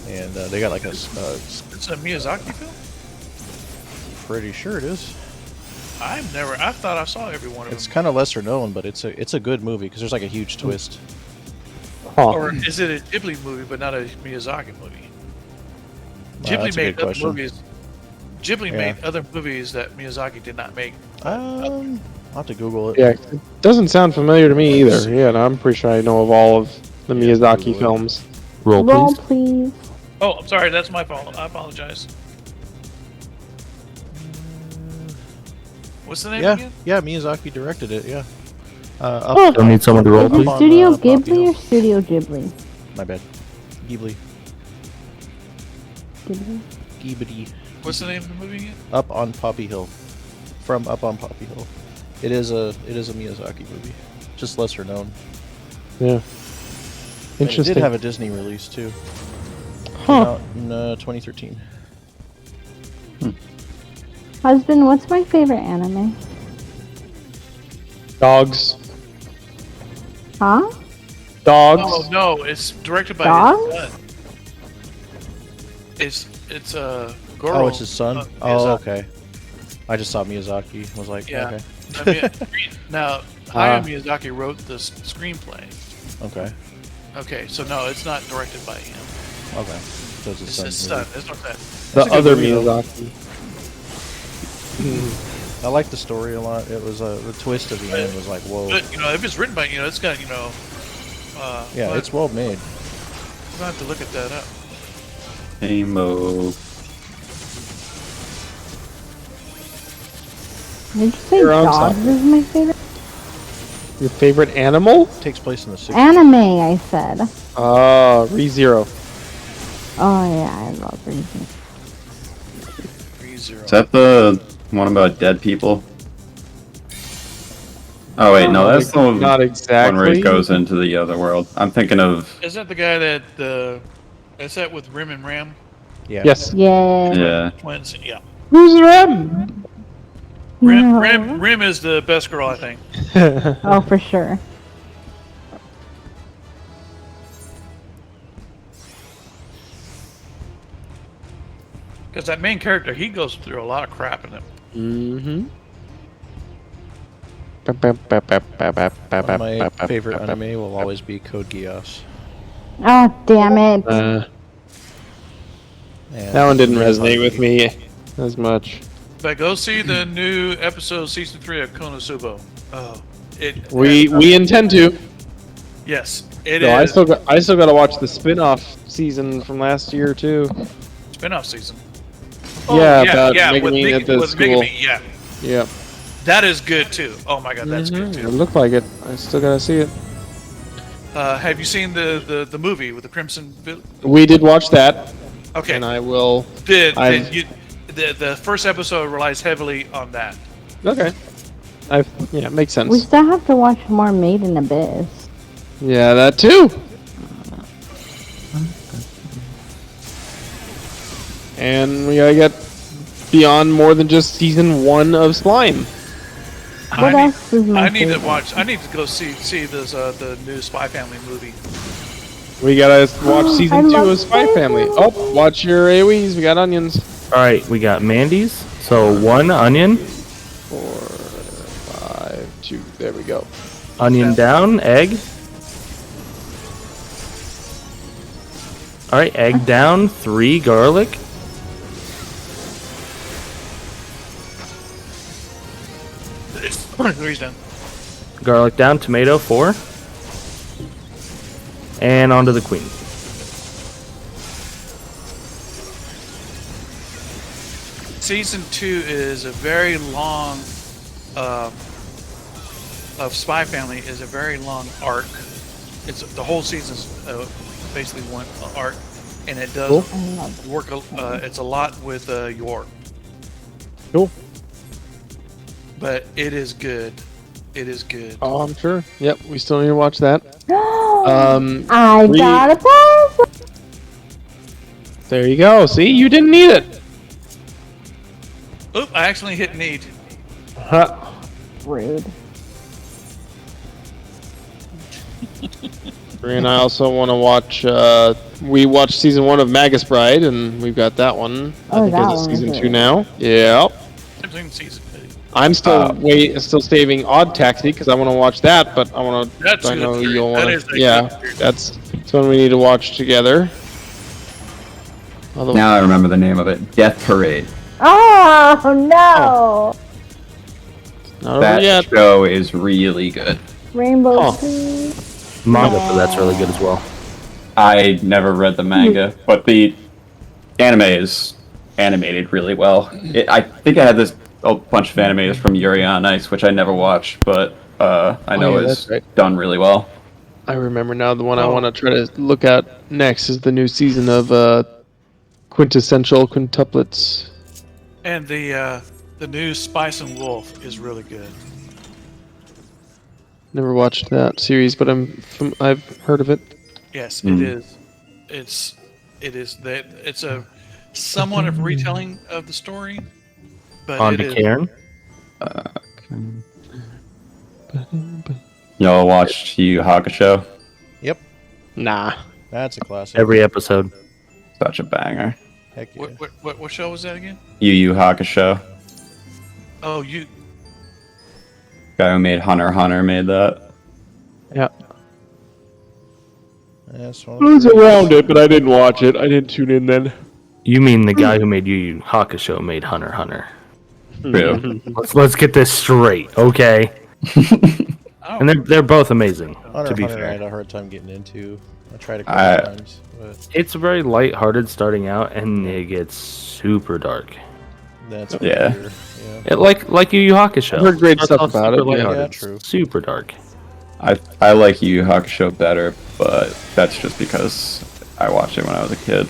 and they got It's a Miyazaki film. pretty sure it is. I thought I saw every one of It's them. kind of lesser known, but it's a good movie because there's a huge twist. Huh. Or is it a Ghibli movie, but not a Miyazaki movie? Ghibli that's a made good other question. movies. Ghibli Yeah. made other movies that Miyazaki did not make. I'll have to Google it. Yeah, it doesn't sound familiar to me either. Yeah, and I'm pretty sure I know of all of the Yeah, Miyazaki Google it. films. Roll, Roll, please. please. Oh, I'm sorry, that's my fault. I apologize. What's the name Yeah, again? yeah, Miyazaki directed it. Yeah. Don't need someone to roll, Is please. it Studio Poppy Ghibli Hill. or Studio Ghibli? My bad. Ghibli. Ghibli. Ghibli. What's the name of the movie again? Up on Poppy Hill. From Up on Poppy Hill. It is a Miyazaki movie, just lesser known. Yeah. And it Interesting. did have a Disney release too. Came Huh. out in 2013. Husband, what's my favorite anime? Dogs. Huh? Dogs. Oh no, it's directed by Dogs? his son. It's Goro. Oh, it's his son. Oh, Miyazaki. okay. I just saw Miyazaki. Was like, Yeah. okay. Now, Hayao Miyazaki wrote the screenplay. Okay. Okay, so no, it's not directed by him. Okay. So it's his It's son's his movie. son. It's not that. The It's a good other movie, though. Miyazaki. I like the story a lot. It was the twist at the end was like, whoa. But if it's written by it's got Yeah, but it's well made. I'm gonna have to look at that up. Amo. Did you say You're on Dogs top. is my favorite? Your favorite animal? Takes place in the 60s. Anime, I said. ReZero. Oh yeah, I love reading. Is that the one about dead people? Oh wait, no, that's the one Not where exactly. it goes into the other world. I'm thinking of Is that the guy that is that with Rim and Ram Yeah. Yes. Yeah. yeah. twins? Yeah. Who's Rem? Rim, No. Rim is the best girl, I think. Oh, for sure. Because that main character, he goes through a lot of crap in it. Mm-hmm. One of my favorite anime will always be Code Geass. Oh, damn it. And That one didn't resonate with me as much. But go see the new episode, season 3 of Konosuba. Oh, We intend to. Yes, it No, is. I still got to watch the spin-off season from last year too. Spin-off season. Yeah, about with Megami at the with school. Megami, yeah. Yeah. That is good too. Oh my god, that's good It too. looked like it. I still gotta see it. Have you seen the movie with the Crimson? We did watch that. Okay. And I will. The first episode relies heavily on that. Okay. Yeah, it makes sense. We still have to watch more Made in Abyss. Yeah, that too. And we gotta get beyond more than just season 1 of Slime. What else is my I need to favorite? watch. I need to go see this the new Spy Family movie. We gotta watch season 2 love of Spy Spy Family. Family. Oh, watch your AoEs. We got onions. All right, we got Mandy's. So 1 onion, 4, 5, 2. There we go. onion down, egg. All right, egg down, 3 garlic. Three's done. Garlic down, tomato 4. And onto the queen. Season 2 is a very long of Spy Family is a very long arc. It's the whole season's basically one arc, and it does work. It's a lot with Yor. Cool. But it is good. It is good. Oh, I'm sure. Yep, we still need to watch that. I got a present. There you go. See, you didn't need it. Oop! I accidentally hit need. Huh. Rude. Bree and I also want to watch. We watched season 1 of Magus Bride, and we've got that one. I think that it's one, season is 2 it? now. Yep. I'm doing season. I'm still still saving Odd Taxi because I want to watch that, but I want to. That's I know good. you'll That want is to. a Yeah, good series. that's one we need to watch together. Although, Now I remember the name of it. Death Parade. Oh no! not over That yet. show is really good. Rainbow Oh. Tree. Manga for that's really good as well. I never read the manga, but the anime is animated really well. I think I had this a bunch of animators from Yuri on Ice, which I never watched, but I know yeah, is that's right. done really well. I remember now. The one I want to try to look at next is the new season of Quintessential Quintuplets. And the new Spice and Wolf is really good. Never watched that series, but I've heard of it. Yes, it is. It is that it's a somewhat of retelling of the story, but On it to is. Cairn. Y'all watched Yu Yu Hakusho? Yep, Nah. that's a classic. Every episode. Such a banger. Heck yeah. What show was that again? Yu Yu Hakusho. Oh, you. Guy who made Hunter x Hunter made that. Yeah. That's one I was around it, but I didn't watch it. I didn't tune in then. You mean the guy who made Yu Yu Hakusho made Hunter x Hunter? True. Let's get this straight, okay? And they're both amazing. Hunter to be Hunter I fair, had a hard time getting into. I tried a couple times, but it's very lighthearted starting out, and it gets super dark. that's Yeah. weird. Yeah. It, like Yu Yu Hakusho. I've heard great Starts stuff off about super it, yeah. lighthearted, Yeah, true. Super dark. I like Yu Yu Hakusho better, but that's just because I watched it when I was a kid,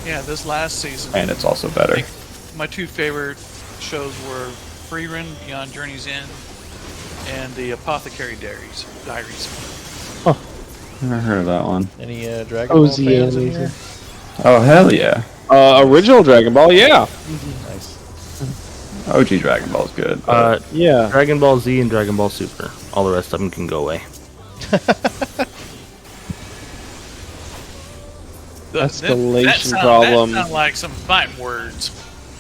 Yeah, this last season. and it's also better. My two favorite shows were Freerun Beyond Journey's End and the Apothecary Diaries. Never heard of that one. Any Dragon Ball OZ fans in animation. here? Oh hell yeah! Original Dragon Ball, yeah. Nice. OG Dragon Ball's good. But Yeah. Dragon Ball Z and Dragon Ball Super. All the rest of them can go away. Escalation problem. That sound like some fighting words.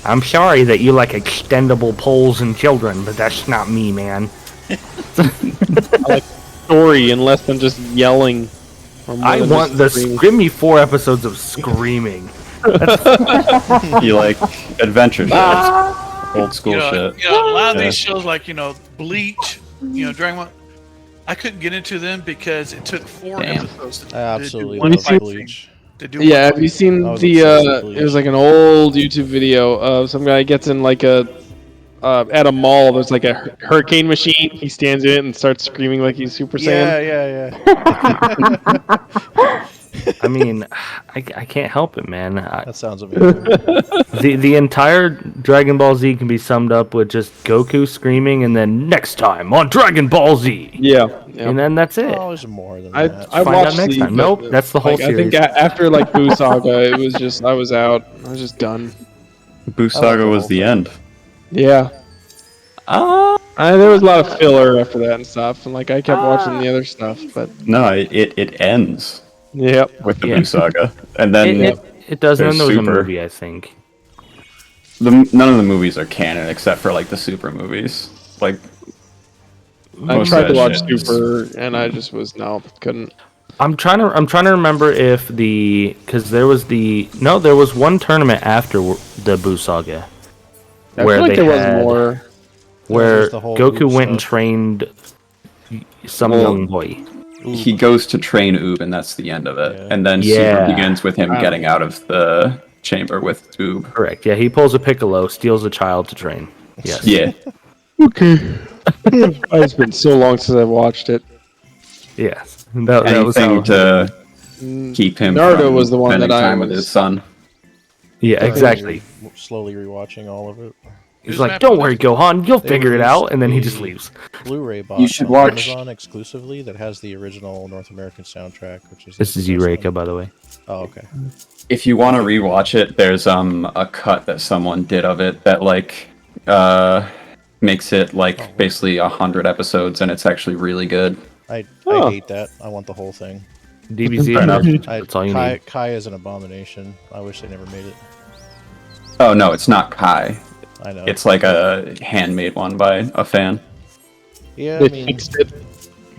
I'm sorry that you like extendable poles and children, but that's not me, man. Story and less than just yelling. Or more I than want just the screaming. give me 4 episodes of screaming. you like adventure shows, old school shit. You know, a lot of Yeah. these shows like, Bleach, Dragon Ball, I couldn't get into them because it took 4 Damn. episodes to I absolutely do one love fight Bleach. scene. To do Yeah, one have you seen I was the? obsessed with Bleach. It was like an old YouTube video of some guy gets in like a at a mall. There's like a hurricane machine. He stands in it and starts screaming like he's Super Saiyan. Yeah. I mean, I can't help it, man. That sounds amazing. The entire Dragon Ball Z can be summed up with just Goku screaming, and then next time on Dragon Ball Z. Yeah. And then that's it. Oh, there's more than I that. I Find watched out next Z, time. but, Nope, that's the whole I think series. after like Buu Saga, it was just I was out. I was just done. Buu Saga was the end. Yeah. There was a lot of filler after that and stuff, and like I kept watching the other stuff, but No, it ends yep. with the Yeah. Buu Saga, and then It does, and then there was a Super. movie, I think. none of the movies are canon except for like the Super movies. Like I most tried of to that watch shit is- Super, and I just was couldn't. I'm trying to remember if because there was one tournament after the Buu Saga I where feel like they there had was more. where There's the whole Goku Oob went and stuff. trained some Well, young boy. He goes to train Oob, and that's the end of it. Yeah. And then Yeah. Super begins with him getting out of the chamber with Oob. Correct. Yeah, he pulls a Piccolo, steals a child to train. Yes. Yeah. Okay. It's been so long since I've watched it. Yes. That was how. Anything to keep him Naruto from was the one spending that I time with was- his son. Yeah, exactly. Slowly rewatching all of it. He's like, "Don't worry, Gohan, you'll figure it out," and then he just leaves. Blu-ray box You should on watch- Amazon exclusively that has the original North American soundtrack, which is This like is the best Eureka, one. by the way. Oh, okay. If you want to rewatch it, there's a cut that someone did of it that like makes it like basically 100 episodes, and it's actually really good. I Oh. hate that. I want the whole thing. DBZ. Fair enough. That's all you Kai, need. Kai is an abomination. I wish they never made it. Oh no, it's not Kai. I know. It's like a handmade one by a fan. yeah, They I mean, fixed it.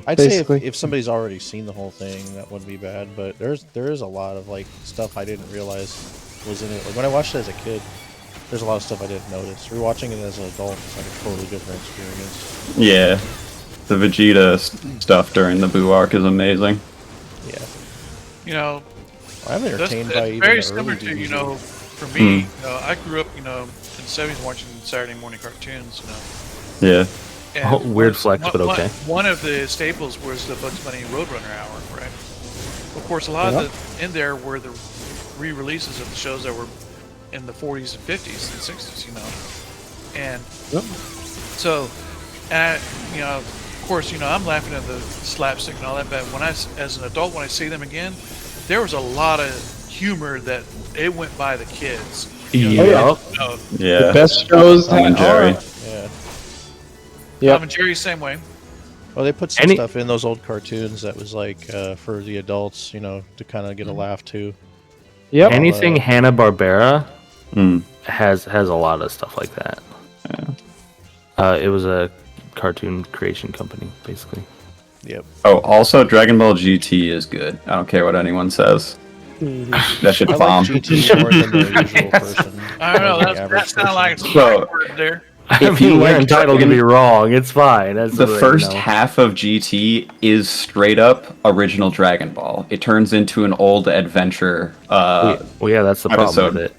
I'd say basically. if somebody's already seen the whole thing, that wouldn't be bad. But there is a lot of like stuff I didn't realize was in it. Like when I watched it as a kid, there's a lot of stuff I didn't notice. Rewatching it as an adult is like a totally different experience. Yeah, the Vegeta stuff during the Buu arc is amazing. Yeah, You know, I'm that's entertained by it's even very the similar early to, you DBZ. know, for me, you know, I grew up, you know, in the 70s watching Saturday morning cartoons, you know. Yeah. And Oh, weird flex, one- but okay. One of the staples was the Bugs Bunny Roadrunner hour, right? Of course, a lot of the in there were the re-releases of the shows that were in the 40s and 50s and 60s, you know. And so, you know, of course, you know, I'm laughing at the slapstick and all that, but when as an adult, when I see them again, there was a lot of humor that it went by the kids. You know, Yup. you know, Yeah. The best shows Tom and Jerry. Yeah. Yep. Tom and Jerry, same way. Well, they put some Any- stuff in those old cartoons that was like for the adults, you know, to kind of get a laugh too. Yep. Anything Hanna-Barbera Mm. has a lot of stuff like that. It was a cartoon creation company, basically. Yep. Oh, also Dragon Ball GT is good. I don't care what anyone says. That shit's I bomb. like GT more than the usual person. I don't know. or the That average sounds like person. some So- right word there. I If mean, you you're like entitled to Dragon- be wrong. It's fine. That's The what I first know. half of GT is straight up original Dragon Ball. It turns into an old adventure. Well, yeah, that's the problem episode. with it.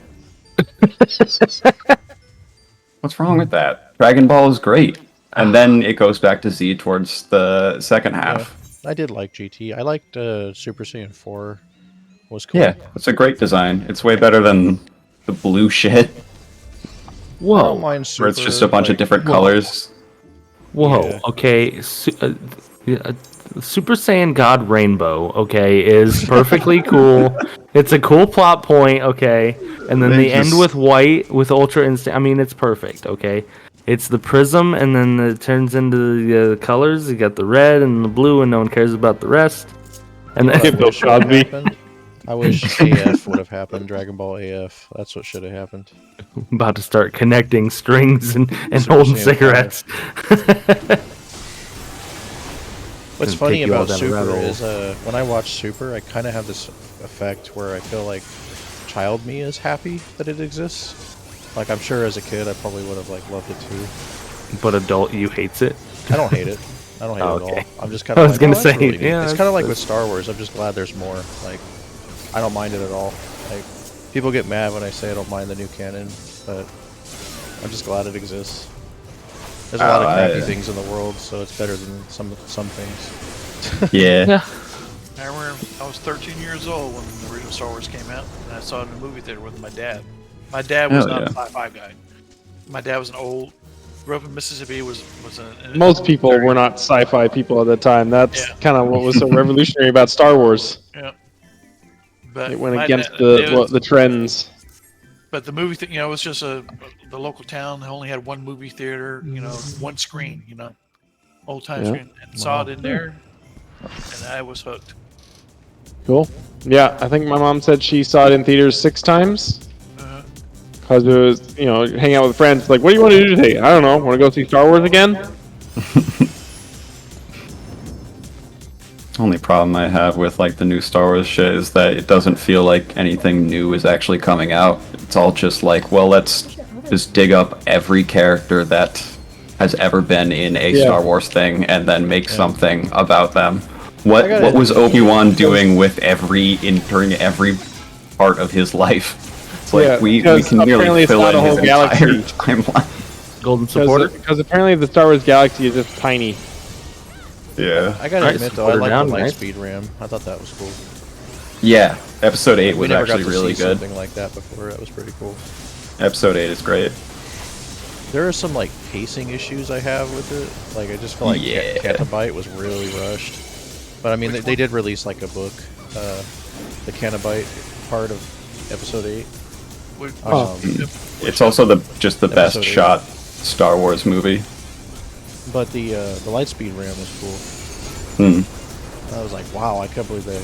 What's wrong with that? Dragon Ball is great. And then it goes back to Z towards the second half. I did like GT. I liked Super Saiyan 4. Was cool. Yeah, it's a great design. It's way better than the blue shit, I Whoa. don't mind Super. where it's just a bunch of like, different colors. Whoa. Yeah. Okay. Super Saiyan God Rainbow, okay, is perfectly cool. It's a cool plot point, okay, and then They they end just- with white with Ultra Instinct. I mean, it's perfect, okay. It's the prism, and then it turns into the colors. You got the red and the blue, and no one cares about the rest. And I then, Bill wish would have Cosby. happened. I wish AF would have happened. Dragon Ball AF. That's what should have happened. about to start connecting strings and Super holding Saiyan cigarettes. What's And funny take you all about down a rabbit Super hole. is when I watch Super, I kind of have this effect where I feel like child me is happy that it exists. Like I'm sure as a kid, I probably would have like loved it too. But adult you hates it. I don't hate it. I don't hate Oh, it okay. at all. I'm just kind I of. was like, gonna oh, that's say, really neat. yeah, it's that's- kind of like with that's- Star Wars. I'm just glad there's more. Like, I don't mind it at all. Like, people get mad when I say I don't mind the new canon, but I'm just glad it exists. There's a lot of crappy things in the world, so it's better than some things. Yeah. I remember I was 13 years old when the original Star Wars came out, and I saw it in a movie theater with my dad. My dad was not a sci-fi guy. My dad was grew up in Mississippi. Most people were not sci-fi people at the time. That's kind of what was so revolutionary about Star Wars. Yeah. But it went against the trends. But the movie, it was just the local town only had one movie theater, one screen, old time screen, and saw it in there, and I was hooked. Cool. Yeah, I think my mom said she saw it in theaters 6 times. Because it was, hanging out with friends. Like, what do you want to do today? I don't know. Want to go see Star Wars again? Only problem I have with like the new Star Wars shit is that it doesn't feel like anything new is actually coming out. It's all just like, well, let's just dig up every character that has ever been in a Star Wars thing and then make something about them. What was Obi-Wan doing with during every part of his life? It's like we can nearly fill in his entire timeline. Golden supporter? Because apparently the Star Wars galaxy is just tiny. Yeah. I gotta admit though, I like the Lightspeed RAM. I thought that was cool. Yeah, Episode 8 was actually really good. Something like that before. That was pretty cool. Episode 8 is great. There are some like pacing issues I have with it. Like I just feel like Cantabite was really rushed. But I mean, they did release like a book, the Cantabite part of Episode 8. It's also just the best shot Star Wars movie. But the Lightspeed RAM was cool. I was like, wow, I can't believe they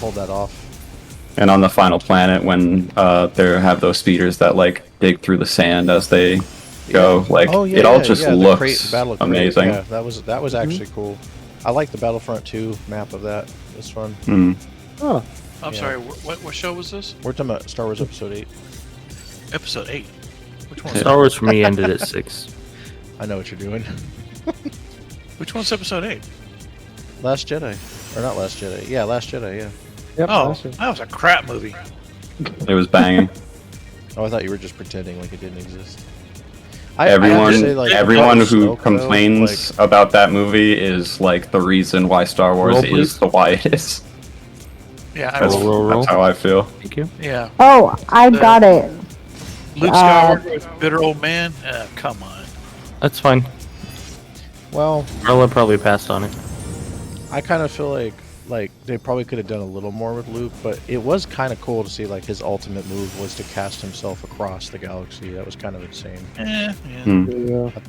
pulled that off. And on the final planet, when they have those speeders that like dig through the sand as they go, like it all just looks amazing. Yeah, that was actually cool. I like the Battlefront 2 map of that. It's fun. Oh, I'm sorry. What show was this? We're talking about Star Wars Episode 8. Episode 8. Which one? Star Wars for me ended at 6. I know what you're doing. Which one's Episode 8? Last Jedi, or not Last Jedi? Yeah, Last Jedi. Yeah. Yep, that was a crap movie. It was banging. Oh, I thought you were just pretending like it didn't exist. Everyone who complains about that movie is like the reason why Star Wars is the why it is. Yeah, that's how I feel. Thank you. Yeah. Oh, I got it. Luke Skywalker, bitter old man. Come on. That's fine. Well, Marla probably passed on it. I kind of feel like they probably could have done a little more with Luke, but it was kind of cool to see like his ultimate move was to cast himself across the galaxy. That was kind of insane. Yeah.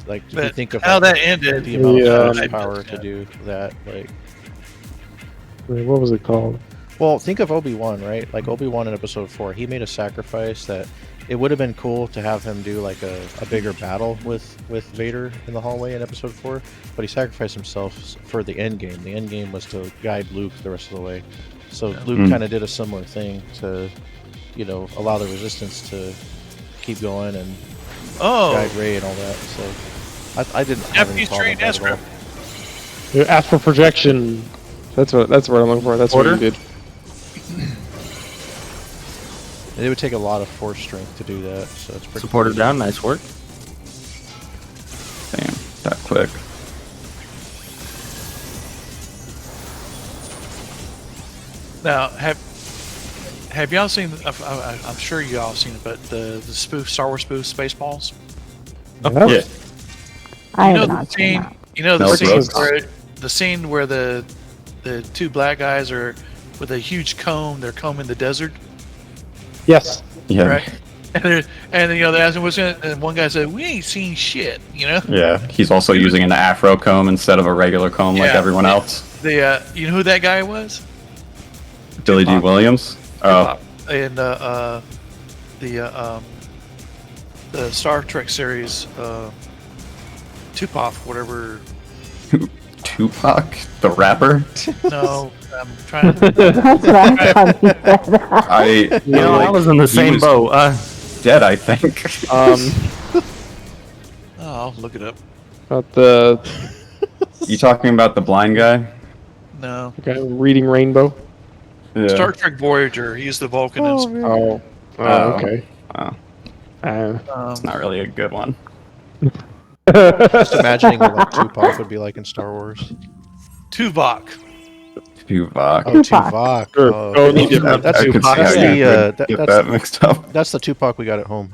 Like if you think of how that ended, the amount of power to do that, like. Wait, what was it called? Well, think of Obi-Wan, right? Like Obi-Wan in Episode 4, he made a sacrifice that it would have been cool to have him do like a bigger battle with Vader in the hallway in Episode 4, but he sacrificed himself for the end game. The end game was to guide Luke the rest of the way. So Luke kind of did a similar thing to, allow the Resistance to keep going and guide Rey and all that. So I didn't have any problem with that at all. Astral projection. That's what I'm looking for. That's what you did. It would take a lot of force strength to do that, so it's pretty. Supporter down, nice work. Damn, that quick. Now, have y'all seen? I'm sure y'all seen it, but the Star Wars spoof Spaceballs. Yeah. I have not seen that. You know the scene where the two black guys are with a huge comb. They're combing the desert. Yes. Yeah. Right. And they're asking what's in it, and one guy said, "We ain't seen shit," Yeah. He's also using an afro comb instead of a regular comb like everyone else. You know who that guy was? Billy D. Williams. Oh. And the Star Trek series, Tupac, whatever. Tupac, the rapper. No, I'm trying to. That's what I thought you said. I was in the same boat. Dead, I think. I'll look it up. About the. You talking about the blind guy? No. Okay, reading Rainbow. Yeah. Star Trek Voyager. He's the Vulcan. Okay. Wow. It's not really a good one. Just imagining what like Tupac would be like in Star Wars. Tuvok. Tuvok. Oh, Tupac. Tupac. Sure. Oh, Go okay. need different. That's, I could see that's how the you would get that's, that mixed up. that's the Tupac we got at home.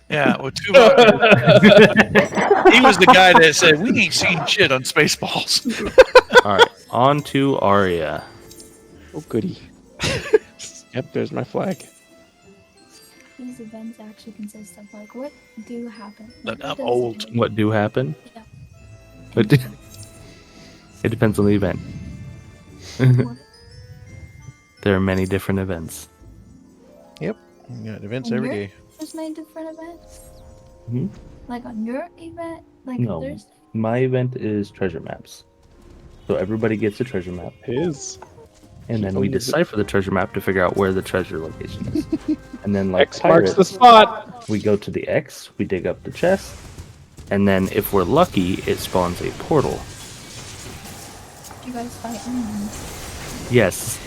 Yeah, well, Tuvok. He was the guy that said we ain't seen shit on Spaceballs. All right, on to Arya. Oh, goody. Yep, there's my flag. These events actually consist of like what do happen. Look, What I'm does old. it- What do happen? Yeah. It depends on the event. There are many different events. Yep. We got events On every your- day. There's many different events. Hmm? Like on your event, like No. Thursday. My event is treasure maps. So everybody gets a treasure map, His. and then Oh, we you did- decipher the treasure map to figure out where the treasure location is. And then, like X marks the pirates, spot. we go to the X, we dig up the chest, and then if we're lucky, it spawns a portal. You guys fight enemies. Yes.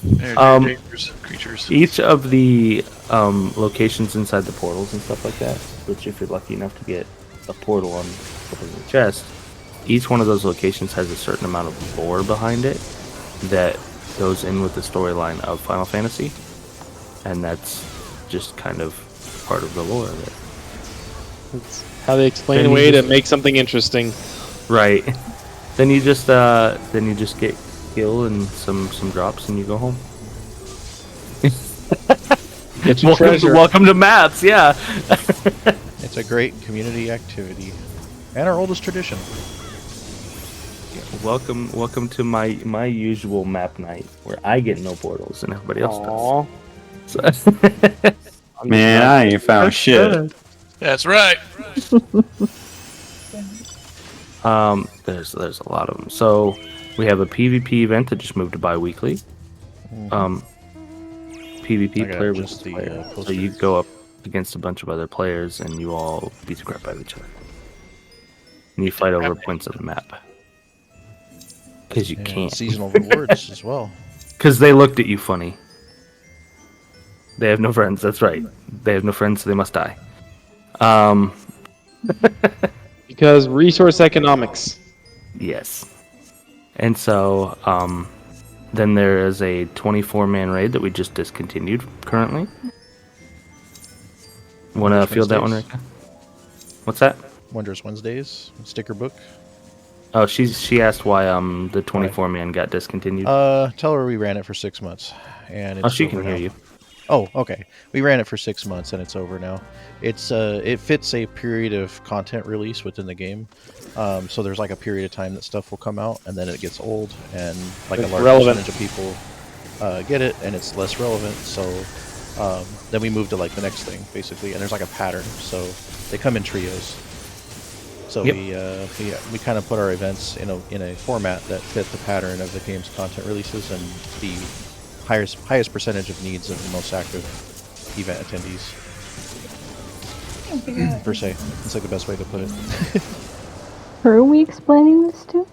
They're dangerous creatures. Each of the locations inside the portals and stuff like that, which if you're lucky enough to get a portal on opening the chest, each one of those locations has a certain amount of lore behind it that goes in with the storyline of Final Fantasy, and that's just kind of part of the lore of it. That's how they explain Then a you way to just- make something interesting. Right. Then you just get skill and some drops and you go home. Get your treasure. Welcome to maps, yeah. It's a great community activity. And our oldest tradition. Welcome to my usual map night where I get no portals and everybody else Aw. does. So- Man, I ain't found shit. That's right. There's a lot of them. So we have a PvP event that just moved to bi-weekly. PvP I got player just versus the, player. So poster. you go up against a bunch of other players and you all beat the crap out of each other. And you fight over points of the map. Because you And can't. seasonal rewards as well. Because they looked at you funny. They have no friends, that's right. They have no friends, so they must die. Because resource economics. Yes. And so, then there is a 24-man raid that we just discontinued currently. Want to field that one, Wednesdays? Rika? What's that? Wondrous Wednesdays. Sticker book. Oh, she asked why the 24-man got discontinued. Tell her we ran it for 6 months. And it's Oh, she over can hear now. you. Oh, okay. We ran it for 6 months and it's over now. It's it fits a period of content release within the game. So there's like a period of time that stuff will come out and then it gets old and like It's a large relevant. percentage of people get it and it's less relevant. So then we move to like the next thing basically, and there's like a pattern. So they come in trios. So Yep. we kind of put our events in a format that fit the pattern of the game's content releases and the highest percentage of needs of the most active event attendees. Can't figure out. Per se, it's like the best way to put it. Who are we explaining this to?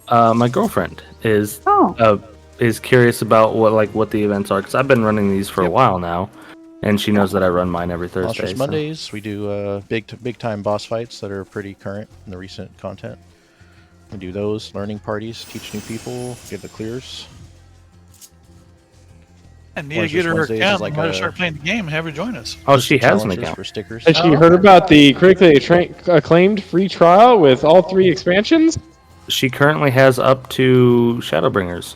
My girlfriend is Oh. is curious about what the events are, because I've been running these for a while now, and she knows that I run mine every Thursday. Monsters so- Mondays, we do big time boss fights that are pretty current in the recent content. We do those learning parties, teach new people, give the clears. I need to Monsters get her Wednesdays is account like and let her a- start playing the game and have her join us. Oh, she has an Challenges account. for stickers. Has she heard about the critically acclaimed free trial with all 3 expansions? She currently has up to Shadowbringers.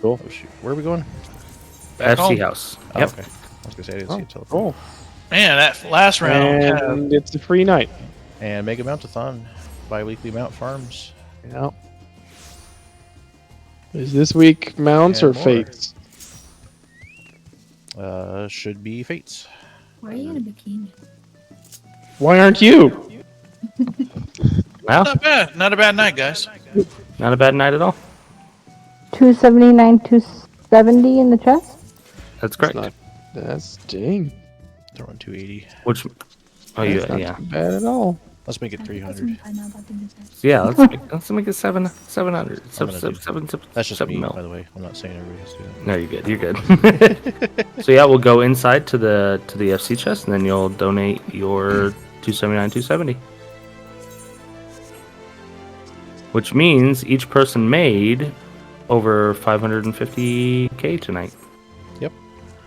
Cool. Oh, shoot. Where are we going? Back FC home. House. Oh, Yep. okay. I was gonna say I didn't see it till. Cool. Man, that last round. And it's a free night. And Mega Mountathon, bi-weekly Mount Farms. Yeah. Is this week mounts And or more. fates? Should be Fates. Why are you in a bikini? Why aren't you? Well, Not bad. Not a bad night, guys. not a bad night at all. 279, 270 in the chest? That's correct. That's dang. Throwing 280. Which, oh That's yeah, not yeah. too bad at all. Let's make it I think that's 300. when I find out about the new tech. So yeah, let's make it 700. I'm gonna do- That's just me, mil. by the way. I'm not saying everybody has to do that. No, you're good. You're good. So yeah, we'll go inside to the FC chest, and then you'll donate your 279.270. Which means each person made over 550k tonight. Yep.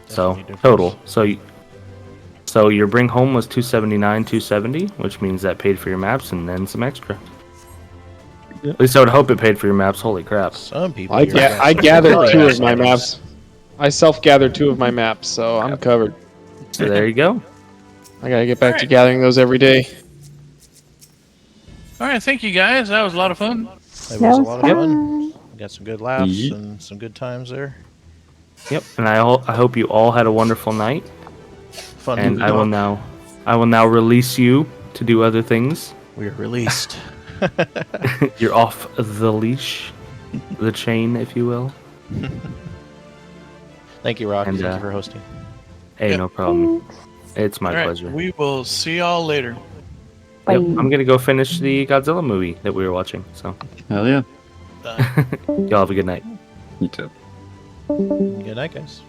So Definitely total. difference. So your bring home was 279.270, which means that paid for your maps and then some extra. At least I would hope it paid for your maps. Holy crap! Some people. I gathered Really 2 nice of my items. maps. I self-gathered 2 of my maps, so I'm covered. So there you go. I gotta get back to gathering those every day. All right, thank you guys. That was a lot of fun. It was a lot of Yep. fun. We got some good laughs Yeet. and some good times there. Yep. And I hope you all had a wonderful night. Fun. And to I will now release you to do other things. We are released. You're off the leash, the chain, if you will. Thank you, Rocky. And, Thank you for hosting. Hey, Yep. no problem. It's my All right, pleasure. we will see y'all later. Yep, I'm gonna go finish the Godzilla movie that we were watching. So Hell yeah. y'all have a good night. You too. Good night, guys.